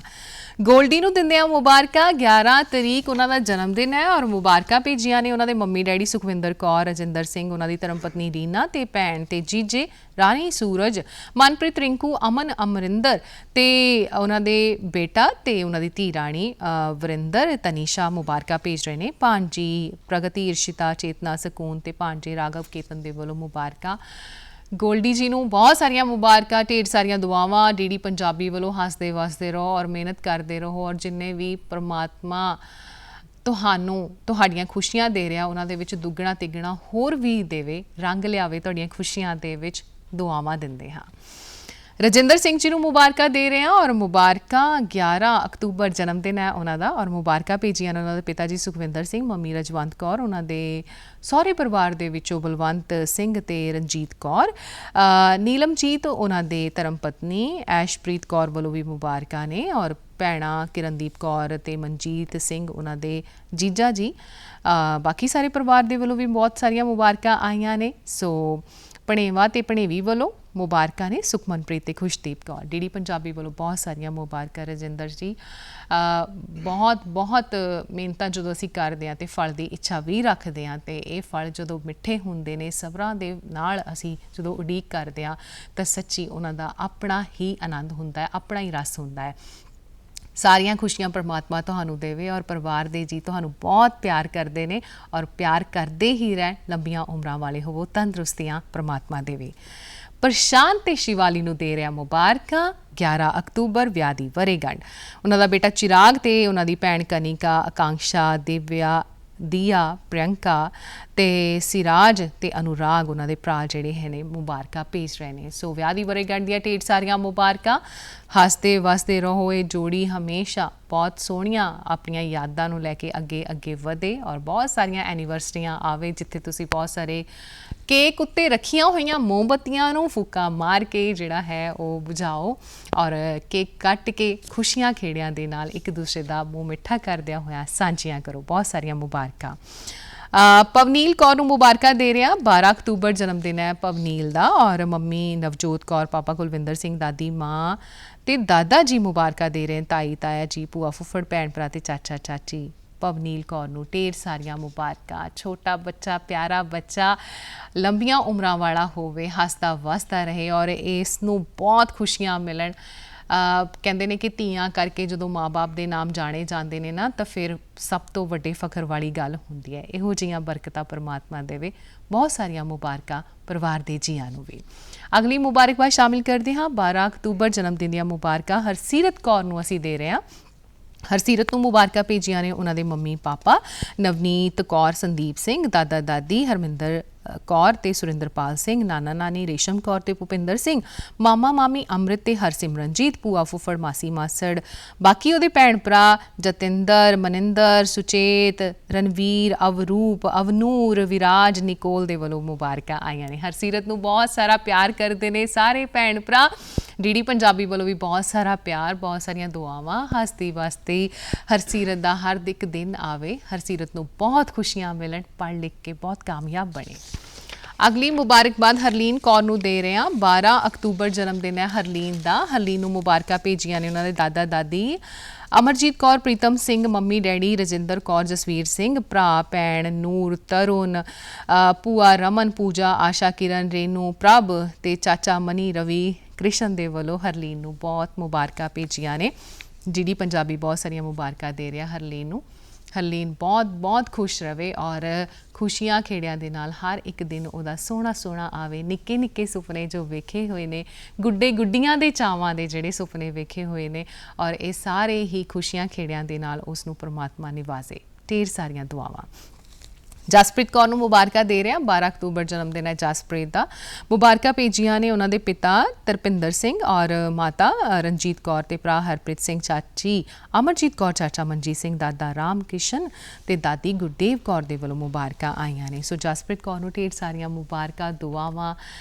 ਗੋਲਡੀ ਨੂੰ ਦਿੰਦੇ ਆ ਮੁਬਾਰਕਾਂ। 11 ਤਰੀਕ ਉਹਨਾਂ ਦਾ ਜਨਮ ਦਿਨ ਹੈ ਔਰ ਮੁਬਾਰਕਾਂ ਭੇਜੀਆਂ ਨੇ ਉਹਨਾਂ ਦੇ ਮੰਮੀ ਡੈਡੀ ਸੁਖਵਿੰਦਰ ਕੌਰ, ਰਜਿੰਦਰ ਸਿੰਘ, ਉਹਨਾਂ ਦੀ ਧਰਮ ਪਤਨੀ ਰੀਨਾ ਤੇ ਭੈਣ ਤੇ ਜੀਜੇ ਰਾਣੀ ਸੂਰਜ, ਮਨਪ੍ਰੀਤ, ਰਿੰਕੂ, ਅਮਨ, ਅਮਰਿੰਦਰ ਤੇ ਉਹਨਾਂ ਦੇ ਬੇਟਾ ਤੇ ਉਹਨਾਂ ਦੀ ਧੀ ਰਾਣੀ ਵਰਿੰਦਰ, ਤਨੀਸ਼ਾ ਮੁਬਾਰਕਾਂ ਭੇਜ ਰਹੇ ਨੇ। ਭਾਂਜੀ ਪ੍ਰਗਤੀ, ਇਰਸ਼ਿਤਾ, ਚੇਤਨਾ, ਸਕੂਨ ਤੇ ਭਾਂਜੇ ਰਾਘਵ, ਕੇਤਨ ਦੇ ਵੱਲੋਂ ਮੁਬਾਰਕਾਂ। ਗੋਲਡੀ ਜੀ ਨੂੰ ਬਹੁਤ ਸਾਰੀਆਂ ਮੁਬਾਰਕਾਂ, ਢੇਰ ਸਾਰੀਆਂ ਦੁਆਵਾਂ ਡੀਡੀ ਪੰਜਾਬੀ ਵੱਲੋਂ। ਹੱਸਦੇ ਵਸਦੇ ਰਹੋ ਔਰ ਮਿਹਨਤ ਕਰਦੇ ਰਹੋ ਔਰ ਜਿੰਨੇ ਵੀ ਪਰਮਾਤਮਾ ਤੁਹਾਨੂੰ ਤੁਹਾਡੀਆਂ ਖੁਸ਼ੀਆਂ ਦੇ ਰਿਹਾ ਉਹਨਾਂ ਦੇ ਵਿੱਚ ਦੁੱਗਣਾ ਤਿੱਗਣਾ ਹੋਰ ਵੀ ਦੇਵੇ, ਰੰਗ ਲਿਆਵੇ ਤੁਹਾਡੀਆਂ ਖੁਸ਼ੀਆਂ ਦੇ ਵਿੱਚ, ਦੁਆਵਾਂ ਦਿੰਦੇ ਹਾਂ। ਰਜਿੰਦਰ ਸਿੰਘ ਜੀ ਨੂੰ ਮੁਬਾਰਕਾਂ ਦੇ ਰਹੇ ਹਾਂ ਔਰ ਮੁਬਾਰਕਾਂ 11 ਅਕਤੂਬਰ ਜਨਮ ਦਿਨ ਹੈ ਉਹਨਾਂ ਦਾ ਔਰ ਮੁਬਾਰਕਾਂ ਭੇਜੀਆਂ ਉਹਨਾਂ ਦੇ ਪਿਤਾ ਜੀ ਸੁਖਵਿੰਦਰ ਸਿੰਘ, ਮੰਮੀ ਰਜਵੰਤ ਕੌਰ, ਉਹਨਾਂ ਦੇ ਸਹੁਰੇ ਪਰਿਵਾਰ ਦੇ ਵਿੱਚੋਂ ਬਲਵੰਤ ਸਿੰਘ ਤੇ ਰਣਜੀਤ ਕੌਰ, ਨੀਲਮਜੀਤ ਉਹਨਾਂ ਦੇ ਧਰਮ ਪਤਨੀ ਐਸ਼ਪ੍ਰੀਤ ਕੌਰ ਵੱਲੋਂ ਵੀ ਮੁਬਾਰਕਾਂ ਨੇ ਔਰ ਭੈਣਾਂ ਕਿਰਨਦੀਪ ਕੌਰ ਤੇ ਮਨਜੀਤ ਸਿੰਘ ਉਹਨਾਂ ਦੇ ਜੀਜਾ ਜੀ, ਬਾਕੀ ਸਾਰੇ ਪਰਿਵਾਰ ਦੇ ਵੱਲੋਂ ਵੀ ਬਹੁਤ ਸਾਰੀਆਂ ਮੁਬਾਰਕਾਂ ਆਈਆਂ ਨੇ। ਸੋ ਭਣੇਵਾ ਤੇ ਭਣੇਵੀ ਵੱਲੋਂ ਮੁਬਾਰਕਾਂ ਨੇ। ਸੁਖਮਨਪ੍ਰੀਤ ਤੇ ਖੁਸ਼ਦੀਪ ਕੌਰ, ਡੀਡੀ ਪੰਜਾਬੀ ਵੱਲੋਂ ਬਹੁਤ ਸਾਰੀਆਂ ਮੁਬਾਰਕਾਂ। ਰਜਿੰਦਰ ਜੀ, ਬਹੁਤ ਬਹੁਤ ਮਿਹਨਤਾਂ ਜਦੋਂ ਅਸੀਂ ਕਰਦੇ ਹਾਂ ਤੇ ਫਲ ਦੀ ਇੱਛਾ ਵੀ ਰੱਖਦੇ ਹਾਂ ਤੇ ਇਹ ਫਲ ਜਦੋਂ ਮਿੱਠੇ ਹੁੰਦੇ ਨੇ, ਸਬਰਾਂ ਦੇ ਨਾਲ ਅਸੀਂ ਜਦੋਂ ਉਡੀਕ ਕਰਦੇ ਹਾਂ ਤਾਂ ਸੱਚੀ ਉਹਨਾਂ ਦਾ ਆਪਣਾ ਹੀ ਆਨੰਦ ਹੁੰਦਾ ਹੈ, ਆਪਣਾ ਹੀ ਰਸ ਹੁੰਦਾ ਹੈ। ਸਾਰੀਆਂ ਖੁਸ਼ੀਆਂ ਪਰਮਾਤਮਾ ਤੁਹਾਨੂੰ ਦੇਵੇ ਔਰ ਪਰਿਵਾਰ ਦੇ ਜੀ ਤੁਹਾਨੂੰ ਬਹੁਤ ਪਿਆਰ ਕਰਦੇ ਨੇ ਔਰ ਪਿਆਰ ਕਰਦੇ ਹੀ ਰਹਿਣ, ਲੰਬੀਆਂ ਉਮਰਾਂ ਵਾਲੇ ਹੋਵੋ, ਤੰਦਰੁਸਤੀਆਂ ਪਰਮਾਤਮਾ ਦੇਵੇ। ਪ੍ਰਸ਼ਾਂਤ ਤੇ ਸ਼ਿਵਾਲੀ ਨੂੰ ਦੇ ਰਿਹਾ ਮੁਬਾਰਕਾਂ, 11 ਅਕਤੂਬਰ ਵਿਆਹ ਦੀ ਵਰ੍ਹੇਗੰਢ। ਉਹਨਾਂ ਦਾ ਬੇਟਾ ਚਿਰਾਗ ਤੇ ਉਹਨਾਂ ਦੀ ਭੈਣ ਕਨਿਕਾ, ਆਕਾਂक्षा, ਦਿਵਿਆ, ਦੀਆ, ਪ੍ਰਿਯੰਕਾ ਤੇ ਸਿਰਾਜ ਤੇ ਅਨੁਰਾਗ ਉਹਨਾਂ ਦੇ ਭਰਾ ਜਿਹੜੇ ਹੈ ਨੇ ਮੁਬਾਰਕਾਂ ਭੇਜ ਰਹੇ ਨੇ। ਸੋ ਵਿਆਹ ਦੀ ਵਰ੍ਹੇਗੰਢ ਦੀਆਂ ਢੇਰ ਸਾਰੀਆਂ ਮੁਬਾਰਕਾਂ। ਹੱਸਦੇ ਵਸਦੇ ਰਹੋ, ਇਹ ਜੋੜੀ ਹਮੇਸ਼ਾ ਬਹੁਤ ਸੋਹਣੀਆਂ ਆਪਣੀਆਂ ਯਾਦਾਂ ਨੂੰ ਲੈ ਕੇ ਅੱਗੇ ਅੱਗੇ ਵਧੇ ਔਰ ਬਹੁਤ ਸਾਰੀਆਂ ਐਨੀਵਰਸਰੀਆਂ ਆਵੇ ਜਿੱਥੇ ਤੁਸੀਂ ਬਹੁਤ ਸਾਰੇ ਕੇਕ ਉੱਤੇ ਰੱਖੀਆਂ ਹੋਈਆਂ ਮੋਮਬੱਤੀਆਂ ਨੂੰ ਫੂਕਾ ਮਾਰ ਕੇ ਜਿਹੜਾ ਹੈ ਉਹ ਬੁਝਾਓ ਔਰ ਕੇਕ ਕੱਟ ਕੇ ਖੁਸ਼ੀਆਂ ਖੇੜਿਆਂ ਦੇ ਨਾਲ ਇੱਕ ਦੂਸਰੇ ਦਾ ਮੂੰਹ ਮਿੱਠਾ ਕਰਦਿਆਂ ਹੋਇਆ ਸਾਂਝੀਆਂ ਕਰੋ। ਬਹੁਤ ਸਾਰੀਆਂ ਮੁਬਾਰਕਾਂ। ਪਵਨੀਲ ਕੌਰ ਨੂੰ ਮੁਬਾਰਕਾਂ ਦੇ ਰਿਹਾ, 12 ਅਕਤੂਬਰ ਜਨਮ ਦਿਨ ਹੈ ਪਵਨੀਲ ਦਾ ਔਰ ਮੰਮੀ ਨਵਜੋਤ ਕੌਰ, ਪਾਪਾ ਕੁਲਵਿੰਦਰ ਸਿੰਘ, ਦਾਦੀ ਮਾਂ ਤੇ ਦਾਦਾ ਜੀ ਮੁਬਾਰਕਾਂ ਦੇ ਰਹੇ, ਤਾਈ ਤਾਇਆ ਜੀ, ਭੂਆ ਫੁੱਫੜ, ਭੈਣ ਭਰਾ ਤੇ ਚਾਚਾ ਚਾਚੀ। ਪਵਨੀਲ ਕੌਰ ਨੂੰ ਢੇਰ ਸਾਰੀਆਂ ਮੁਬਾਰਕਾਂ। ਛੋਟਾ ਬੱਚਾ, ਪਿਆਰਾ ਬੱਚਾ, ਲੰਬੀਆਂ ਉਮਰਾਂ ਵਾਲਾ ਹੋਵੇ, ਹੱਸਦਾ ਵਸਦਾ ਰਹੇ ਔਰ ਇਸ ਨੂੰ ਬਹੁਤ ਖੁਸ਼ੀਆਂ ਮਿਲਣ। ਕਹਿੰਦੇ ਨੇ ਕਿ ਧੀਆਂ ਕਰਕੇ ਜਦੋਂ ਮਾਂ-ਬਾਪ ਦੇ ਨਾਮ ਜਾਣੇ ਜਾਂਦੇ ਨੇ ਨਾ ਤਾਂ ਫਿਰ ਸਭ ਤੋਂ ਵੱਡੇ ਫਖਰ ਵਾਲੀ ਗੱਲ ਹੁੰਦੀ ਹੈ। ਇਹੋ ਜਿਹੀਆਂ ਬਰਕਤਾਂ ਪਰਮਾਤਮਾ ਦੇਵੇ। ਬਹੁਤ ਸਾਰੀਆਂ ਮੁਬਾਰਕਾਂ ਪਰਿਵਾਰ ਦੇ ਜੀਆਂ ਨੂੰ ਵੀ। ਅਗਲੀ ਮੁਬਾਰਕਬਾਦ ਸ਼ਾਮਿਲ ਕਰਦੇ ਹਾਂ, 12 ਅਕਤੂਬਰ ਜਨਮ ਦਿਨ ਦੀਆਂ ਮੁਬਾਰਕਾਂ ਹਰਸੀਰਤ ਕੌਰ ਨੂੰ ਅਸੀਂ ਦੇ ਰਹੇ ਹਾਂ। ਹਰਸੀਰਤ ਨੂੰ ਮੁਬਾਰਕਾਂ ਭੇਜੀਆਂ ਨੇ ਉਹਨਾਂ ਦੇ ਮੰਮੀ ਪਾਪਾ ਨਵਨੀਤ ਕੌਰ, ਸੰਦੀਪ ਸਿੰਘ, ਦਾਦਾ ਦਾਦੀ ਹਰਮਿੰਦਰ ਕੌਰ ਤੇ ਸੁਰਿੰਦਰਪਾਲ ਸਿੰਘ, ਨਾਨਾ ਨਾਨੀ ਰੇਸ਼ਮ ਕੌਰ ਤੇ ਭੁਪਿੰਦਰ ਸਿੰਘ, ਮਾਮਾ ਮਾਮੀ ਅੰਮ੍ਰਿਤ ਤੇ ਹਰਸਿਮਰਨਜੀਤ, ਭੂਆ ਫੁੱਫੜ, ਮਾਸੀ ਮਾਸੜ, ਬਾਕੀ ਉਹਦੇ ਭੈਣ ਭਰਾ ਜਤਿੰਦਰ, ਮਨਿੰਦਰ, ਸੁਚੇਤ, ਰਣਵੀਰ, ਅਵਰੂਪ, ਅਵਨੂਰ, ਵਿਰਾਜ, ਨਿਕੋਲ ਦੇ ਵੱਲੋਂ ਮੁਬਾਰਕਾਂ ਆਈਆਂ ਨੇ। ਹਰਸੀਰਤ ਨੂੰ ਬਹੁਤ ਸਾਰਾ ਪਿਆਰ ਕਰਦੇ ਨੇ ਸਾਰੇ ਭੈਣ ਭਰਾ। ਡੀਡੀ ਪੰਜਾਬੀ ਵੱਲੋਂ ਵੀ ਬਹੁਤ ਸਾਰਾ ਪਿਆਰ, ਬਹੁਤ ਸਾਰੀਆਂ ਦੁਆਵਾਂ। ਹੱਸਦੀ ਵਸਦੀ ਹਰਸੀਰਤ ਦਾ ਹਰ ਇੱਕ ਦਿਨ ਆਵੇ, ਹਰਸੀਰਤ ਨੂੰ ਬਹੁਤ ਖੁਸ਼ੀਆਂ ਮਿਲਣ, ਪੜ੍ਹ ਲਿਖ ਕੇ ਬਹੁਤ ਕਾਮਯਾਬ ਬਣੇ। ਅਗਲੀ ਮੁਬਾਰਕਬਾਦ ਹਰਲੀਨ ਕੌਰ ਨੂੰ ਦੇ ਰਹੇ ਹਾਂ, 12 ਅਕਤੂਬਰ ਜਨਮ ਦਿਨ ਹੈ ਹਰਲੀਨ ਦਾ। ਹਰਲੀਨ ਨੂੰ ਮੁਬਾਰਕਾਂ ਭੇਜੀਆਂ ਨੇ ਉਹਨਾਂ ਦੇ ਦਾਦਾ ਦਾਦੀ ਅਮਰਜੀਤ ਕੌਰ, ਪ੍ਰੀਤਮ ਸਿੰਘ, ਮੰਮੀ ਡੈਡੀ ਰਜਿੰਦਰ ਕੌਰ, ਜਸਵੀਰ ਸਿੰਘ, ਭਰਾ ਭੈਣ ਨੂਰ, ਤਰੁਣ, ਭੂਆ ਰਮਨ, ਪੂਜਾ, ਆਸ਼ਾ, ਕਿਰਨ, ਰੇਨੂ, ਪ੍ਰਭ ਤੇ ਚਾਚਾ ਮਨੀ, ਰਵੀ ਕ੍ਰਿਸ਼ਨ ਦੇ ਵੱਲੋਂ ਹਰਲੀਨ ਨੂੰ ਬਹੁਤ ਮੁਬਾਰਕਾਂ ਭੇਜੀਆਂ ਨੇ। ਡੀਡੀ ਪੰਜਾਬੀ ਬਹੁਤ ਸਾਰੀਆਂ ਮੁਬਾਰਕਾਂ ਦੇ ਰਿਹਾ ਹਰਲੀਨ ਨੂੰ। ਹਰਲੀਨ ਬਹੁਤ ਬਹੁਤ ਖੁਸ਼ ਰਵੇ ਔਰ ਖੁਸ਼ੀਆਂ ਖੇੜਿਆਂ ਦੇ ਨਾਲ ਹਰ ਇੱਕ ਦਿਨ ਉਹਦਾ ਸੋਹਣਾ ਸੋਹਣਾ ਆਵੇ। ਨਿੱਕੇ ਨਿੱਕੇ ਸੁਪਨੇ ਜੋ ਵੇਖੇ ਹੋਏ ਨੇ, ਗੁੱਡੇ ਗੁੱਡੀਆਂ ਦੇ ਚਾਵਾਂ ਦੇ ਜਿਹੜੇ ਸੁਪਨੇ ਵੇਖੇ ਹੋਏ ਨੇ ਔਰ ਇਹ ਸਾਰੇ ਹੀ ਖੁਸ਼ੀਆਂ ਖੇੜਿਆਂ ਦੇ ਨਾਲ ਉਸ ਨੂੰ ਪਰਮਾਤਮਾ ਨਿਵਾਜ਼ੇ। ਢੇਰ ਸਾਰੀਆਂ ਦੁਆਵਾਂ। ਜਸਪ੍ਰੀਤ ਕੌਰ ਨੂੰ ਮੁਬਾਰਕਾਂ ਦੇ ਰਿਹਾ, 12 ਅਕਤੂਬਰ ਜਨਮ ਦਿਨ ਹੈ ਜਸਪ੍ਰੀਤ ਦਾ। ਮੁਬਾਰਕਾਂ ਭੇਜੀਆਂ ਨੇ ਉਹਨਾਂ ਦੇ ਪਿਤਾ ਤਰਪਿੰਦਰ ਸਿੰਘ ਔਰ ਮਾਤਾ ਰਣਜੀਤ ਕੌਰ ਤੇ ਭਰਾ ਹਰਪ੍ਰੀਤ ਸਿੰਘ, ਚਾਚੀ ਅਮਰਜੀਤ ਕੌਰ, ਚਾਚਾ ਮਨਜੀਤ ਸਿੰਘ, ਦਾਦਾ ਰਾਮ ਕਿਸ਼ਨ ਤੇ ਦਾਦੀ ਗੁਰਦੇਵ ਕੌਰ ਦੇ ਵੱਲੋਂ ਮੁਬਾਰਕਾਂ ਆਈਆਂ ਨੇ। ਸੋ ਜਸਪ੍ਰੀਤ ਕੌਰ ਨੂੰ ਢੇਰ ਸਾਰੀਆਂ ਮੁਬਾਰਕਾਂ, ਦੁਆਵਾਂ।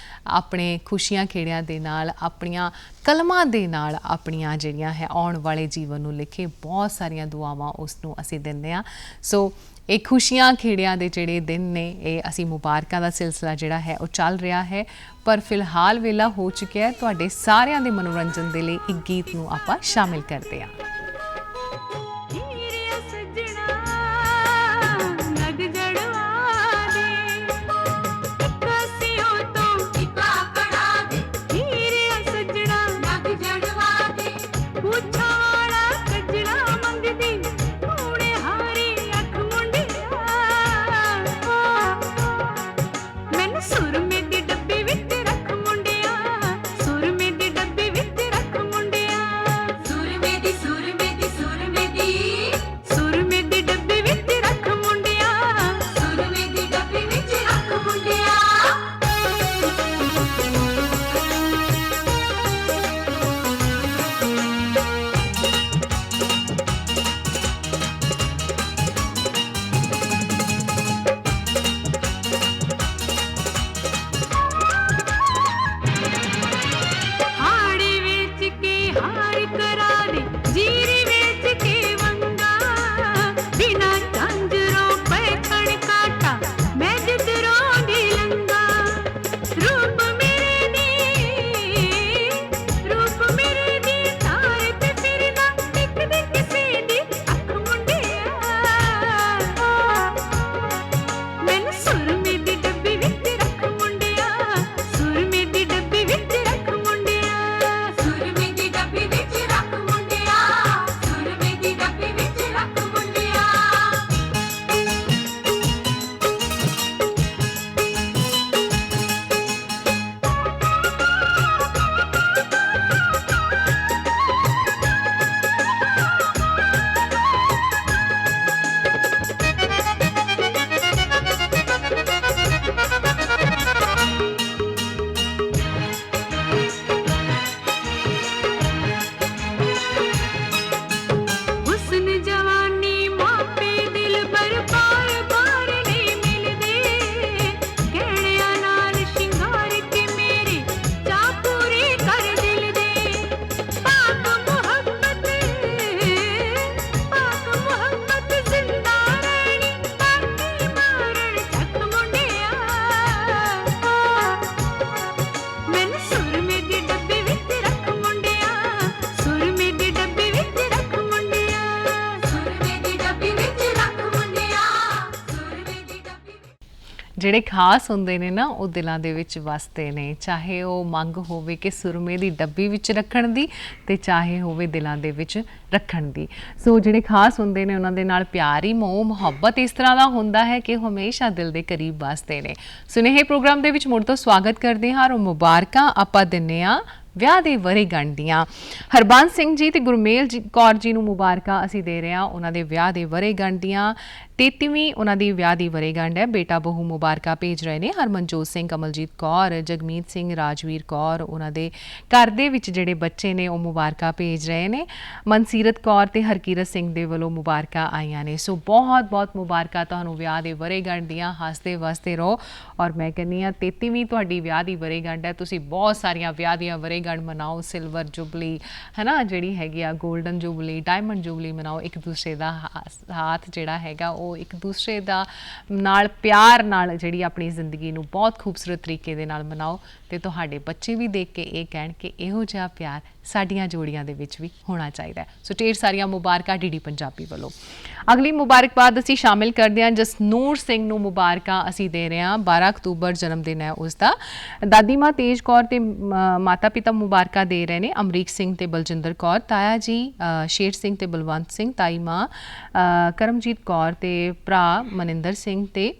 ਆਪਣੇ ਖੁਸ਼ੀਆਂ ਖੇੜਿਆਂ ਦੇ ਨਾਲ, ਆਪਣੀਆਂ ਕਲਮਾਂ ਦੇ ਨਾਲ ਆਪਣੀਆਂ ਜਿਹੜੀਆਂ ਹੈ ਆਉਣ ਵਾਲੇ ਜੀਵਨ ਨੂੰ ਲਿਖੇ ਬਹੁਤ ਸਾਰੀਆਂ ਦੁਆਵਾਂ ਉਸ ਨੂੰ ਅਸੀਂ ਦਿੰਦੇ ਹਾਂ। ਸੋ ਇਹ ਖੁਸ਼ੀਆਂ ਖੇੜਿਆਂ ਦੇ ਜਿਹੜੇ ਦਿਨ ਨੇ, ਇਹ ਅਸੀਂ ਮੁਬਾਰਕਾਂ ਦਾ ਸਿਲਸਿਲਾ ਜਿਹੜਾ ਹੈ ਉਹ ਚੱਲ ਰਿਹਾ ਹੈ। ਪਰ ਫਿਲਹਾਲ ਵੇਲਾ ਹੋ ਚੁੱਕਿਆ ਹੈ। ਤੁਹਾਡੇ ਸਾਰਿਆਂ ਦੇ ਮਨੋਰੰਜਨ ਦੇ ਲਈ ਇੱਕ ਗੀਤ ਨੂੰ ਆਪਾਂ ਸ਼ਾਮਿਲ ਕਰਦੇ ਹਾਂ। ਸੁਰਮੇ ਦੀ ਡੱਬੀ ਵਿੱਚ ਰੱਖ ਮੁੰਡਿਆ, ਸੁਰਮੇ ਦੀ ਡੱਬੀ ਵਿੱਚ ਰੱਖ ਮੁੰਡਿਆ, ਸੁਰਮੇ ਦੀ ਸੁਰ ਸੁਰਮੇ ਦੀ ਡੱਬੀ ਵਿੱਚ ਰੱਖ ਮੁੰਡਿਆ, ਸੁਰਮੇ ਦੀ ਡੱਬੀ ਵਿੱਚ ਰੱਖ ਮੁੰਡਿਆ, ਸੁਰਮੇ ਦੀ ਡੱਬੀ ਵਿੱਚ ਰੱਖ ਮੁੰਡਿਆ, ਸੁਰਮੇ ਦੀ ਡੱਬੀ ਵਿੱਚ। ਜਿਹੜੇ ਖਾਸ ਹੁੰਦੇ ਨੇ ਨਾ ਉਹ ਦਿਲਾਂ ਦੇ ਵਿੱਚ ਵਸਦੇ ਨੇ, ਚਾਹੇ ਉਹ ਮੰਗ ਹੋਵੇ ਕਿ ਸੁਰਮੇ ਦੀ ਡੱਬੀ ਵਿੱਚ ਰੱਖਣ ਦੀ ਤੇ ਚਾਹੇ ਹੋਵੇ ਦਿਲਾਂ ਦੇ ਵਿੱਚ ਰੱਖਣ ਦੀ। ਸੋ ਜਿਹੜੇ ਖਾਸ ਹੁੰਦੇ ਨੇ ਉਹਨਾਂ ਦੇ ਨਾਲ ਪਿਆਰ ਹੀ ਮੋਹ ਮੁਹੱਬਤ ਇਸ ਤਰ੍ਹਾਂ ਦਾ ਹੁੰਦਾ ਹੈ ਕਿ ਉਹ ਹਮੇਸ਼ਾ ਦਿਲ ਦੇ ਕਰੀਬ ਵਸਦੇ ਨੇ। ਸੁਨੇਹੇ ਪ੍ਰੋਗਰਾਮ ਦੇ ਵਿੱਚ ਮੁੜ ਤੋਂ ਸਵਾਗਤ ਕਰਦੇ ਹਾਂ ਔਰ ਮੁਬਾਰਕਾਂ ਆਪਾਂ ਦਿੰਦੇ ਹਾਂ ਵਿਆਹ ਦੇ ਵਰ੍ਹੇਗੰਢ ਦੀਆਂ। ਹਰਬੰਸ ਸਿੰਘ ਜੀ ਤੇ ਗੁਰਮੇਲ ਕੌਰ ਜੀ ਨੂੰ ਮੁਬਾਰਕਾਂ ਅਸੀਂ ਦੇ ਰਹੇ ਹਾਂ ਉਹਨਾਂ ਦੇ ਵਿਆਹ ਦੇ ਵਰ੍ਹੇਗੰਢ ਦੀਆਂ। 33ਵੀਂ ਉਹਨਾਂ ਦੀ ਵਿਆਹ ਦੀ ਵਰ੍ਹੇਗੰਢ ਹੈ। ਬੇਟਾ ਬਹੂ ਮੁਬਾਰਕਾਂ ਭੇਜ ਰਹੇ ਨੇ ਹਰਮਨਜੋਤ ਸਿੰਘ, ਕਮਲਜੀਤ ਕੌਰ, ਜਗਮੀਤ ਸਿੰਘ, ਰਾਜਵੀਰ ਕੌਰ। ਉਹਨਾਂ ਦੇ ਘਰ ਦੇ ਵਿੱਚ ਜਿਹੜੇ ਬੱਚੇ ਨੇ ਉਹ ਮੁਬਾਰਕਾਂ ਭੇਜ ਰਹੇ ਨੇ। ਮਨਸੀਰਤ ਕੌਰ ਤੇ ਹਰਕੀਰਤ ਸਿੰਘ ਦੇ ਵੱਲੋਂ ਮੁਬਾਰਕਾਂ ਆਈਆਂ ਨੇ। ਸੋ ਬਹੁਤ ਬਹੁਤ ਮੁਬਾਰਕਾਂ ਤੁਹਾਨੂੰ ਵਿਆਹ ਦੇ ਵਰ੍ਹੇਗੰਢ ਦੀਆਂ। ਹੱਸਦੇ ਵਸਦੇ ਰਹੋ। ਔਰ ਮੈਂ ਕਹਿੰਦੀ ਹਾਂ 33ਵੀਂ ਤੁਹਾਡੀ ਵਿਆਹ ਦੀ ਵਰ੍ਹੇਗੰਢ ਹੈ। ਤੁਸੀਂ ਬਹੁਤ ਸਾਰੀਆਂ ਵਿਆਹ ਦੀਆਂ ਵਰ੍ਹੇਗੰਢ ਮਨਾਓ। ਸਿਲਵਰ ਜੁਬਲੀ ਹੈ ਨਾ, ਜਿਹੜੀ ਹੈਗੀ ਆ ਗੋਲਡਨ ਜੁਬਲੀ, ਡਾਇਮੰਡ ਜੁਬਲੀ ਮਨਾਓ। ਇੱਕ ਦੂਸਰੇ ਦਾ ਸਾਥ ਜਿਹੜਾ ਹੈਗਾ ਉਹ ਇੱਕ ਦੂਸਰੇ ਦਾ ਨਾਲ ਪਿਆਰ ਨਾਲ ਜਿਹੜੀ ਆਪਣੀ ਜ਼ਿੰਦਗੀ ਨੂੰ ਬਹੁਤ ਖੂਬਸੂਰਤ ਤਰੀਕੇ ਦੇ ਨਾਲ ਮਨਾਓ ਤੇ ਤੁਹਾਡੇ ਬੱਚੇ ਵੀ ਦੇਖ ਕੇ ਇਹ ਕਹਿਣ ਕਿ ਇਹੋ ਜਿਹਾ ਪਿਆਰ ਸਾਡੀਆਂ ਜੋੜੀਆਂ ਦੇ ਵਿੱਚ ਵੀ ਹੋਣਾ ਚਾਹੀਦਾ ਹੈ। ਸੋ ਢੇਰ ਸਾਰੀਆਂ ਮੁਬਾਰਕਾਂ ਡੀਡੀ ਪੰਜਾਬੀ ਵੱਲੋਂ। ਅਗਲੀ ਮੁਬਾਰਕਬਾਦ ਅਸੀਂ ਸ਼ਾਮਿਲ ਕਰਦੇ ਹਾਂ ਜਸਨੂਰ ਸਿੰਘ ਨੂੰ। ਮੁਬਾਰਕਾਂ ਅਸੀਂ ਦੇ ਰਹੇ ਹਾਂ, 12 ਅਕਤੂਬਰ ਜਨਮ ਦਿਨ ਹੈ ਉਸਦਾ। ਦਾਦੀ ਮਾਂ ਤੇਜ ਕੌਰ ਤੇ ਮਾਤਾ ਪਿਤਾ ਮੁਬਾਰਕਾਂ ਦੇ ਰਹੇ ਨੇ, ਅਮਰੀਕ ਸਿੰਘ ਤੇ ਬਲਜਿੰਦਰ ਕੌਰ। ਤਾਇਆ ਜੀ ਸ਼ੇਰ ਸਿੰਘ ਤੇ ਬਲਵੰਤ ਸਿੰਘ, ਤਾਈ ਮਾਂ ਕਰਮਜੀਤ ਕੌਰ ਤੇ ਭਰਾ ਮਨਿੰਦਰ ਸਿੰਘ ਤੇ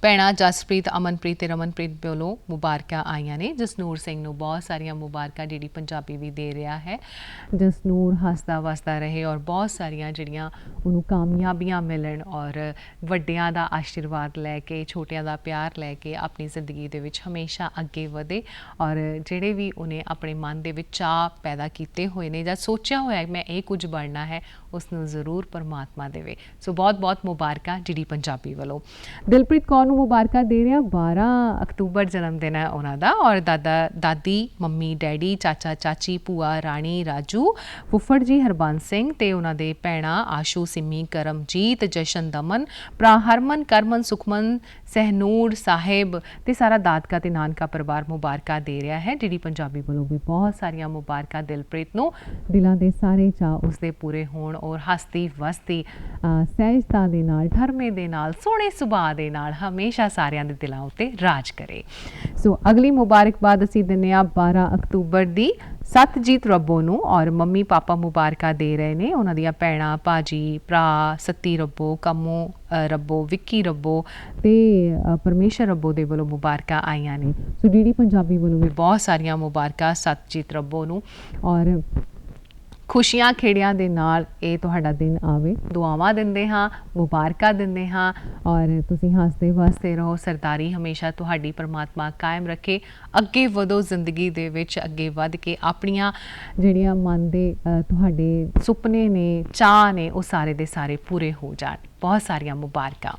ਭੈਣਾਂ ਜਸਪ੍ਰੀਤ, ਅਮਨਪ੍ਰੀਤ ਤੇ ਰਮਨਪ੍ਰੀਤ ਵੱਲੋਂ ਮੁਬਾਰਕਾਂ ਆਈਆਂ ਨੇ। ਜਸਨੂਰ ਸਿੰਘ ਨੂੰ ਬਹੁਤ ਸਾਰੀਆਂ ਮੁਬਾਰਕਾਂ ਡੀਡੀ ਪੰਜਾਬੀ ਵੀ ਦੇ ਰਿਹਾ ਹੈ। ਜਸਨੂਰ ਹੱਸਦਾ ਵਸਦਾ ਰਹੇ ਔਰ ਬਹੁਤ ਸਾਰੀਆਂ ਜਿਹੜੀਆਂ ਉਹਨੂੰ ਕਾਮਯਾਬੀਆਂ ਮਿਲਣ ਔਰ ਵੱਡਿਆਂ ਦਾ ਆਸ਼ੀਰਵਾਦ ਲੈ ਕੇ, ਛੋਟਿਆਂ ਦਾ ਪਿਆਰ ਲੈ ਕੇ ਆਪਣੀ ਜ਼ਿੰਦਗੀ ਦੇ ਵਿੱਚ ਹਮੇਸ਼ਾ ਅੱਗੇ ਵਧੇ ਔਰ ਜਿਹੜੇ ਵੀ ਉਹਨੇ ਆਪਣੇ ਮਨ ਦੇ ਵਿੱਚ ਚਾਅ ਪੈਦਾ ਕੀਤੇ ਹੋਏ ਨੇ ਜਾਂ ਸੋਚਿਆ ਹੋਇਆ ਮੈਂ ਇਹ ਕੁਝ ਬਣਨਾ ਹੈ, ਉਸ ਨੂੰ ਜ਼ਰੂਰ ਪਰਮਾਤਮਾ ਦੇਵੇ। ਸੋ ਬਹੁਤ ਬਹੁਤ ਮੁਬਾਰਕਾਂ ਡੀਡੀ ਪੰਜਾਬੀ ਵੱਲੋਂ। ਦਿਲਪ੍ਰੀਤ ਕੌਰ ਨੂੰ ਮੁਬਾਰਕਾਂ ਦੇ ਰਿਹਾ, 12 ਅਕਤੂਬਰ ਜਨਮ ਦਿਨ ਹੈ ਉਹਨਾਂ ਦਾ। ਔਰ ਦਾਦੀ, ਮੰਮੀ, ਡੈਡੀ, ਚਾਚਾ ਚਾਚੀ, ਭੂਆ ਰਾਣੀ, ਰਾਜੂ, ਫੁੱਫੜ ਜੀ ਹਰਬੰਸ ਸਿੰਘ ਤੇ ਉਹਨਾਂ ਦੇ ਭੈਣਾਂ ਆਸ਼ੂ, ਸਿੰਮੀ, ਕਰਮਜੀਤ, ਜਸ਼ਨ, ਦਮਨ, ਭਰਾ ਹਰਮਨ, ਕਰਮਨ, ਸੁਖਮਨ, ਸਹਿਨੂਰ ਸਾਹਿਬ ਤੇ ਸਾਰਾ ਦਾਦਕਾ ਤੇ ਨਾਨਕਾ ਪਰਿਵਾਰ ਮੁਬਾਰਕਾਂ ਦੇ ਰਿਹਾ ਹੈ। ਡੀਡੀ ਪੰਜਾਬੀ ਵੱਲੋਂ ਵੀ ਬਹੁਤ ਸਾਰੀਆਂ ਮੁਬਾਰਕਾਂ ਦਿਲਪ੍ਰੀਤ ਨੂੰ। ਦਿਲਾਂ ਦੇ ਸਾਰੇ ਚਾਅ ਉਸਦੇ ਪੂਰੇ ਹੋਣ ਔਰ ਹੱਸਦੀ ਵਸਦੀ ਸਹਿਜਤਾ ਦੇ ਨਾਲ, ਠਰਮੇ ਦੇ ਨਾਲ, ਸੋਹਣੇ ਸੁਭਾਅ ਦੇ ਨਾਲ ਹਮੇਸ਼ਾ ਸਾਰਿਆਂ ਦੇ ਦਿਲਾਂ ਉੱਤੇ ਰਾਜ ਕਰੇ। ਸੋ ਅਗਲੀ ਮੁਬਾਰਕਬਾਦ ਅਸੀਂ ਦਿੰਦੇ ਹਾਂ 12 ਅਕਤੂਬਰ ਦੀ ਸਤਜੀਤ ਰੱਬੋ ਨੂੰ। ਔਰ ਮੰਮੀ ਪਾਪਾ ਮੁਬਾਰਕਾਂ ਦੇ ਰਹੇ ਨੇ, ਉਹਨਾਂ ਦੀਆਂ ਭੈਣਾਂ, ਭਾਜੀ, ਭਰਾ ਸੱਤੀ ਰੱਬੋ, ਕੰਮੋ ਰੱਬੋ, ਵਿੱਕੀ ਰੱਬੋ ਤੇ ਪਰਮੇਸ਼ਰ ਰੱਬੋ ਦੇ ਵੱਲੋਂ ਮੁਬਾਰਕਾਂ ਆਈਆਂ ਨੇ। ਸੋ ਡੀਡੀ ਪੰਜਾਬੀ ਵੱਲੋਂ ਵੀ ਬਹੁਤ ਸਾਰੀਆਂ ਮੁਬਾਰਕਾਂ ਸਤਜੀਤ ਰੱਬੋ ਨੂੰ। ਔਰ ਖੁਸ਼ੀਆਂ ਖੇੜਿਆਂ ਦੇ ਨਾਲ ਇਹ ਤੁਹਾਡਾ ਦਿਨ ਆਵੇ, ਦੁਆਵਾਂ ਦਿੰਦੇ ਹਾਂ, ਮੁਬਾਰਕਾਂ ਦਿੰਦੇ ਹਾਂ ਔਰ ਤੁਸੀਂ ਹੱਸਦੇ ਵਸਦੇ ਰਹੋ। ਸਰਦਾਰੀ ਹਮੇਸ਼ਾ ਤੁਹਾਡੀ ਪਰਮਾਤਮਾ ਕਾਇਮ ਰੱਖੇ। ਅੱਗੇ ਵਧੋ ਜ਼ਿੰਦਗੀ ਦੇ ਵਿੱਚ, ਅੱਗੇ ਵੱਧ ਕੇ ਆਪਣੀਆਂ ਜਿਹੜੀਆਂ ਮਨ ਦੇ ਤੁਹਾਡੇ ਸੁਪਨੇ ਨੇ, ਚਾਅ ਨੇ, ਉਹ ਸਾਰੇ ਦੇ ਸਾਰੇ ਪੂਰੇ ਹੋ ਜਾਣ। ਬਹੁਤ ਸਾਰੀਆਂ ਮੁਬਾਰਕਾਂ।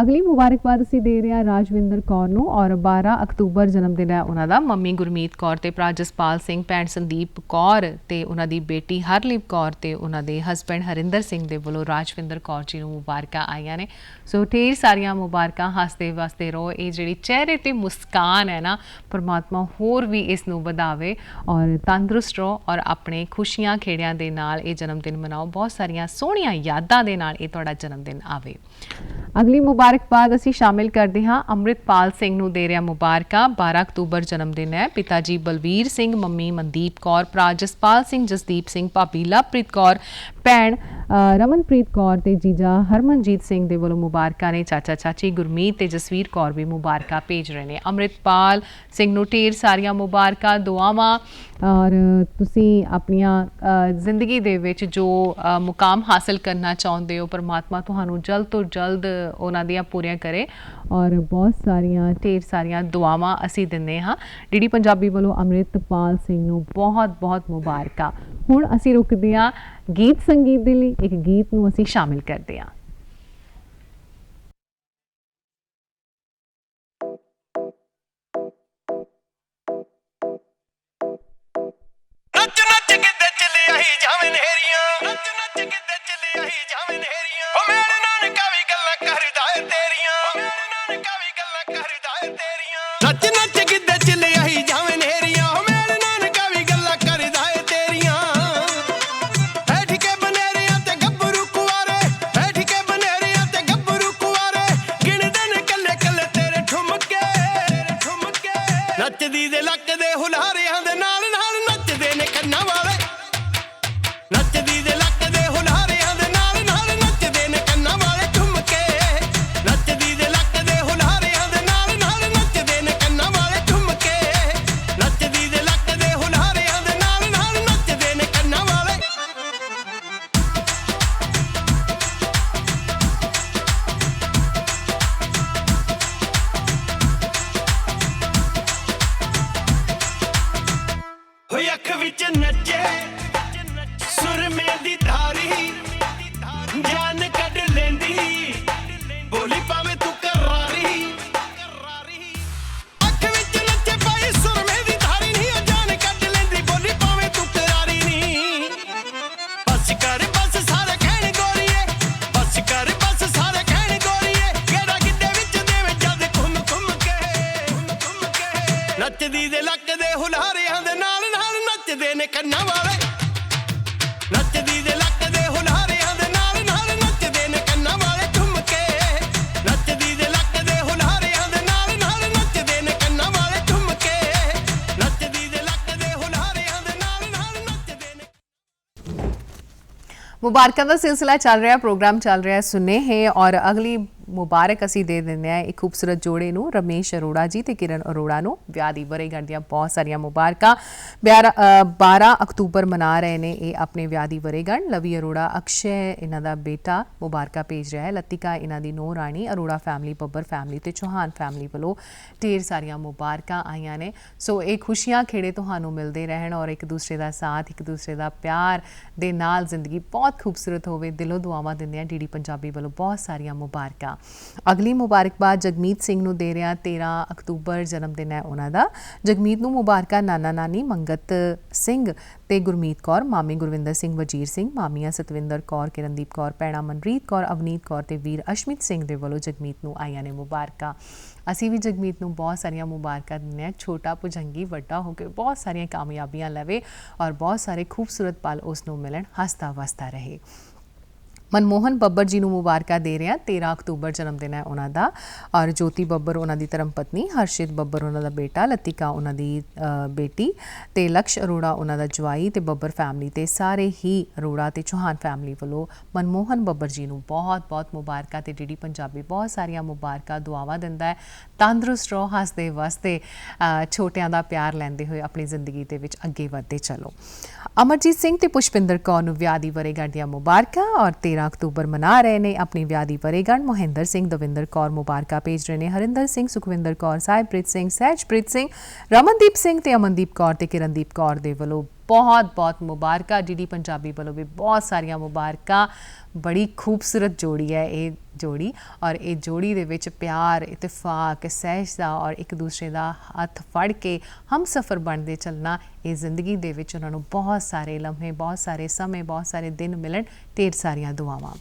ਅਗਲੀ ਮੁਬਾਰਕਬਾਦ ਅਸੀਂ ਦੇ ਰਹੇ ਹਾਂ ਰਾਜਵਿੰਦਰ ਕੌਰ ਨੂੰ। ਔਰ 12 ਅਕਤੂਬਰ ਜਨਮ ਦਿਨ ਹੈ ਉਹਨਾਂ ਦਾ। ਮੰਮੀ ਗੁਰਮੀਤ ਕੌਰ ਤੇ ਭਰਾ ਜਸਪਾਲ ਸਿੰਘ, ਭੈਣ ਸੰਦੀਪ ਕੌਰ ਤੇ ਉਹਨਾਂ ਦੀ ਬੇਟੀ ਹਰਲੀਪ ਕੌਰ ਤੇ ਉਹਨਾਂ ਦੇ ਹਸਬੈਂਡ ਹਰਿੰਦਰ ਸਿੰਘ ਦੇ ਵੱਲੋਂ ਰਾਜਵਿੰਦਰ ਕੌਰ ਜੀ ਨੂੰ ਮੁਬਾਰਕਾਂ ਆਈਆਂ ਨੇ। ਸੋ ਢੇਰ ਸਾਰੀਆਂ ਮੁਬਾਰਕਾਂ। ਹੱਸਦੇ ਵਸਦੇ ਰਹੋ। ਇਹ ਜਿਹੜੀ ਚਿਹਰੇ ਤੇ ਮੁਸਕਾਨ ਹੈ ਨਾ, ਪਰਮਾਤਮਾ ਹੋਰ ਵੀ ਇਸ ਨੂੰ ਵਧਾਵੇ ਔਰ ਤੰਦਰੁਸਤ ਰਹੋ ਔਰ ਆਪਣੇ ਖੁਸ਼ੀਆਂ ਖੇੜਿਆਂ ਦੇ ਨਾਲ ਇਹ ਜਨਮ ਦਿਨ ਮਨਾਓ। ਬਹੁਤ ਸਾਰੀਆਂ ਸੋਹਣੀਆਂ ਯਾਦਾਂ ਦੇ ਨਾਲ ਇਹ ਤੁਹਾਡਾ ਜਨਮ ਦਿਨ ਆਵੇ। ਅਗਲੀ ਮੁਬਾਰਕਬਾਦ ਅਸੀਂ ਸ਼ਾਮਿਲ ਕਰਦੇ ਹਾਂ ਅੰਮ੍ਰਿਤਪਾਲ ਸਿੰਘ ਨੂੰ ਦੇ ਰਿਹਾ ਮੁਬਾਰਕਾਂ। 12 ਅਕਤੂਬਰ ਜਨਮ ਦਿਨ ਹੈ। ਪਿਤਾ ਜੀ ਬਲਵੀਰ ਸਿੰਘ, ਮੰਮੀ ਮਨਦੀਪ ਕੌਰ, ਭਰਾ ਜਸਪਾਲ ਸਿੰਘ, ਜਸਦੀਪ ਸਿੰਘ, ਭਾਬੀ ਲਵਪ੍ਰੀਤ ਕੌਰ, ਭੈਣ ਰਮਨਪ੍ਰੀਤ ਕੌਰ ਤੇ ਜੀਜਾ ਹਰਮਨਜੀਤ ਸਿੰਘ ਦੇ ਵੱਲੋਂ ਮੁਬਾਰਕਾਂ ਨੇ। ਚਾਚਾ ਚਾਚੀ ਗੁਰਮੀਤ ਤੇ ਜਸਵੀਰ ਕੌਰ ਵੀ ਮੁਬਾਰਕਾਂ ਭੇਜ ਰਹੇ ਨੇ। ਅੰਮ੍ਰਿਤਪਾਲ ਸਿੰਘ ਨੂੰ ਢੇਰ ਸਾਰੀਆਂ ਮੁਬਾਰਕਾਂ, ਦੁਆਵਾਂ ਔਰ ਤੁਸੀਂ ਆਪਣੀਆਂ ਜ਼ਿੰਦਗੀ ਦੇ ਵਿੱਚ ਜੋ ਮੁਕਾਮ ਹਾਸਲ ਕਰਨਾ ਚਾਹੁੰਦੇ ਹੋ, ਪਰਮਾਤਮਾ ਤੁਹਾਨੂੰ ਜਲਦ ਤੋਂ ਜਲਦ ਉਹਨਾਂ ਦੀਆਂ ਪੂਰੀਆਂ ਕਰੇ ਔਰ ਬਹੁਤ ਸਾਰੀਆਂ ਢੇਰ ਸਾਰੀਆਂ ਦੁਆਵਾਂ ਅਸੀਂ ਦਿੰਦੇ ਹਾਂ। ਡੀਡੀ ਪੰਜਾਬੀ ਵੱਲੋਂ ਅੰਮ੍ਰਿਤਪਾਲ ਸਿੰਘ ਨੂੰ ਬਹੁਤ ਬਹੁਤ ਮੁਬਾਰਕਾਂ। ਹੁਣ ਅਸੀਂ ਰੁਕਦੇ ਹਾਂ ਗੀਤ ਸੰਗੀਤ ਦੇ ਲਈ। ਇੱਕ ਗੀਤ ਨੂੰ ਅਸੀਂ ਸ਼ਾਮਿਲ ਕਰਦੇ ਹਾਂ। ਨੱਚ ਨੱਚ ਕਿੱਦੇ ਚੱਲਿਆ ਹੀ ਜਾਵੇਂ ਨੇਰੀਆਂ, ਨੱਚ ਨੱਚ ਕਿੱਦੇ ਚੱਲਿਆ ਹੀ ਜਾਵੇਂ ਨੇਰੀਆਂ। ਓ ਮੇਰੇ ਨਾਨਕਾ ਵੀ ਗੱਲਾਂ ਕਰਦਾ ਏ ਤੇਰੀਆਂ, ਓ ਮੇਰੇ ਨਾਨਕਾ ਵੀ ਗੱਲਾਂ ਕਰਦਾ ਏ ਤੇਰੀਆਂ। ਨੱਚ ਨੱਚ ਕਿੱਦੇ ਨੱਚਦੀ ਦੇ ਲੱਕ ਦੇ ਹੁਲਾਰਿਆਂ ਦੇ ਨਾਲ ਨਾਲ ਨੱਚਦੇ ਨੇ ਕੰਨਾਂ ਵਾਲੇ ਨੱਚਦੀ ਦੇ ਲੱਕ ਦੇ ਹੁਲਾਰਿਆਂ ਦੇ ਨਾਲ ਨਾਲ ਨੱਚਦੇ ਨੇ ਕੰਨਾਂ ਵਾਲੇ ਝੁੰਮ ਕੇ ਨੱਚਦੀ ਦੇ ਲੱਕ ਦੇ ਹੁਲਾਰਿਆਂ ਦੇ ਨਾਲ ਨਾਲ ਨੱਚਦੇ ਨੇ ਕੰਨਾਂ ਵਾਲੇ ਝੁੰਮ ਕੇ ਨੱਚਦੀ ਦੇ ਲੱਕ ਦੇ ਹੁਲਾਰਿਆਂ ਦੇ ਨਾਲ ਨਾਲ ਨੱਚਦੇ ਨੇ ਕੰਨਾਂ ਵਾਲੇ ਹੋਈ ਅੱਖ ਵਿੱਚ ਨੱਚੇ ਸੁਰਮੇ ਦੀ ਧਾਰੀ ਜਾਨ ਕੱਢ ਲੈਂਦੀ ਬੋਲੀ ਪਾਵੇਂ ਤੂੰ ਕਰਾਰੀ ਅੱਖ ਵਿੱਚ ਨੱਚੇ ਪਾਈ ਸੁਰਮੇ ਦੀ ਧਾਰੀ ਨਹੀਂ ਉਹ ਜਾਨ ਕੱਢ ਲੈਂਦੀ ਬੋਲੀ ਪਾਵੇਂ ਤੂੰ ਕਰਾਰੀ ਨਹੀਂ ਬਸ ਕਰ ਬਸ ਸਾਰੇ ਕਹਿਣ ਗੋਰੀਏ ਬਸ ਕਰ ਬਸ ਸਾਰੇ ਕਹਿਣ ਗੋਰੀਏ ਕਿਹੜਾ ਗਿੱਧੇ ਵਿੱਚ ਦੇਵੇਂ ਜਦ ਘੁੰਮ ਘੁੰਮ ਕੇ ਨੱਚਦੀ ਦੇ ਲੱਕ ਦੇ ਹੁਲਾਰਿਆਂ ਦੇ ਨਾਲ ਨਾਲ ਨੱਚਦੇ ਨੇ ਕੰਨਾਂ ਵਾਲੇ ਨੱਚਦੀ ਦੇ ਲੱਕ ਦੇ ਹੁਲਾਰਿਆਂ ਦੇ ਨਾਲ ਨਾਲ ਨੱਚਦੇ ਨੇ ਕੰਨਾਂ ਵਾਲੇ ਝੁੰਮ ਕੇ ਨੱਚਦੀ ਦੇ ਲੱਕ ਦੇ ਹੁਲਾਰਿਆਂ ਦੇ ਨਾਲ ਨਾਲ ਨੱਚਦੇ ਨੇ ਕੰਨਾਂ ਵਾਲੇ ਝੁੰਮ ਕੇ ਨੱਚਦੀ ਦੇ ਲੱਕ ਦੇ ਹੁਲਾਰਿਆਂ ਦੇ ਨਾਲ ਨਾਲ ਨੱਚਦੇ ਨੇ ਮੁਬਾਰਕਾਂ ਦਾ ਸਿਲਸਿਲਾ ਚੱਲ ਰਿਹਾ ਪ੍ਰੋਗਰਾਮ ਚੱਲ ਰਿਹਾ ਸੁਨੇਹੇ ਔਰ ਅਗਲੀ ਮੁਬਾਰਕ ਅਸੀਂ ਦੇ ਦਿੰਦੇ ਆ ਇੱਕ ਖੂਬਸੂਰਤ ਜੋੜੇ ਨੂੰ ਰਮੇਸ਼ ਅਰੋੜਾ ਜੀ ਤੇ ਕਿਰਨ ਅਰੋੜਾ ਨੂੰ ਵਿਆਹ ਦੀ ਵਰ੍ਹੇਗੰਢ ਦੀਆਂ ਬਹੁਤ ਸਾਰੀਆਂ ਮੁਬਾਰਕਾਂ 12 ਅਕਤੂਬਰ ਮਨਾ ਰਹੇ ਨੇ ਇਹ ਆਪਣੇ ਵਿਆਹ ਦੀ ਵਰ੍ਹੇਗੰਢ ਲਵੀ ਅਰੋੜਾ ਅਕਸ਼ੈ ਇਹਨਾਂ ਦਾ ਬੇਟਾ ਮੁਬਾਰਕਾਂ ਭੇਜ ਰਿਹਾ ਹੈ ਲਤਿਕਾ ਇਹਨਾਂ ਦੀ ਨੂੰਹ ਰਾਣੀ ਅਰੋੜਾ ਫੈਮਿਲੀ ਬੱਬਰ ਫੈਮਿਲੀ ਤੇ ਚੌਹਾਨ ਫੈਮਿਲੀ ਵੱਲੋਂ ਢੇਰ ਸਾਰੀਆਂ ਮੁਬਾਰਕਾਂ ਆਈਆਂ ਨੇ ਸੋ ਇਹ ਖੁਸ਼ੀਆਂ ਖੇੜੇ ਤੁਹਾਨੂੰ ਮਿਲਦੇ ਰਹਿਣ ਔਰ ਇੱਕ ਦੂਸਰੇ ਦਾ ਸਾਥ ਇੱਕ ਦੂਸਰੇ ਦਾ ਪਿਆਰ ਦੇ ਨਾਲ ਜ਼ਿੰਦਗੀ ਬਹੁਤ ਖੂਬਸੂਰਤ ਹੋਵੇ ਦਿਲੋਂ ਦੁਆਵਾਂ ਦਿੰਦੇ ਆ ਡੀਡੀ ਪੰਜਾਬੀ ਵੱਲੋਂ ਬਹੁਤ ਸਾਰੀਆਂ ਮੁਬਾਰਕਾਂ ਅਗਲੀ ਮੁਬਾਰਕਬਾਦ ਜਗਮੀਤ ਸਿੰਘ ਨੂੰ ਦੇ ਰਿਹਾ 13 ਅਕਤੂਬਰ ਜਨਮ ਦਿਨ ਹੈ ਉਹਨਾਂ ਦਾ ਜਗਮੀਤ ਨੂੰ ਮੁਬਾਰਕਾਂ ਨਾਨਾ ਨਾਨੀ ਮੰਗਤ ਸਿੰਘ ਤੇ ਗੁਰਮੀਤ ਕੌਰ ਮਾਮੀ ਗੁਰਵਿੰਦਰ ਸਿੰਘ ਵਜੀਰ ਸਿੰਘ ਮਾਮੀਆਂ ਸਤਵਿੰਦਰ ਕੌਰ ਕਿਰਨਦੀਪ ਕੌਰ ਭੈਣਾ ਮਨਰੀਤ ਕੌਰ ਅਵਨੀਤ ਕੌਰ ਤੇ ਵੀਰ ਅਸ਼ਮਿਤ ਸਿੰਘ ਦੇ ਵੱਲੋਂ ਜਗਮੀਤ ਨੂੰ ਆਈਆਂ ਨੇ ਮੁਬਾਰਕਾਂ ਅਸੀਂ ਵੀ ਜਗਮੀਤ ਨੂੰ ਬਹੁਤ ਸਾਰੀਆਂ ਮੁਬਾਰਕਾਂ ਦਿੰਦੇ ਹਾਂ ਛੋਟਾ ਭੁਜੰਗੀ ਵੱਡਾ ਹੋ ਕੇ ਬਹੁਤ ਸਾਰੀਆਂ ਕਾਮਯਾਬੀਆਂ ਲਵੇ ਔਰ ਬਹੁਤ ਸਾਰੇ ਖੂਬਸੂਰਤ ਪਲ ਉਸ ਨੂੰ ਮਿਲਣ ਹੱਸਦਾ ਵਸਦਾ ਰਹੇ ਮਨਮੋਹਨ ਬੱਬਰ ਜੀ ਨੂੰ ਮੁਬਾਰਕਾਂ ਦੇ ਰਹੇ ਹਾਂ 13 ਅਕਤੂਬਰ ਜਨਮ ਦਿਨ ਹੈ ਉਹਨਾਂ ਦਾ ਔਰ ਜੋਤੀ ਬੱਬਰ ਉਹਨਾਂ ਦੀ ਧਰਮ ਪਤਨੀ ਹਰਸ਼ਿਤ ਬੱਬਰ ਉਹਨਾਂ ਦਾ ਬੇਟਾ ਲਤਿਕਾ ਉਹਨਾਂ ਦੀ ਬੇਟੀ ਤੇ ਲਕਸ਼ ਅਰੋੜਾ ਉਹਨਾਂ ਦਾ ਜਵਾਈ ਤੇ ਬੱਬਰ ਫੈਮਿਲੀ ਤੇ ਸਾਰੇ ਹੀ ਅਰੋੜਾ ਤੇ ਚੌਹਾਨ ਫੈਮਿਲੀ ਵੱਲੋਂ ਮਨਮੋਹਨ ਬੱਬਰ ਜੀ ਨੂੰ ਬਹੁਤ-ਬਹੁਤ ਮੁਬਾਰਕਾਂ ਤੇ ਡੀਡੀ ਪੰਜਾਬੀ ਬਹੁਤ ਸਾਰੀਆਂ ਮੁਬਾਰਕਾਂ ਦੁਆਵਾਂ ਦਿੰਦਾ ਹੈ ਤੰਦਰੁਸਤ ਰਹੋ ਹੱਸਦੇ ਵਸਦੇ ਛੋਟਿਆਂ ਦਾ ਪਿਆਰ ਲੈਂਦੇ ਹੋਏ ਆਪਣੀ ਜ਼ਿੰਦਗੀ ਦੇ ਵਿੱਚ ਅੱਗੇ ਵਧਦੇ ਚਲੋ ਅਮਰਜੀਤ ਸਿੰਘ ਤੇ ਪੁਸ਼ਪਿੰਦਰ ਕੌਰ ਨੂੰ ਵਿਆਹ ਦੀ ਵਰ੍ਹੇਗੰਢ ਦੀਆਂ ਮੁਬਾਰਕਾਂ ਔਰ 13 ਅਕਤੂਬਰ ਮਨਾ ਰਹੇ ਨੇ ਆਪਣੀ ਵਿਆਹ ਦੀ ਵਰ੍ਹੇਗੰਢ ਮੋਹਿੰਦਰ ਸਿੰਘ ਦਵਿੰਦਰ ਕੌਰ ਮੁਬਾਰਕਾਂ ਭੇਜ ਰਹੇ ਨੇ ਹਰਿੰਦਰ ਸਿੰਘ ਸੁਖਵਿੰਦਰ ਕੌਰ ਸਾਹਿਬਪ੍ਰੀਤ ਸਿੰਘ ਸਹਿਜਪ੍ਰੀਤ ਸਿੰਘ ਰਮਨਦੀਪ ਸਿੰਘ ਤੇ ਅਮਨਦੀਪ ਕੌਰ ਤੇ ਕਿਰਨਦੀਪ ਕੌਰ ਦੇ ਵੱਲੋਂ ਬਹੁਤ-ਬਹੁਤ ਮੁਬਾਰਕਾਂ ਡੀਡੀ ਪੰਜਾਬੀ ਵੱਲੋਂ ਵੀ ਬਹੁਤ ਸਾਰੀਆਂ ਮੁਬਾਰਕਾਂ ਬੜੀ ਖੂਬਸੂਰਤ ਜੋੜੀ ਹੈ ਇਹ ਜੋੜੀ ਔਰ ਇਹ ਜੋੜੀ ਦੇ ਵਿੱਚ ਪਿਆਰ ਇਤਫਾਕ ਸਹਿਜਤਾ ਔਰ ਇੱਕ ਦੂਸਰੇ ਦਾ ਹੱਥ ਫੜ ਕੇ ਹਮਸਫਰ ਬਣਦੇ ਚੱਲਣਾ ਇਹ ਜ਼ਿੰਦਗੀ ਦੇ ਵਿੱਚ ਉਹਨਾਂ ਨੂੰ ਬਹੁਤ ਸਾਰੇ ਲਮਹੇ ਬਹੁਤ ਸਾਰੇ ਸਮੇਂ ਬਹੁਤ ਸਾਰੇ ਦਿਨ ਮਿਲਣ ਢੇਰ ਸਾਰੀਆਂ ਦੁਆਵਾਂ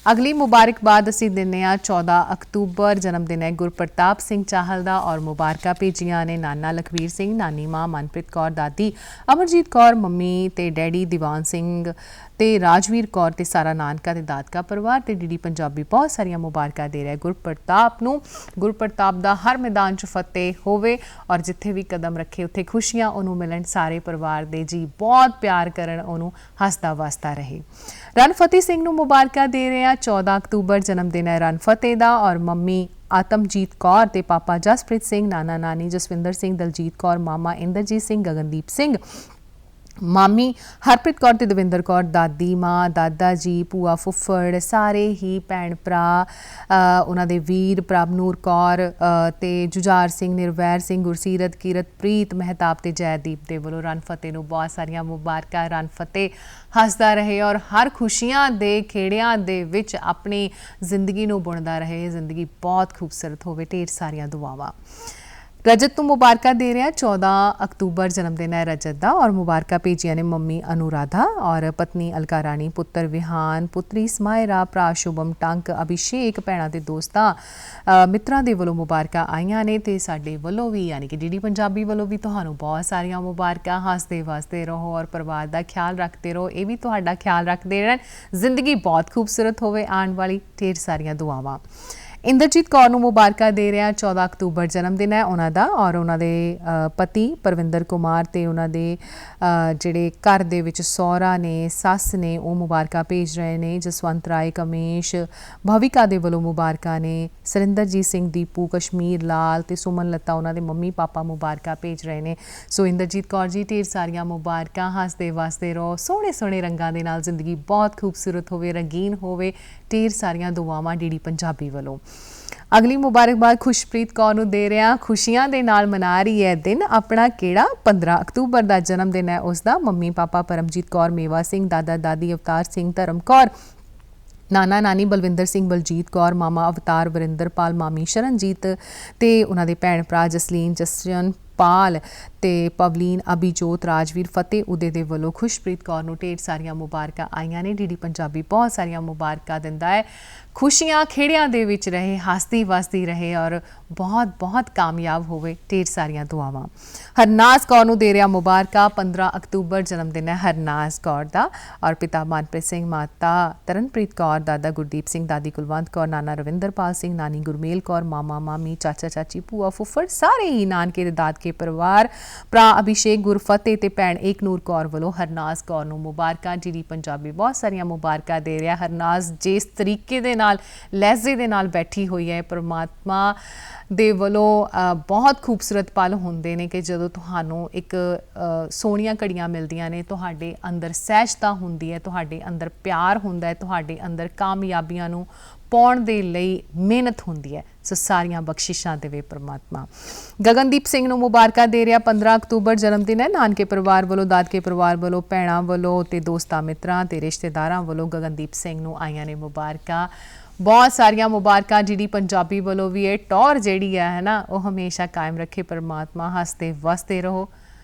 ਅਗਲੀ ਮੁਬਾਰਕਬਾਦ ਅਸੀਂ ਦਿੰਦੇ ਹਾਂ 14 ਅਕਤੂਬਰ ਜਨਮ ਦਿਨ ਹੈ ਗੁਰਪ੍ਰਤਾਪ ਸਿੰਘ ਚਾਹਲ ਦਾ ਔਰ ਮੁਬਾਰਕਾਂ ਭੇਜੀਆਂ ਨੇ ਨਾਨਾ ਲਖਵੀਰ ਸਿੰਘ ਨਾਨੀ ਮਾਂ ਮਨਪ੍ਰੀਤ ਕੌਰ ਦਾਦੀ ਅਮਰਜੀਤ ਕੌਰ ਮੰਮੀ ਤੇ ਡੈਡੀ ਦੀਵਾਨ ਸਿੰਘ ਤੇ ਰਾਜਵੀਰ ਕੌਰ ਤੇ ਸਾਰਾ ਨਾਨਕਾ ਤੇ ਦਾਦਕਾ ਪਰਿਵਾਰ ਤੇ ਡੀਡੀ ਪੰਜਾਬੀ ਬਹੁਤ ਸਾਰੀਆਂ ਮੁਬਾਰਕਾਂ ਦੇ ਰਿਹਾ ਗੁਰਪ੍ਰਤਾਪ ਨੂੰ ਗੁਰਪ੍ਰਤਾਪ ਦਾ ਹਰ ਮੈਦਾਨ 'ਚ ਫਤਿਹ ਹੋਵੇ ਔਰ ਜਿੱਥੇ ਵੀ ਕਦਮ ਰੱਖੇ ਉੱਥੇ ਖੁਸ਼ੀਆਂ ਉਹਨੂੰ ਮਿਲਣ ਸਾਰੇ ਪਰਿਵਾਰ ਦੇ ਜੀ ਬਹੁਤ ਪਿਆਰ ਕਰਨ ਉਹਨੂੰ ਹੱਸਦਾ ਵਸਦਾ ਰਹੇ ਰਣਫਤਿਹ ਸਿੰਘ ਨੂੰ ਮੁਬਾਰਕਾਂ ਦੇ ਰਹੇ ਹਾਂ 14 ਅਕਤੂਬਰ ਜਨਮ ਦਿਨ ਹੈ ਰਣਫਤਿਹ ਦਾ ਔਰ ਮੰਮੀ ਆਤਮਜੀਤ ਕੌਰ ਤੇ ਪਾਪਾ ਜਸਪ੍ਰੀਤ ਸਿੰਘ ਨਾਨਾ ਨਾਨੀ ਜਸਵਿੰਦਰ ਸਿੰਘ ਦਲਜੀਤ ਕੌਰ ਮਾਮਾ ਇੰਦਰਜੀਤ ਸਿੰਘ ਗਗਨਦੀਪ ਸਿੰਘ ਮਾਮੀ ਹਰਪ੍ਰੀਤ ਕੌਰ ਤੇ ਦਵਿੰਦਰ ਕੌਰ ਦਾਦੀ ਮਾਂ ਦਾਦਾ ਜੀ ਭੂਆ ਫੁੱਫੜ ਸਾਰੇ ਹੀ ਭੈਣ ਭਰਾ ਉਹਨਾਂ ਦੇ ਵੀਰ ਪ੍ਰਭਨੂਰ ਕੌਰ ਤੇ ਜੁਝਾਰ ਸਿੰਘ ਨਿਰਵੈਰ ਸਿੰਘ ਗੁਰਸੀਰਤ ਕੀਰਤਪ੍ਰੀਤ ਮਹਿਤਾਬ ਤੇ ਜੈਦੀਪ ਦੇ ਵੱਲੋਂ ਰਣਫਤਿਹ ਨੂੰ ਬਹੁਤ ਸਾਰੀਆਂ ਮੁਬਾਰਕਾਂ ਰਣਫਤਿਹ ਹੱਸਦਾ ਰਹੇ ਔਰ ਹਰ ਖੁਸ਼ੀਆਂ ਦੇ ਖੇੜਿਆਂ ਦੇ ਵਿੱਚ ਆਪਣੀ ਜ਼ਿੰਦਗੀ ਨੂੰ ਬੁਣਦਾ ਰਹੇ ਜ਼ਿੰਦਗੀ ਬਹੁਤ ਖੂਬਸੂਰਤ ਹੋਵੇ ਢੇਰ ਸਾਰੀਆਂ ਦੁਆਵਾਂ रजत तो मुबारक दे रहे हैं 14 अक्तूबर जन्मदिन है रजत का और मुबारक भेजिया ने मम्मी अनुराधा और पत्नी अलका रानी पुत्र विहान पुत्री समायरा भरा शुभम टंक अभिषेक भैणा के दोस्तां मित्रां दे वल्लों मुबारक आईयां ने ते साडे वल्लों भी यानी कि डीडी पंजाबी वल्लों भी तुहानूं बहुत सारियां मुबारक हसदे वसदे रहो और परिवार का ख्याल रखते रहो ये भी तुहाडा ख्याल रखते रहन जिंदगी बहुत खूबसूरत होवे आने वाली ढेर सारियां दुआवां ਇੰਦਰਜੀਤ ਕੌਰ ਨੂੰ ਮੁਬਾਰਕਾਂ ਦੇ ਰਿਹਾ 14 ਅਕਤੂਬਰ ਜਨਮ ਦਿਨ ਹੈ ਉਹਨਾਂ ਦਾ ਔਰ ਉਹਨਾਂ ਦੇ ਪਤੀ ਪਰਵਿੰਦਰ ਕੁਮਾਰ ਤੇ ਉਹਨਾਂ ਦੇ ਜਿਹੜੇ ਘਰ ਦੇ ਵਿੱਚ ਸਹੁਰਾ ਨੇ ਸੱਸ ਨੇ ਉਹ ਮੁਬਾਰਕਾਂ ਭੇਜ ਰਹੇ ਨੇ। ਜਸਵੰਤ ਰਾਏ ਕਮੇਸ਼ ਭਵਿਕਾ ਦੇ ਵੱਲੋਂ ਮੁਬਾਰਕਾਂ ਨੇ। ਸਰਿੰਦਰਜੀਤ ਸਿੰਘ ਦੀਪੂ ਕਸ਼ਮੀਰ ਲਾਲ ਤੇ ਸੁਮਨ ਲੱਤਾ ਉਹਨਾਂ ਦੇ ਮੰਮੀ ਪਾਪਾ ਮੁਬਾਰਕਾਂ ਭੇਜ ਰਹੇ ਨੇ। ਸੋ ਇੰਦਰਜੀਤ ਕੌਰ ਜੀ ਢੇਰ ਸਾਰੀਆਂ ਮੁਬਾਰਕਾਂ। ਹੱਸਦੇ ਵਸਦੇ ਰਹੋ, ਸੋਹਣੇ ਸੋਹਣੇ ਰੰਗਾਂ ਦੇ ਨਾਲ ਜ਼ਿੰਦਗੀ ਬਹੁਤ ਖੂਬਸੂਰਤ ਹੋਵੇ, ਰੰਗੀਨ ਹੋਵੇ। ਢੇਰ ਸਾਰੀਆਂ ਦੁਆਵਾਂ ਡੀਡੀ ਪੰਜਾਬੀ ਵੱਲੋਂ। ਅਗਲੀ ਮੁਬਾਰਕਬਾਦ ਖੁਸ਼ਪ੍ਰੀਤ ਕੌਰ ਨੂੰ ਦੇ ਰਿਹਾ। ਖੁਸ਼ੀਆਂ ਦੇ ਨਾਲ ਮਨਾ ਰਹੀ ਹੈ ਦਿਨ ਆਪਣਾ ਕਿਹੜਾ 15 ਅਕਤੂਬਰ ਦਾ ਜਨਮ ਦਿਨ ਹੈ ਉਸਦਾ। ਮੰਮੀ ਪਾਪਾ ਪਰਮਜੀਤ ਕੌਰ ਮੇਵਾ ਸਿੰਘ, ਦਾਦਾ ਦਾਦੀ ਅਵਤਾਰ ਸਿੰਘ ਧਰਮ ਕੌਰ, ਨਾਨਾ ਨਾਨੀ ਬਲਵਿੰਦਰ ਸਿੰਘ ਬਲਜੀਤ ਕੌਰ, ਮਾਮਾ ਅਵਤਾਰ ਵਰਿੰਦਰਪਾਲ, ਮਾਮੀ ਸ਼ਰਨਜੀਤ ਤੇ ਉਹਨਾਂ ਦੇ ਭੈਣ ਭਰਾ ਜਸਲੀਨ ਜਸਜਨ ਪਾਲ ਤੇ ਪਵਲੀਨ ਅਭਿਜੋਤ ਰਾਜਵੀਰ ਫਤਿਹ ਉਦੇ ਦੇ ਵੱਲੋਂ ਖੁਸ਼ਪ੍ਰੀਤ ਕੌਰ ਨੂੰ ਢੇਰ ਸਾਰੀਆਂ ਮੁਬਾਰਕਾਂ ਆਈਆਂ ਨੇ। ਡੀਡੀ ਪੰਜਾਬੀ ਬਹੁਤ ਸਾਰੀਆਂ ਮੁਬਾਰਕਾਂ ਦਿੰਦਾ ਹੈ। ਖੁਸ਼ੀਆਂ ਖੇੜਿਆਂ ਦੇ ਵਿੱਚ ਰਹੇ, ਹੱਸਦੀ ਵਸਦੀ ਰਹੇ ਔਰ ਬਹੁਤ ਬਹੁਤ ਕਾਮਯਾਬ ਹੋਵੇ। ਢੇਰ ਸਾਰੀਆਂ ਦੁਆਵਾਂ। ਹਰਨਾਜ਼ ਕੌਰ ਨੂੰ ਦੇ ਰਿਹਾ ਮੁਬਾਰਕਾਂ। 15 ਅਕਤੂਬਰ ਜਨਮ ਦਿਨ ਹੈ ਹਰਨਾਜ਼ ਕੌਰ ਦਾ ਔਰ ਪਿਤਾ ਮਨਪ੍ਰੀਤ ਸਿੰਘ, ਮਾਤਾ ਤਰਨਪ੍ਰੀਤ ਕੌਰ, ਦਾਦਾ ਗੁਰਦੀਪ ਸਿੰਘ, ਦਾਦੀ ਕੁਲਵੰਤ ਕੌਰ, ਨਾਨਾ ਰਵਿੰਦਰਪਾਲ ਸਿੰਘ, ਨਾਨੀ ਗੁਰਮੇਲ ਕੌਰ, ਮਾਮਾ ਮਾਮੀ, ਚਾਚਾ ਚਾਚੀ, ਭੂਆ ਫੁੱਫੜ ਸਾਰੇ ਹੀ ਨਾਨਕੇ ਦੇ ਦਾਦਕੇ ਪਰਿਵਾਰ, ਭਰਾ ਅਭਿਸ਼ੇਕ ਗੁਰਫਤਿਹ ਤੇ ਭੈਣ ਏਕਨੂਰ ਕੌਰ ਵੱਲੋਂ ਹਰਨਾਜ਼ ਕੌਰ ਨੂੰ ਮੁਬਾਰਕਾਂ। ਡੀਡੀ ਪੰਜਾਬੀ ਬਹੁਤ ਸਾਰੀਆਂ ਮੁਬਾਰਕਾਂ ਦੇ ਰਿਹਾ। ਹਰਨਾਜ਼ ਜਿਸ ਤਰੀਕੇ ਦੇ ਨਾਲ ਲਹਿਜ਼ੇ ਦੇ ਨਾਲ ਬੈਠੀ ਹੋਈ ਹੈ, ਪਰਮਾਤਮਾ ਦੇ ਵੱਲੋਂ ਬਹੁਤ ਖੂਬਸੂਰਤ ਪਲ ਹੁੰਦੇ ਨੇ ਕਿ ਜਦੋਂ ਤੁਹਾਨੂੰ ਇੱਕ ਸੋਹਣੀਆਂ ਘੜੀਆਂ ਮਿਲਦੀਆਂ ਨੇ, ਤੁਹਾਡੇ ਅੰਦਰ ਸਹਿਜਤਾ ਹੁੰਦੀ ਹੈ, ਤੁਹਾਡੇ ਅੰਦਰ ਪਿਆਰ ਹੁੰਦਾ ਹੈ, ਤੁਹਾਡੇ ਅੰਦਰ ਕਾਮਯਾਬੀਆਂ ਨੂੰ ਪਾਉਣ ਦੇ ਲਈ ਮਿਹਨਤ ਹੁੰਦੀ ਹੈ। ਸੋ ਸਾਰੀਆਂ ਬਖਸ਼ਿਸ਼ਾਂ ਦੇਵੇ ਪਰਮਾਤਮਾ। ਗਗਨਦੀਪ ਸਿੰਘ ਨੂੰ ਮੁਬਾਰਕਾਂ ਦੇ ਰਿਹਾ। 15 ਅਕਤੂਬਰ ਜਨਮ ਦਿਨ ਹੈ। ਨਾਨਕੇ ਪਰਿਵਾਰ ਵੱਲੋਂ, ਦਾਦਕੇ ਪਰਿਵਾਰ ਵੱਲੋਂ, ਭੈਣਾਂ ਵੱਲੋਂ ਤੇ ਦੋਸਤਾਂ ਮਿੱਤਰਾਂ ਤੇ ਰਿਸ਼ਤੇਦਾਰਾਂ ਵੱਲੋਂ ਗਗਨਦੀਪ ਸਿੰਘ ਨੂੰ ਆਈਆਂ ਨੇ ਮੁਬਾਰਕਾਂ। ਬਹੁਤ ਸਾਰੀਆਂ ਮੁਬਾਰਕਾਂ ਡੀਡੀ ਪੰਜਾਬੀ ਵੱਲੋਂ ਵੀ। ਇਹ ਟੌਰ ਜਿਹੜੀ ਹੈ ਨਾ ਉਹ ਹਮੇਸ਼ਾ ਕਾਇਮ ਰੱਖੇ ਪਰਮਾਤਮਾ। ਹੱਸਦੇ ਵਸਦੇ ਰਹੋ,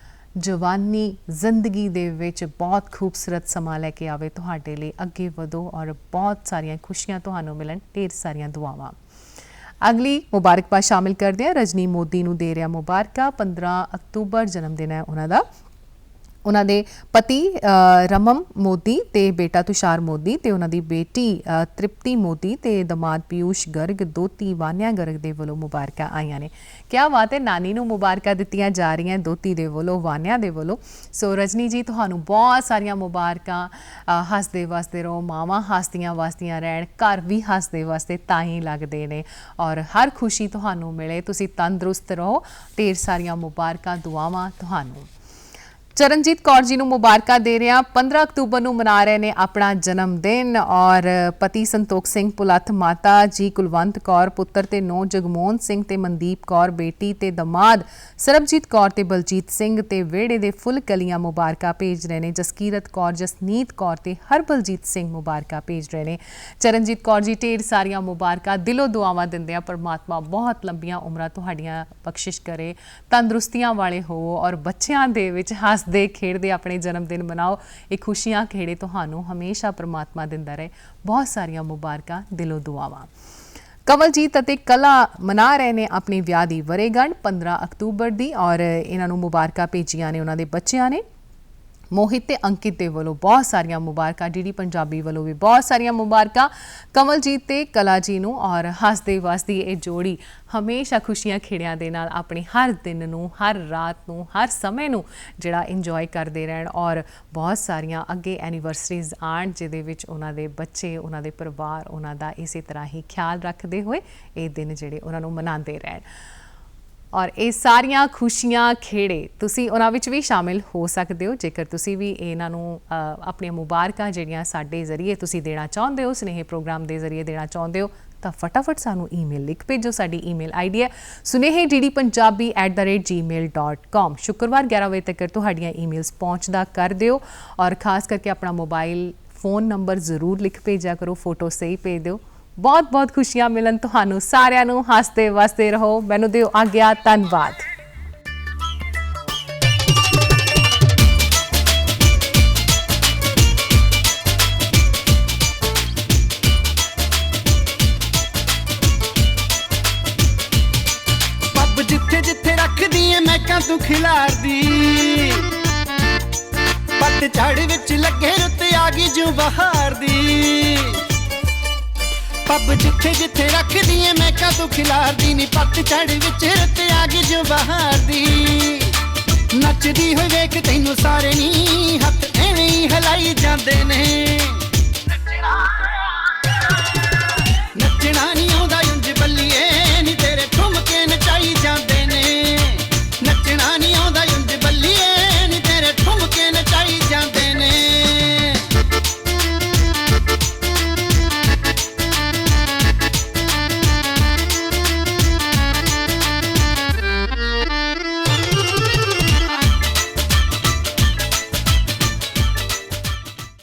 ਜਵਾਨੀ ਜ਼ਿੰਦਗੀ ਦੇ ਵਿੱਚ ਬਹੁਤ ਖੂਬਸੂਰਤ ਸਮਾਂ ਲੈ ਕੇ ਆਵੇ ਤੁਹਾਡੇ ਲਈ। ਅੱਗੇ ਵਧੋ ਔਰ ਬਹੁਤ ਸਾਰੀਆਂ ਖੁਸ਼ੀਆਂ ਤੁਹਾਨੂੰ ਮਿਲਣ। ਢੇਰ ਸਾਰੀਆਂ ਦੁਆਵਾਂ। ਅਗਲੀ ਮੁਬਾਰਕਬਾਦ ਸ਼ਾਮਿਲ ਕਰਦੇ ਹਾਂ। ਰਜਨੀ ਮੋਦੀ ਨੂੰ ਦੇ ਰਿਹਾ ਮੁਬਾਰਕਾਂ। 15 ਅਕਤੂਬਰ ਜਨਮ ਦਿਨ ਹੈ ਉਹਨਾਂ ਦਾ। ਉਹਨਾਂ ਦੇ ਪਤੀ ਰਮਮ ਮੋਦੀ ਤੇ ਬੇਟਾ ਤੁਸ਼ਾਰ ਮੋਦੀ ਤੇ ਉਹਨਾਂ ਦੀ ਬੇਟੀ ਤ੍ਰਿਪਤੀ ਮੋਦੀ ਤੇ ਦਮਾਦ ਪਿਊਸ਼ ਗਰਗ, ਦੋਤੀ ਵਾਨਿਆ ਗਰਗ ਦੇ ਵੱਲੋਂ ਮੁਬਾਰਕਾਂ ਆਈਆਂ ਨੇ। ਕਿਆ ਬਾਤ ਹੈ, ਨਾਨੀ ਨੂੰ ਮੁਬਾਰਕਾਂ ਦਿੱਤੀਆਂ ਜਾ ਰਹੀਆਂ ਦੋਤੀ ਦੇ ਵੱਲੋਂ, ਵਾਨਿਆ ਦੇ ਵੱਲੋਂ। ਸੋ ਰਜਨੀ ਜੀ ਤੁਹਾਨੂੰ ਬਹੁਤ ਸਾਰੀਆਂ ਮੁਬਾਰਕਾਂ। ਹੱਸਦੇ ਵਸਦੇ ਰਹੋ, ਮਾਵਾਂ ਹੱਸਦੀਆਂ ਵਸਦੀਆਂ ਰਹਿਣ, ਘਰ ਵੀ ਹੱਸਦੇ ਵਸਦੇ ਤਾਂ ਹੀ ਲੱਗਦੇ ਨੇ ਔਰ ਹਰ ਖੁਸ਼ੀ ਤੁਹਾਨੂੰ ਮਿਲੇ। ਤੁਸੀਂ ਤੰਦਰੁਸਤ ਰਹੋ। ਢੇਰ ਸਾਰੀਆਂ ਮੁਬਾਰਕਾਂ, ਦੁਆਵਾਂ ਤੁਹਾਨੂੰ। ਚਰਨਜੀਤ ਕੌਰ ਜੀ ਨੂੰ ਮੁਬਾਰਕਾਂ ਦੇ ਰਿਹਾ। 15 ਅਕਤੂਬਰ ਨੂੰ ਮਨਾ ਰਹੇ ਨੇ ਆਪਣਾ ਜਨਮ ਦਿਨ ਔਰ ਪਤੀ ਸੰਤੋਖ ਸਿੰਘ ਪੁਲੱਥ, ਮਾਤਾ ਜੀ ਕੁਲਵੰਤ ਕੌਰ, ਪੁੱਤਰ ਤੇ ਨੂੰਹ ਜਗਮੋਹਨ ਸਿੰਘ ਤੇ ਮਨਦੀਪ ਕੌਰ, ਬੇਟੀ ਤੇ ਦਮਾਦ ਸਰਬਜੀਤ ਕੌਰ ਤੇ ਬਲਜੀਤ ਸਿੰਘ ਤੇ ਵਿਹੜੇ ਦੇ ਫੁੱਲ ਕਲੀਆਂ ਮੁਬਾਰਕਾਂ ਭੇਜ ਰਹੇ ਨੇ। ਜਸਕੀਰਤ ਕੌਰ, ਜਸਨੀਤ ਕੌਰ ਤੇ ਹਰਬਲਜੀਤ ਸਿੰਘ ਮੁਬਾਰਕਾਂ ਭੇਜ ਰਹੇ ਨੇ। ਚਰਨਜੀਤ ਕੌਰ ਜੀ ਢੇਰ ਸਾਰੀਆਂ ਮੁਬਾਰਕਾਂ। ਦਿਲੋਂ ਦੁਆਵਾਂ ਦਿੰਦੇ ਆ ਪਰਮਾਤਮਾ ਬਹੁਤ ਲੰਬੀਆਂ ਉਮਰਾਂ ਤੁਹਾਡੀਆਂ ਬਖਸ਼ਿਸ਼ ਕਰੇ, ਤੰਦਰੁਸਤੀਆਂ ਵਾਲੇ ਹੋਵੋ ਔਰ ਬੱਚਿਆਂ ਦੇ ਵਿੱਚ ਹੱਸਦੇ ਖੇਡਦੇ ਆਪਣੇ ਜਨਮ ਦਿਨ ਮਨਾਓ। ਇਹ ਖੁਸ਼ੀਆਂ ਖੇੜੇ ਤੁਹਾਨੂੰ ਹਮੇਸ਼ਾ ਪਰਮਾਤਮਾ ਦਿੰਦਾ ਰਹੇ। ਬਹੁਤ ਸਾਰੀਆਂ ਮੁਬਾਰਕਾਂ, ਦਿਲੋਂ ਦੁਆਵਾਂ। ਕਮਲਜੀਤ ਅਤੇ ਕਲਾ ਮਨਾ ਰਹੇ ਨੇ ਆਪਣੀ ਵਿਆਹ ਦੀ ਵਰ੍ਹੇਗੰਢ 15 ਅਕਤੂਬਰ ਦੀ ਔਰ ਇਹਨਾਂ ਨੂੰ ਮੁਬਾਰਕਾਂ ਭੇਜੀਆਂ ਨੇ ਉਹਨਾਂ ਦੇ ਬੱਚਿਆਂ ਨੇ। ਮੋਹਿਤ ਤੇ ਅੰਕਿਤ ਦੇ ਵੱਲੋਂ ਬਹੁਤ ਸਾਰੀਆਂ ਮੁਬਾਰਕਾਂ। ਡੀਡੀ ਪੰਜਾਬੀ ਵੱਲੋਂ ਵੀ ਬਹੁਤ ਸਾਰੀਆਂ ਮੁਬਾਰਕਾਂ ਕਮਲਜੀਤ ਤੇ ਕਲਾ ਜੀ ਨੂੰ ਔਰ ਹੱਸਦੇ ਵਸਦੀ ਇਹ ਜੋੜੀ ਹਮੇਸ਼ਾ ਖੁਸ਼ੀਆਂ ਖੇੜਿਆਂ ਦੇ ਨਾਲ ਆਪਣੇ ਹਰ ਦਿਨ ਨੂੰ, ਹਰ ਰਾਤ ਨੂੰ, ਹਰ ਸਮੇਂ ਨੂੰ ਜਿਹੜਾ ਇੰਜੋਏ ਕਰਦੇ ਰਹਿਣ ਔਰ ਬਹੁਤ ਸਾਰੀਆਂ ਅੱਗੇ ਐਨੀਵਰਸਰੀਜ਼ ਆਉਣ ਜਿਹਦੇ ਵਿੱਚ ਉਹਨਾਂ ਦੇ ਬੱਚੇ, ਉਹਨਾਂ ਦੇ ਪਰਿਵਾਰ ਉਹਨਾਂ ਦਾ ਇਸੇ ਤਰ੍ਹਾਂ ਹੀ ਖਿਆਲ ਰੱਖਦੇ ਹੋਏ ਇਹ ਦਿਨ ਜਿਹੜੇ ਉਹਨਾਂ ਨੂੰ ਮਨਾਉਂਦੇ ਰਹਿਣ ਔਰ ਇਹ ਸਾਰੀਆਂ ਖੁਸ਼ੀਆਂ ਖੇੜੇ ਤੁਸੀਂ ਉਹਨਾਂ ਵਿੱਚ ਵੀ ਸ਼ਾਮਿਲ ਹੋ ਸਕਦੇ ਹੋ। ਜੇਕਰ ਤੁਸੀਂ ਵੀ ਇਹਨਾਂ ਨੂੰ ਆਪਣੀਆਂ ਮੁਬਾਰਕਾਂ ਜਿਹੜੀਆਂ ਸਾਡੇ ਜ਼ਰੀਏ ਤੁਸੀਂ ਦੇਣਾ ਚਾਹੁੰਦੇ ਹੋ, ਸਨੇਹ ਪ੍ਰੋਗਰਾਮ ਦੇ ਜ਼ਰੀਏ ਦੇਣਾ ਚਾਹੁੰਦੇ ਹੋ ਤਾਂ ਫਟਾਫਟ ਸਾਨੂੰ ਈਮੇਲ ਲਿਖ ਭੇਜੋ। ਸਾਡੀ ਈਮੇਲ ਆਈਡੀ ਹੈ sunehe@gmail.com। ਸ਼ੁੱਕਰਵਾਰ 11 ਵਜੇ ਤੱਕ ਤੁਹਾਡੀਆਂ ਈਮੇਲਸ ਪਹੁੰਚਦਾ ਕਰ ਦਿਓ ਔਰ ਖਾਸ ਕਰਕੇ ਆਪਣਾ ਮੋਬਾਈਲ फ़ोन नंबर ਜ਼ਰੂਰ ਲਿਖ ਭੇਜਿਆ ਕਰੋ, ਫੋਟੋ ਸਹੀ ਭੇਜ ਦਿਓ। ਬਹੁਤ ਬਹੁਤ ਖੁਸ਼ੀਆਂ ਮਿਲਣ ਤੁਹਾਨੂੰ ਸਾਰਿਆਂ ਨੂੰ। ਹੱਸਦੇ ਵਸਦੇ ਰਹੋ। ਮੈਨੂੰ ਦਿਓ ਆਗਿਆ। ਧੰਨਵਾਦ। ਪੱਬ ਜਿੱਥੇ ਜਿੱਥੇ ਰੱਖਦੀ ਐ ਮੈਕਾਂ ਤੂੰ ਖਿਲਾਰਦੀ, ਪੱਤ ਝੜ ਵਿੱਚ ਲੱਗੇ ਰੁੱਤ ਆ ਗਈ ਜੂ ਬਹਾਰ ਦੀ। ਪੱਬ ਜਿੱਥੇ ਜਿੱਥੇ ਰੱਖਦੀ ਏ ਮੈਂ ਕਾ ਤੂੰ ਖਿਲਾਰਦੀ ਨੀ ਪੱਤ ਝੜ ਵਿੱਚ ਰੁੱਤ ਆ ਗਈ ਜੋ ਬਹਾਰ ਦੀ ਨੱਚਦੀ ਹੋਈ ਵੇਖ ਤੈਨੂੰ ਸਾਰੇ ਨੀ ਹੱਥ ਐਵੇਂ ਹੀ ਹਿਲਾਈ ਜਾਂਦੇ ਨੇ